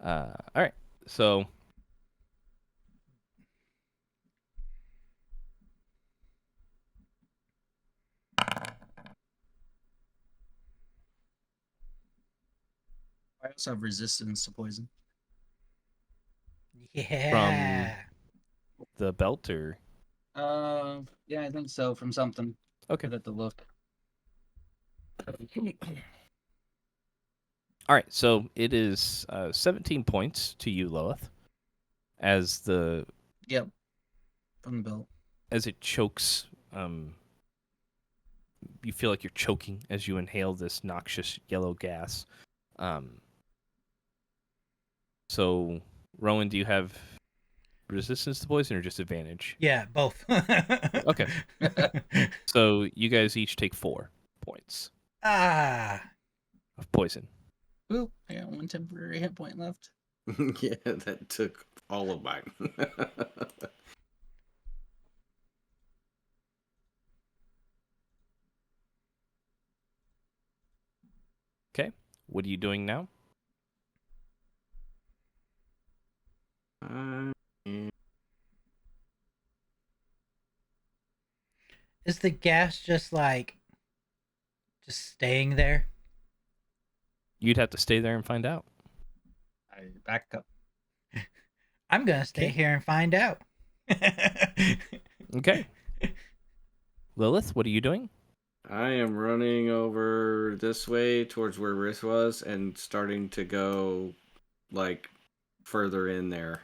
All right. So I also have resistance to poison. Yeah. the belt, or Yeah, I think so. From something. okay. I'd have to look. All right. So it is 17 points to you, Loeth, as Yep. From the belt. as it chokes. You feel like you're choking as you inhale this noxious yellow gas. So, Rowan, do you have resistance to poison or just advantage? Yeah, both. Okay. So you guys each take 4 points Ah. of poison. Ooh, I got 1 temporary hit point left. Yeah, that took all of mine. Okay. What are you doing now? Is the gas just staying there? You'd have to stay there and find out. I back up. I'm gonna stay Okay. here and find out. Okay. Lilith, what are you doing? I am running over this way towards where Rith was and starting to go like further in there.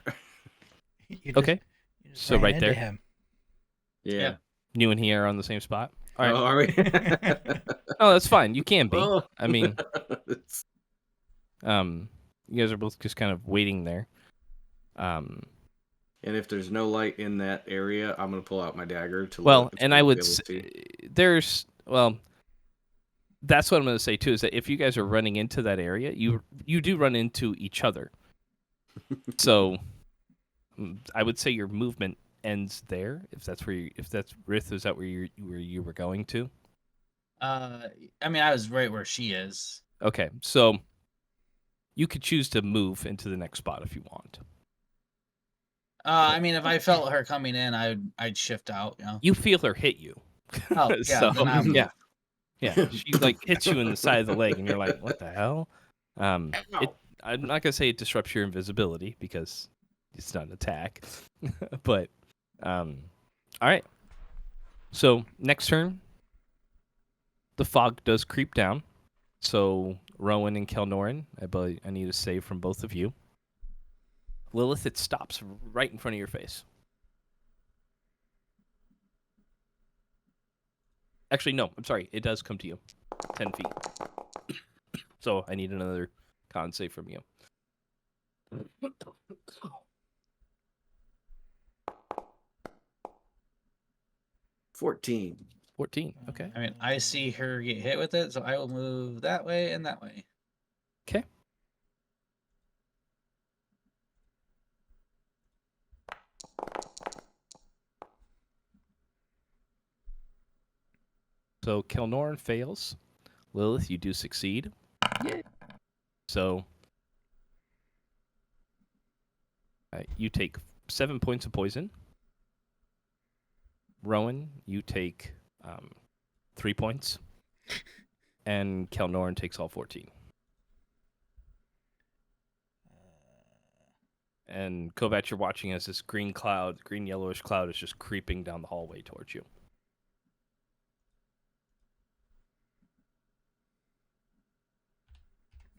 Okay. You just So ran right into there. him. Yeah. You and he are on the same spot. All right. Oh, are we? Oh, that's fine. You can be. Oh. I mean, It's- you guys are both just kind of waiting there. and if there's no light in that area, I'm gonna pull out my dagger to Well, look. and I would that's what I'm going to say too, is that if you guys are running into that area, you do run into each other. So I would say your movement ends there. If that's Rith, is that where you were going to? I mean, I was right where she is. Okay, so you could choose to move into the next spot if you want. I mean, if I felt her coming in, I'd shift out. You know. You feel her hit you. Oh yeah. So, Then I'll move. yeah. Yeah, she like hits you in the side of the leg, and you're like, "What the hell?" I'm not gonna say it disrupts your invisibility because it's not an attack, but all right. So next turn, the fog does creep down. So Rowan and Kelnoran, I need a save from both of you. Lilith, it stops right in front of your face. Actually, no, I'm sorry. It does come to you. 10 feet. So I need another con save from you. 14. 14. Okay. I mean, I see her get hit with it, so I will move that way and that way. Okay. So Kelnoran fails. Lilith, you do succeed. Yeah. So you take 7 points of poison. Rowan, you take 3 points. And Kelnoran takes all 14. And Kovac, you're watching as this green yellowish cloud is just creeping down the hallway towards you.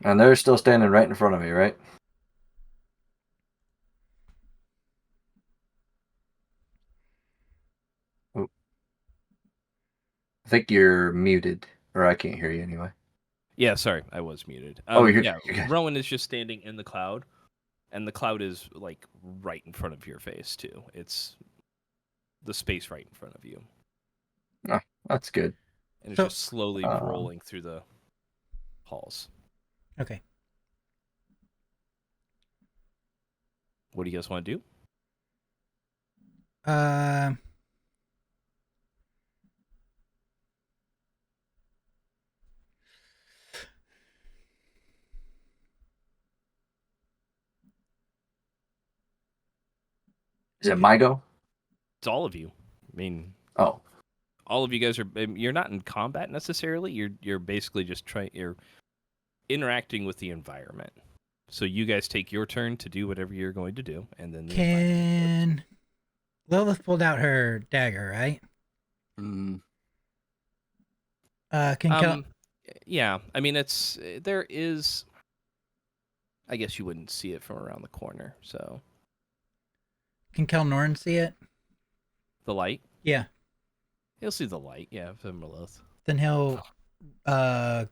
And they're still standing right in front of me, right? Oh. I think you're muted, or I can't hear you anyway. Yeah, sorry, I was muted. You're yeah. good. Rowan is just standing in the cloud, and the cloud is like right in front of your face too. It's the space right in front of you, Oh, that's good. and it's just slowly rolling through the halls. Okay. What do you guys want to do? Is it my go? It's all of you. I mean, Oh, all of you guys are. You're not in combat necessarily. You're basically just you're interacting with the environment. So you guys take your turn to do whatever you're going to do, and then Can Lilith pulled out her dagger, right? Mm. Yeah, I mean there is. I guess you wouldn't see it from around the corner. So Can Kelnorn see it? the light. Yeah. He'll see the light. Yeah, from Lilith. Then he'll run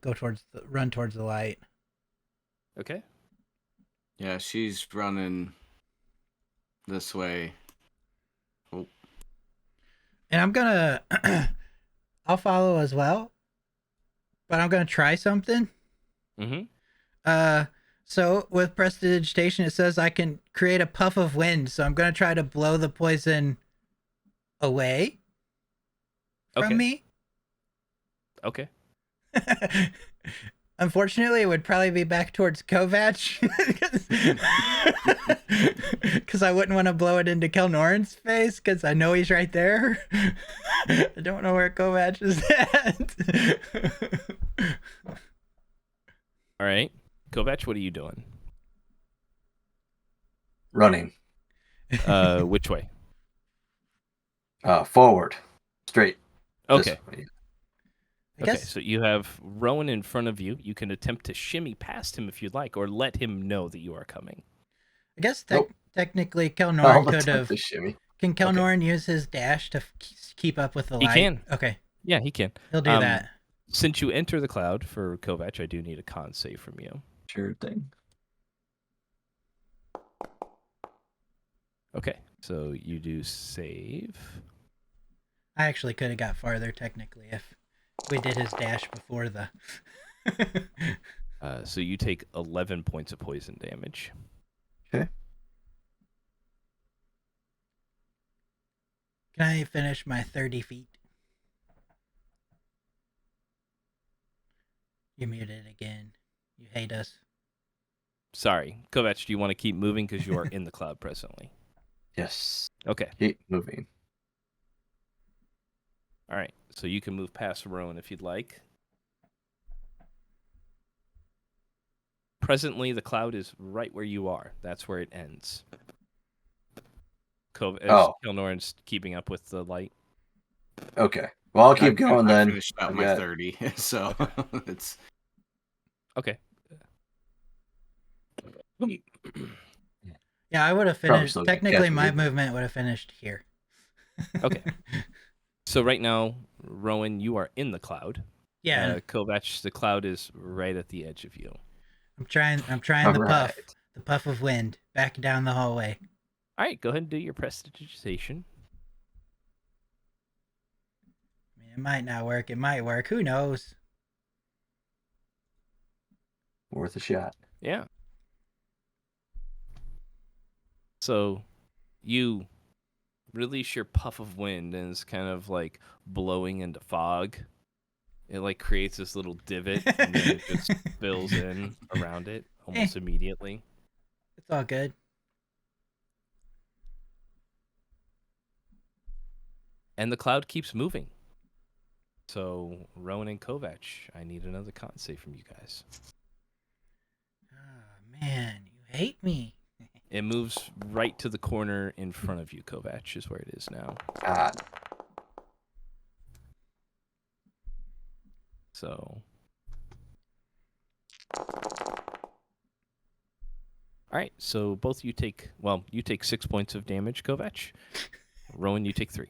towards the light. Okay. Yeah, she's running this way. Oh. And I'm gonna I'll follow as well. But I'm gonna try something. Mm-hmm. So with prestidigitation, it says I can create a puff of wind. So I'm gonna try to blow the poison away from me. Okay. Unfortunately, it would probably be back towards Kovac because I wouldn't want to blow it into Kelnoran's face because I know he's right there. I don't know where Kovac is at. All right, Kovac, what are you doing? running. Which way? Forward. Straight. this Okay. way. I Okay, guess so you have Rowan in front of you. You can attempt to shimmy past him if you'd like, or let him know that you are coming. Nope. technically I'll Kelnoran could attempt have. to shimmy. Can Kelnoran use his dash to keep up with the He light? can. Okay, Yeah, he can. he'll do that. Since you enter the cloud for Kovac, I do need a con save from you. Sure thing. Okay, so you do save. I actually could have got farther technically if we did his dash before the. So you take 11 points of poison damage. Okay. Can I finish my 30 feet? You're muted again. You hate us. Sorry, Kovac, do you want to keep moving because you are in the cloud presently? Yes. Okay. Keep moving. All right, so you can move past Rowan if you'd like. Presently, the cloud is right where you are. That's where it ends. Kelnoran's keeping up with the light. Okay. Well, I'll keep going I then. finished out I've my got- 30, so it's Okay. Yeah, I would have Probably finished. still gonna Technically, catch my me. movement would have finished here. Okay. So right now, Rowan, you are in the cloud. Yeah, Kovac, the cloud is right at the edge of you. I'm trying the puff. Alright. The puff of wind back down the hallway. All right, go ahead and do your prestidigitation. I mean, it might not work. It might work. Who knows? Worth a shot. Yeah. So you release your puff of wind and it's kind of like blowing into fog. It like creates this little divot and then it just fills in around it almost immediately. It's all good. And the cloud keeps moving. So Rowan and Kovac, I need another con save from you guys. Oh, man, you hate me. It moves right to the corner in front of you, Kovac, is where it is now. God. So. All right, so both you take, you take 6 points of damage, Kovac. Rowan, you take 3.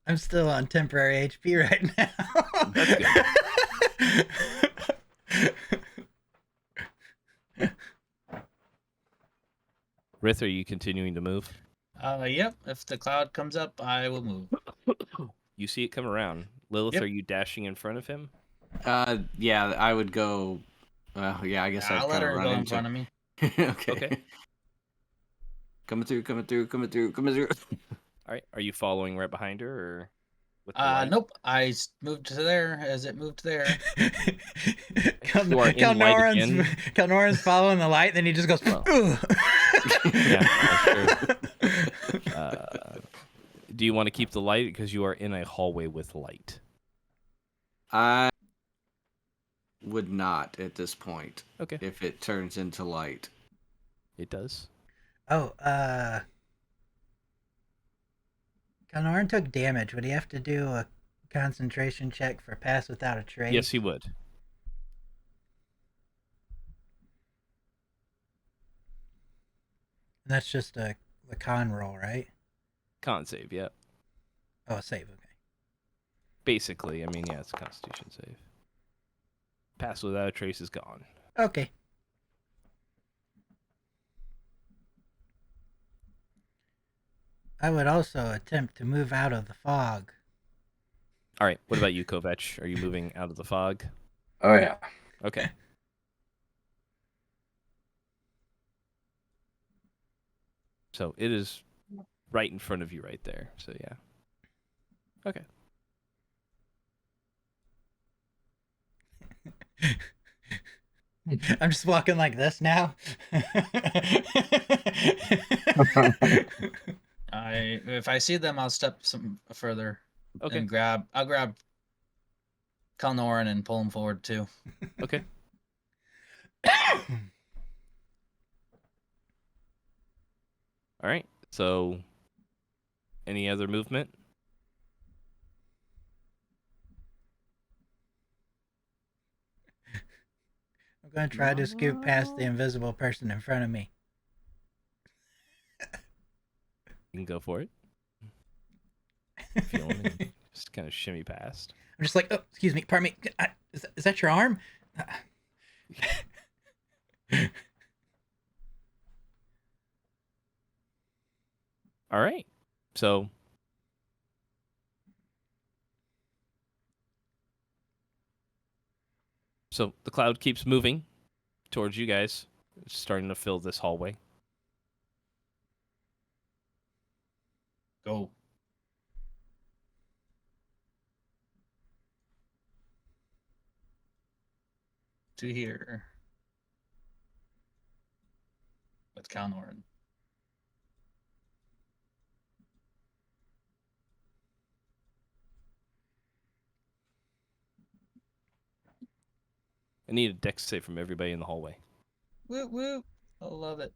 I'm still on temporary HP right now. That's good. Rith, are you continuing to move? Yep. If the cloud comes up, I will move. You see it come around. Lilith, Yep. are you dashing in front of him? yeah, I would go. Well, yeah, I guess I'd I'll let kind of her run go in into. front of me. Okay. Coming through. All right, are you following right behind her, or with the light? Nope. I moved to there as it moved there. You are in light again. Kelnoran's following the light, then he just goes. Well, "Ugh." Yeah, sure. Do you want to keep the light because you are in a hallway with light? I would not at this point. Okay. If it turns into light. It does. Oh, Kelnoran took damage. Would he have to do a concentration check for pass without a trace? Yes, he would. That's just a con roll, right? Con save, yeah. Oh, a save. Okay. Basically, I mean, yeah, it's a Constitution save. Pass without a trace is gone. Okay. I would also attempt to move out of the fog. All right. What about you, Kovac? Are you moving out of the fog? Oh yeah. Okay. So it is right in front of you right there. So yeah. Okay. I'm just walking like this now. If I see them, I'll step some further. Okay. And I'll grab Kalnoran and pull him forward too. Okay. All right. So any other movement? I'm going to try to scoot past the invisible person in front of me. You can go for it. Feel him and just kind of shimmy past. I'm just like, oh, excuse me, pardon me. Is that your arm? All right. So the cloud keeps moving towards you guys. It's starting to fill this hallway. Go. To here. With Calnorn. I need a dex save from everybody in the hallway. Whoop whoop. I love it.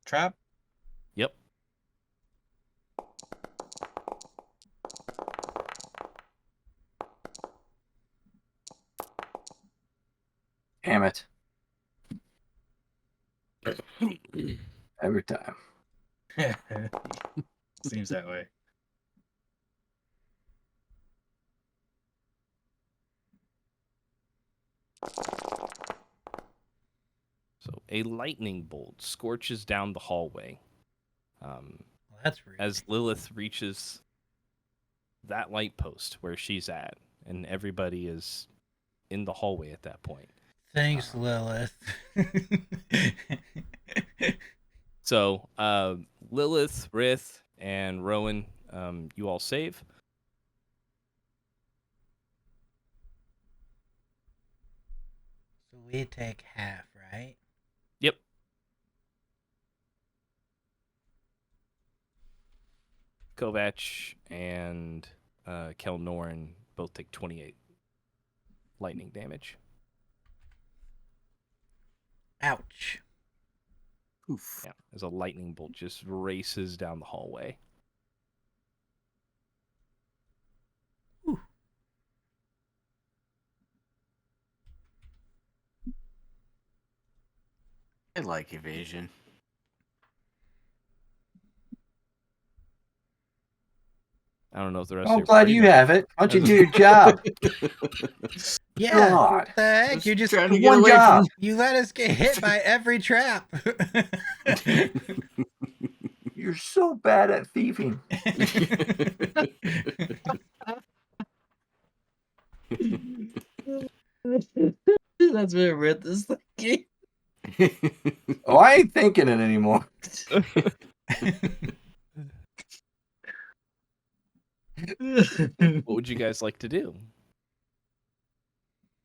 Trap. Yep. Damn it. Every time. Seems that way. So a lightning bolt scorches down the hallway. Well, that's rude. As Lilith reaches that light post where she's at, and everybody is in the hallway at that point. Thanks, Lilith. So Lilith, Rith, and Rowan, you all save. So we take half, right? Yep. Kovac and Kelnoran both take 28 lightning damage. Ouch. Oof. Yeah, as a lightning bolt just races down the hallway. I like evasion. I don't know if the rest I'm of glad you have it. Why don't you do your job? Yeah. God. What the heck? Just You just trying to get One away job. you let us get hit by every trap. You're so bad at thieving. That's what Rith is thinking. Oh, I ain't thinking it anymore. What would you guys like to do?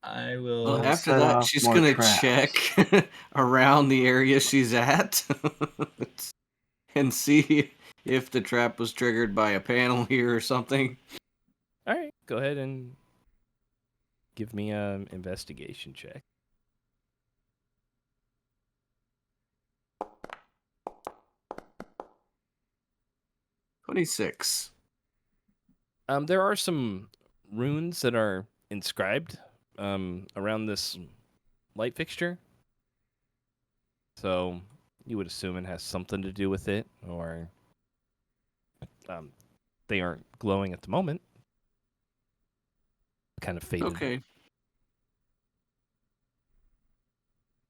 I Well, will. after set that, off she's more gonna traps. check around the area she's at and see if the trap was triggered by a panel here or something. All right, go ahead and give me an investigation check. $26. There are some runes that are inscribed around this light fixture. So you would assume it has something to do with it, or they aren't glowing at the moment. Kind of faded. Okay.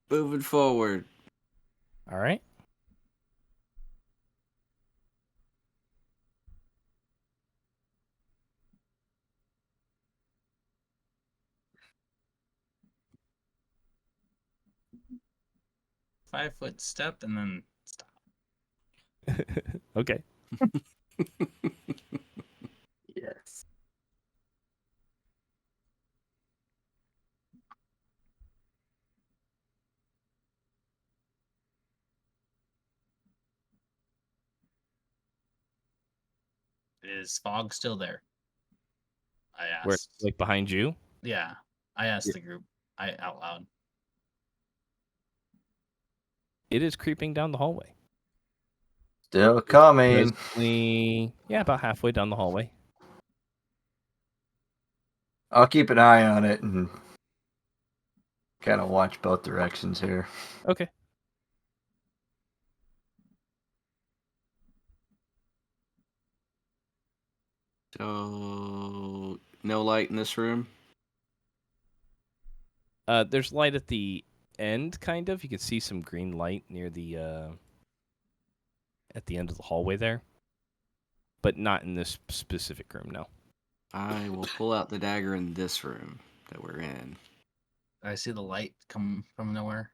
Moving forward. All right. Five-foot step and then stop. Okay. Yes. Is fog still there? I asked. Where, like behind you? Yeah, I asked the group. Out loud. It is creeping down the hallway. Still coming. Presently, yeah, about halfway down the hallway. I'll keep an eye on it and kind of watch both directions here. Okay. So no light in this room. There's light at the end, kind of. You can see some green light near the at the end of the hallway there, but not in this specific room. No. I will pull out the dagger in this room that we're in. I see the light come from nowhere.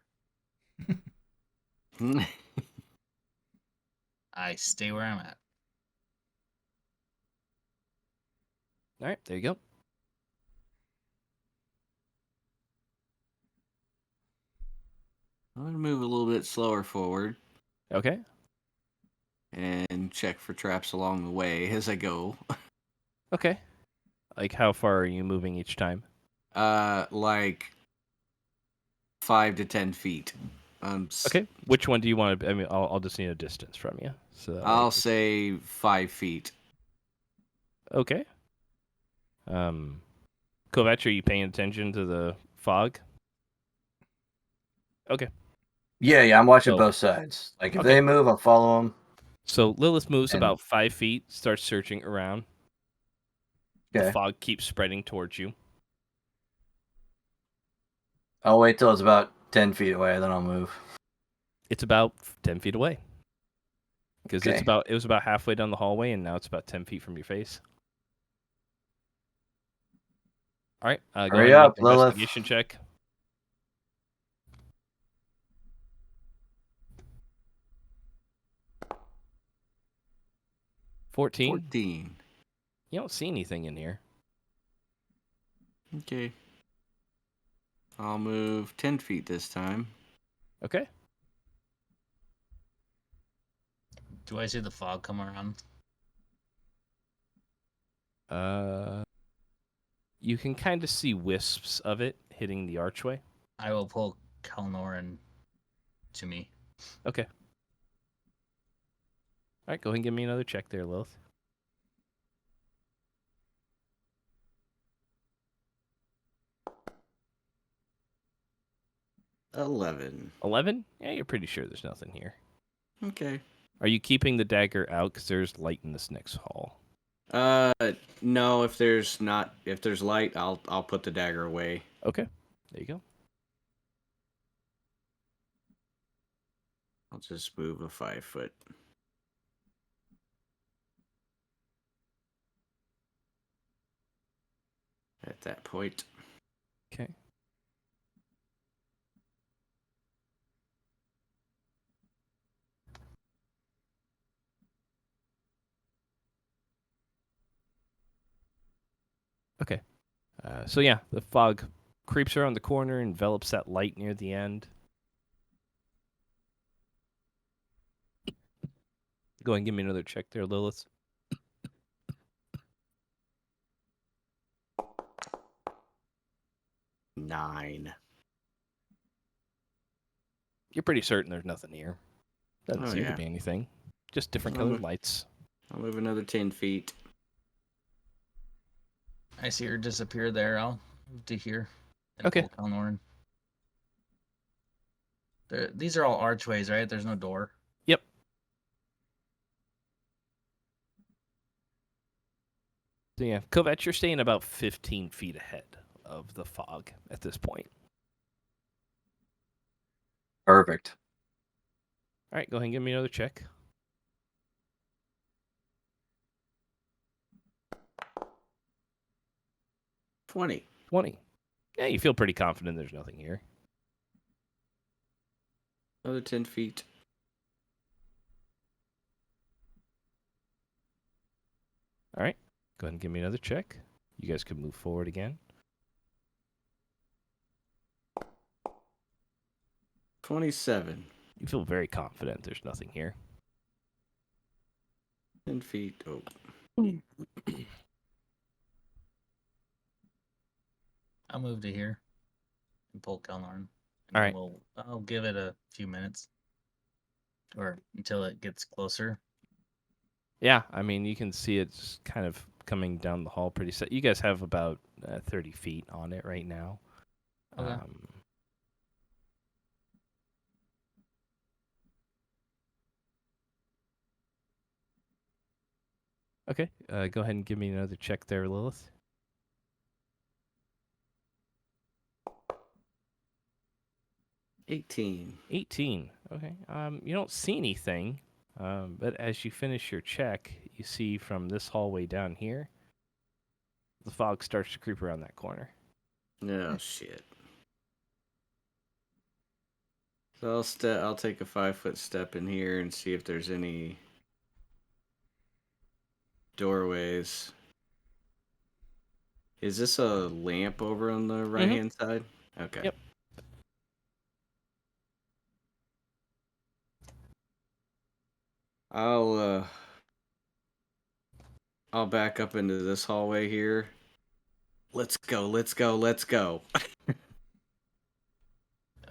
I stay where I'm at. All right, there you go. I'm gonna move a little bit slower forward Okay. and check for traps along the way as I go. Okay. Like, how far are you moving each time? Like 5 to 10 feet. Okay. Which one do you want to? I mean, I'll just need a distance from you. So that way I'll it's- say 5 feet. Okay. Kovac, are you paying attention to the fog? Okay. Yeah, I'm watching So- both sides. Like, if Okay. they move, I'll follow them. So Lilith moves And- about 5 feet, starts searching around. The Okay. fog keeps spreading towards you. I'll wait till it's about 10 feet away, then I'll move. It's about 10 feet away. Because Okay. it was about halfway down the hallway, and now it's about 10 feet from your face. All right. Go Hurry ahead and up, make an Lilith. investigation check. 14. 14. You don't see anything in here. Okay. I'll move 10 feet this time. Okay. Do I see the fog come around? You can kind of see wisps of it hitting the archway. I will pull Kalnoran to me. Okay. All right, go ahead and give me another check there, Lilith. $11. 11? Yeah, you're pretty sure there's nothing here. Okay. Are you keeping the dagger out? Because there's light in this next hall. No. If there's light, I'll put the dagger away. Okay. There you go. I'll just move a 5 foot. At that point. Okay. Okay. So yeah, the fog creeps around the corner, envelops that light near the end. Go ahead and give me another check there, Lilith. $9. You're pretty certain there's nothing here. Doesn't Oh, seem yeah. to be anything. Just different Well, colored lights. I'll move another 10 feet. I see her disappear there. I'll move to here. And Okay. pull Kalnoran. These are all archways, right? There's no door. Yep. So yeah, Kovac, you're staying about 15 feet ahead of the fog at this point. Perfect. All right, go ahead and give me another check. 20. 20. Yeah, you feel pretty confident there's nothing here. Another 10 feet. All right, go ahead and give me another check. You guys can move forward again. 27. You feel very confident there's nothing here. 10 feet. Oh. I'll move to here and pull Kalnoran. All right. I'll give it a few minutes. Or until it gets closer. Yeah, I mean, you can see it's kind of coming down the hall pretty set. You guys have about 30 feet on it right now. Okay. Okay. Go ahead and give me another check there, Lilith. 18. 18. Okay. You don't see anything, but as you finish your check, you see from this hallway down here, the fog starts to creep around that corner. Oh shit. So I'll take a 5-foot step in here and see if there's any doorways. Is this a lamp over on the right hand side? Okay. Yep. I'll back up into this hallway here. Let's go.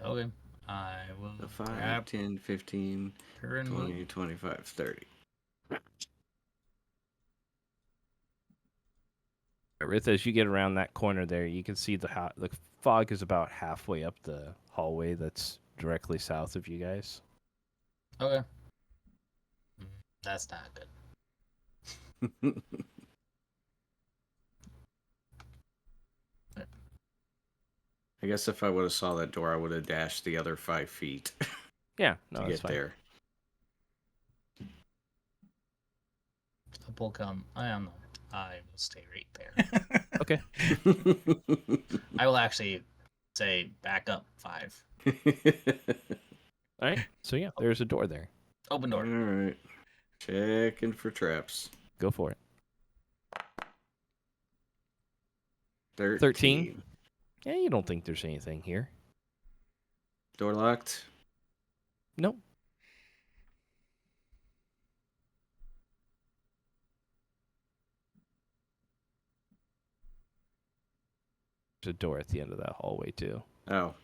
Okay. I will The 5, grab 10, 15, her and 20, move. 25, 30. Rith, as you get around that corner there, you can see the fog is about halfway up the hallway that's directly south of you guys. Okay. That's not good. I guess if I would have saw that door, I would have dashed the other 5 feet Yeah, no, to that's get fine. there. Will come. I will stay right there. Okay. I will actually say back up 5. All right. So yeah, there's a door there. Open All door. right. Checking for traps. Go for it. 13. Yeah, you don't think there's anything here. Door locked. Nope. There's a door at the end of that hallway too. Oh,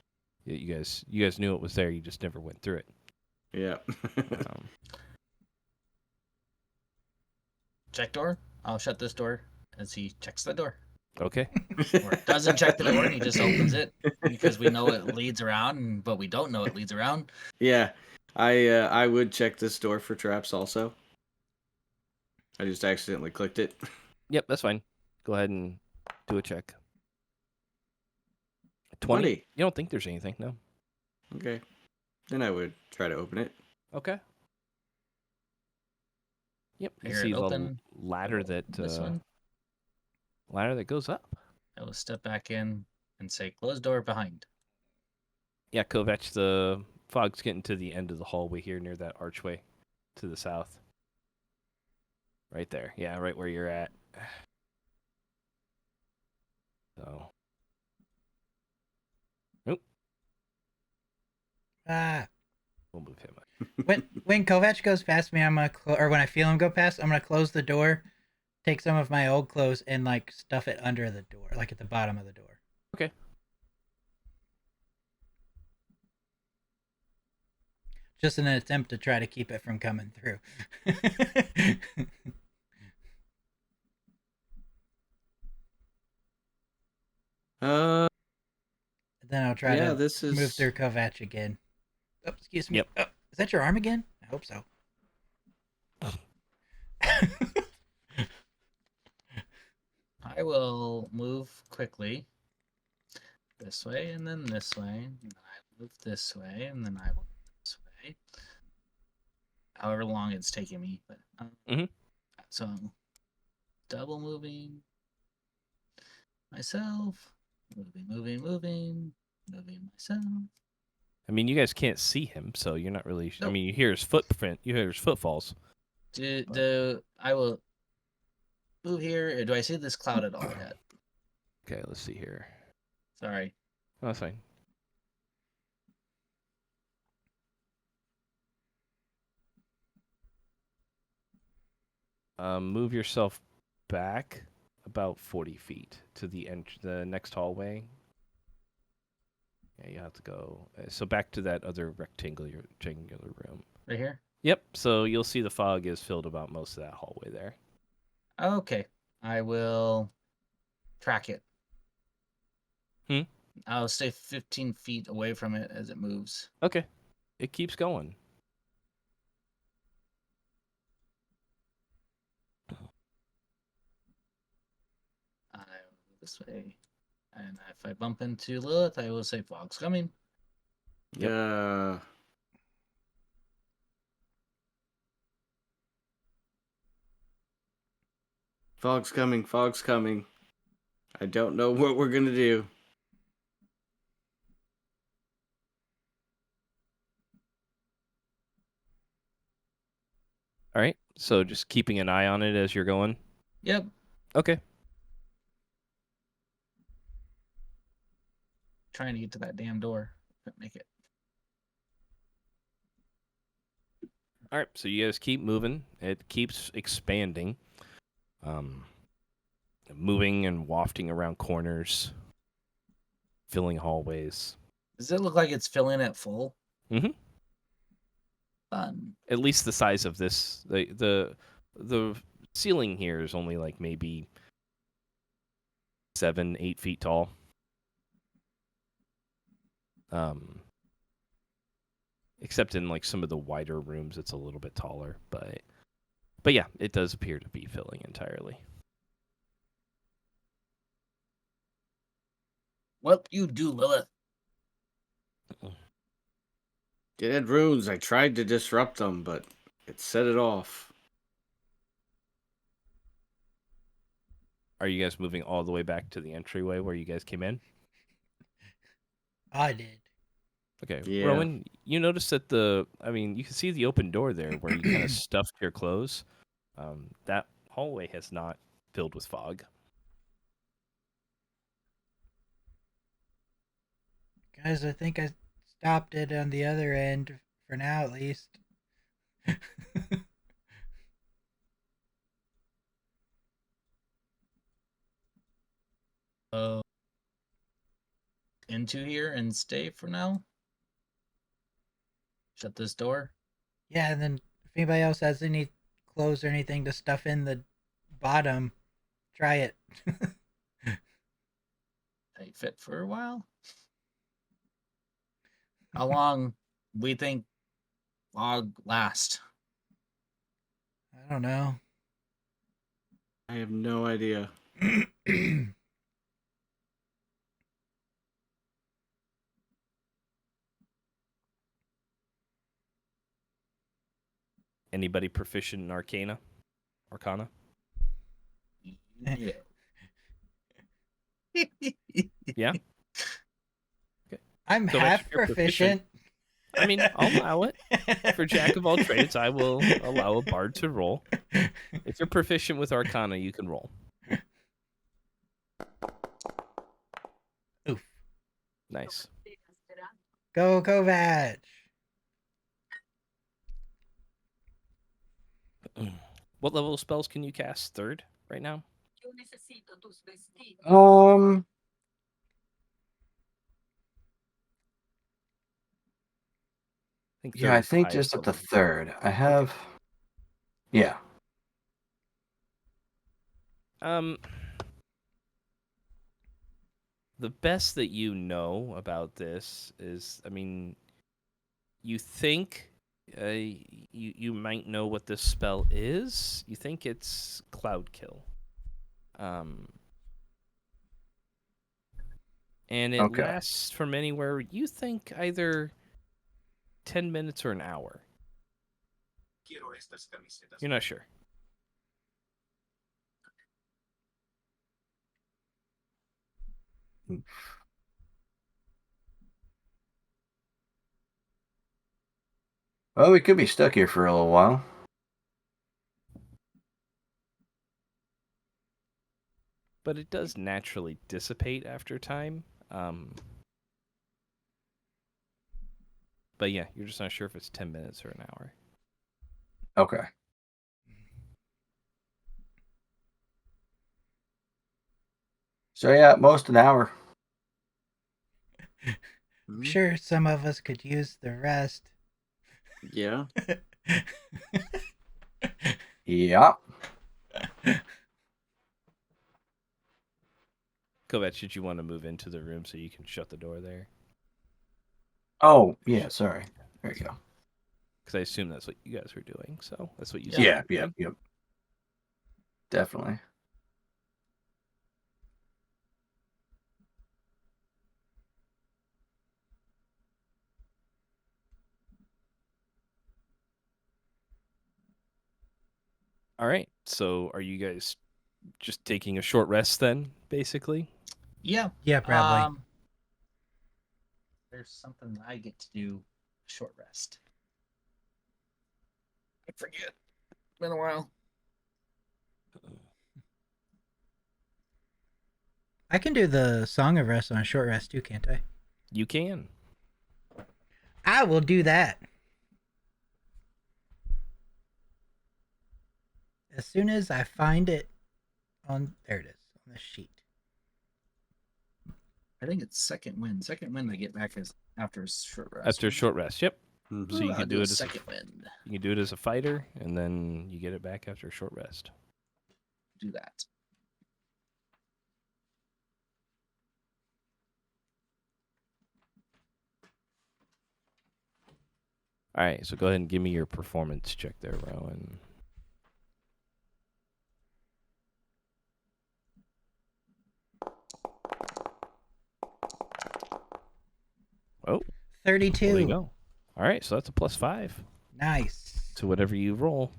You guys knew it was there. You just never went through it. yeah. Check door. I'll shut this door as he checks the door. Okay. Or doesn't check the door and he just opens it because we know it leads around, but we don't know it leads around. Yeah. I would check this door for traps also. I just accidentally clicked it. Yep, that's fine. Go ahead and do a check. 20. You don't think there's anything? No. Okay. Then I would try to open it. Okay. Yep. You Hear it see the open. ladder that This one. ladder that goes up. I will step back in and say close door behind. Yeah, Kovac, the fog's getting to the end of the hallway here near that archway to the south. Right there. Yeah, right where you're at. So. Nope. Ah. We'll move him up. When Kovac goes past me, I'm gonna or when I feel him go past, I'm gonna close the door, take some of my old clothes, and like stuff it under the door, like at the bottom of the door. Okay. Just in an attempt to try to keep it from coming through. Then I'll try to move through Kovac again. Oh, excuse me. Yep. Oh, is that your arm again? I hope so. I will move quickly this way and then this way. And then I move this way and then I will move this way. However long it's taking me. But So double moving myself. Moving myself. I mean, you guys can't see him, so you're not really. Nope. I mean, you hear his footprint. You hear his footfalls. I will move here. Or do I see this cloud at all yet? Okay, let's see here. Sorry. Oh, that's fine. Move yourself back about 40 feet to the next hallway. Yeah, you have to go. So back to that other rectangular room. Right here? Yep. So you'll see the fog is filled about most of that hallway there. Okay. I will track it. I'll stay 15 feet away from it as it moves. Okay. It keeps going. this way. And if I bump into Lilith, I will say fog's coming. Yeah. Fog's coming. Fog's coming. I don't know what we're gonna do. All right. So just keeping an eye on it as you're going. Yep. Okay. Trying to get to that damn door. Couldn't make it. All right. So you guys keep moving. It keeps expanding. Moving and wafting around corners, filling hallways. Does it look like it's filling it full? Mm-hmm. Fun. At least the size of this. The ceiling here is only like maybe 7-8 feet tall. Except in like some of the wider rooms, it's a little bit taller. But yeah, it does appear to be filling entirely. What you do, Lilith? Dead runes. I tried to disrupt them, but it set it off. Are you guys moving all the way back to the entryway where you guys came in? I did. Okay, Yeah. Rowan, you notice that you can see the open door there where you kind of stuffed your clothes. That hallway has not filled with fog. Guys, I think I stopped it on the other end, for now at least. Into here and stay for now? Shut this door? Yeah, and then if anybody else has any clothes or anything to stuff in the bottom, try it. Tight fit for a while? How long we think fog last? I don't know. I have no idea. Anybody proficient in Arcana? Yeah. Yeah? I'm So half if you're proficient. I mean, I'll allow it. For Jack of all trades, I will allow a bard to roll. If you're proficient with Arcana, you can roll. Oof. Nice. Go Kovac. What level of spells can you cast third right now? Yeah, I third's the think highest just at the level. third. I have. Yeah. The best that you know about this is, you think you might know what this spell is. You think it's Cloud Kill. And it Okay. lasts from anywhere, you think, either 10 minutes or an hour. You're not sure. Well, we could be stuck here for a little while. But it does naturally dissipate after time. But yeah, you're just not sure if it's 10 minutes or an hour. Okay. So yeah, most an hour. I'm sure some of us could use the rest. Yeah. Yeah. Kovac, did you want to move into the room so you can shut the door there? Oh, yeah, sorry. There you go. Because I assume that's what you guys were doing. So that's what you Yeah, said. yep. Definitely. All right. So are you guys just taking a short rest then, basically? Yeah. Yeah, probably. There's something I get to do. Short rest. I forget. It's been a while. I can do the Song of Rest on a short rest too, can't I? You can. I will do that. As soon as I find it there it is, on the sheet. I think it's second wind. Second wind I get back is after a short rest. After a short rest, yep. Mhm. So you I'll can do it as second wind. you can do it as a fighter, and then you get it back after a short rest. Do that. All right, so go ahead and give me your performance check there, Rowan. Oh, 32. there you go. All right, so that's a +5 Nice. to whatever you roll.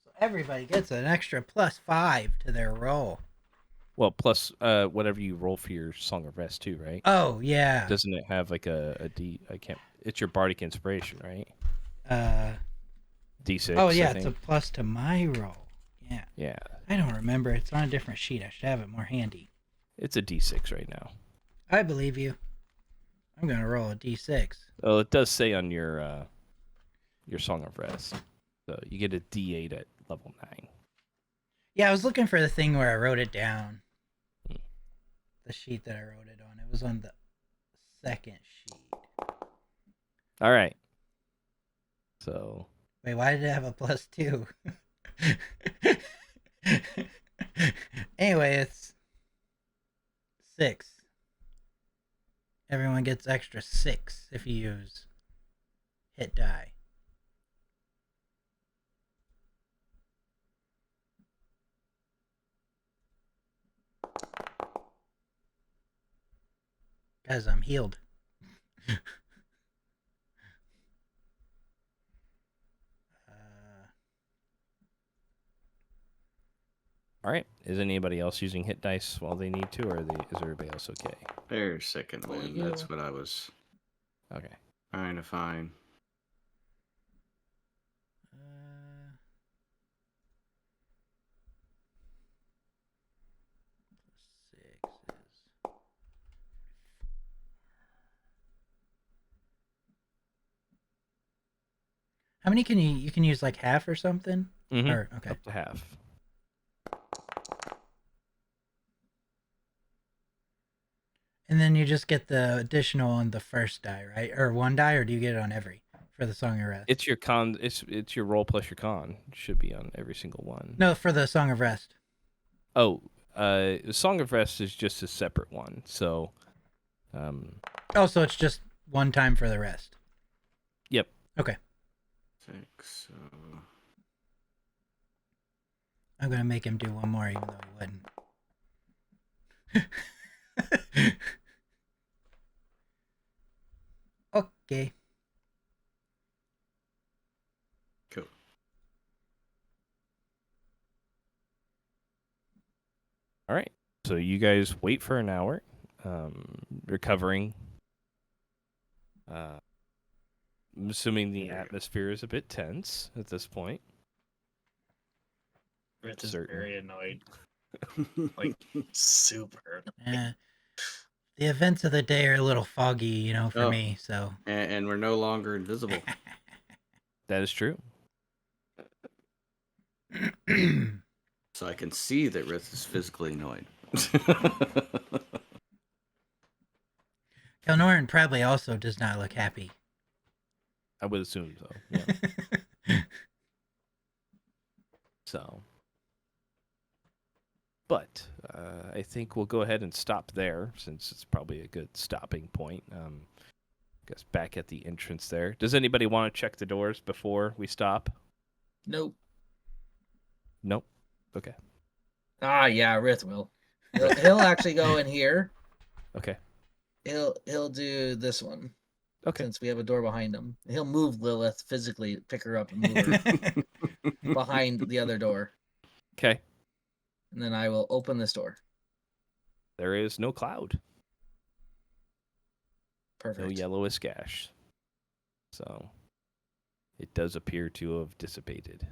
So everybody gets an extra +5 to their roll. Well, plus whatever you roll for your Song of Rest too, right? Oh, yeah. Doesn't it have like a D? I can't. It's your bardic inspiration, right? D6. Oh, yeah, I it's a think. plus to my roll. Yeah. Yeah, I don't remember. It's on a different sheet. I should have it more handy. it's a D6 right now. I believe you. I'm going to roll a D6. Well, it does say on your Song of Rest, so you get a D8 at level 9. Yeah, I was looking for the thing where I wrote it down. The sheet that I wrote it on. It was on the second sheet. All right. So Wait, why did it have a +2? Anyway, it's 6. Everyone gets extra 6 if you use hit die. Guys, I'm healed. all right. Is anybody else using hit dice while they need to, or is everybody else okay? There's second Oh, wind. yeah. That's what I was Okay. trying to find. How many can you can use like half or something? Mm-hmm. Or okay. Up to half. And then you just get the additional on the first die, right? Or one die, or do you get it on every for the Song of Rest? It's your con. It's your roll plus your con. It should be on every single one. No, for the Song of Rest. Oh, the Song of Rest is just a separate one. So, Oh, so it's just one time for the rest. Yep. Okay. 6. So I'm gonna make him do one more, even though he wouldn't. Okay. cool. all right. So you guys wait for an hour, recovering. I'm assuming the atmosphere is a bit tense at this point. Rich is Certain. very annoyed. Like, super. The events of the day are a little foggy, you know, for Oh. me. So And we're no longer invisible. That is true. So I can see that Rith is physically annoyed. Kelnoran probably also does not look happy. I would assume so. Yeah. So, but I think we'll go ahead and stop there since it's probably a good stopping point. Guess back at the entrance there. Does anybody want to check the doors before we stop? Nope. Nope. Okay. Ah, yeah, Rith will. He'll actually go in here. Okay. He'll do this one. Okay. Since we have a door behind him. He'll move Lilith physically, pick her up and move her. behind the other door, Okay. and then I will open this door. There is no cloud. Perfect. No yellowish gash. So it does appear to have dissipated.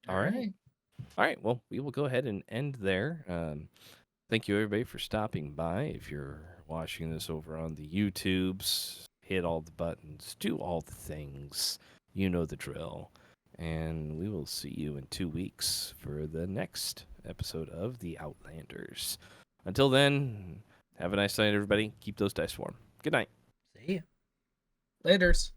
All right. All right. Well, we will go ahead and end there. Thank you, everybody, for stopping by. If you're watching this over on the YouTubes, hit all the buttons, do all the things. You know the drill. And we will see you in 2 weeks for the next episode of The Outlanders. Until then, have a nice night, everybody. Keep those dice warm. Good night. See ya. Laters.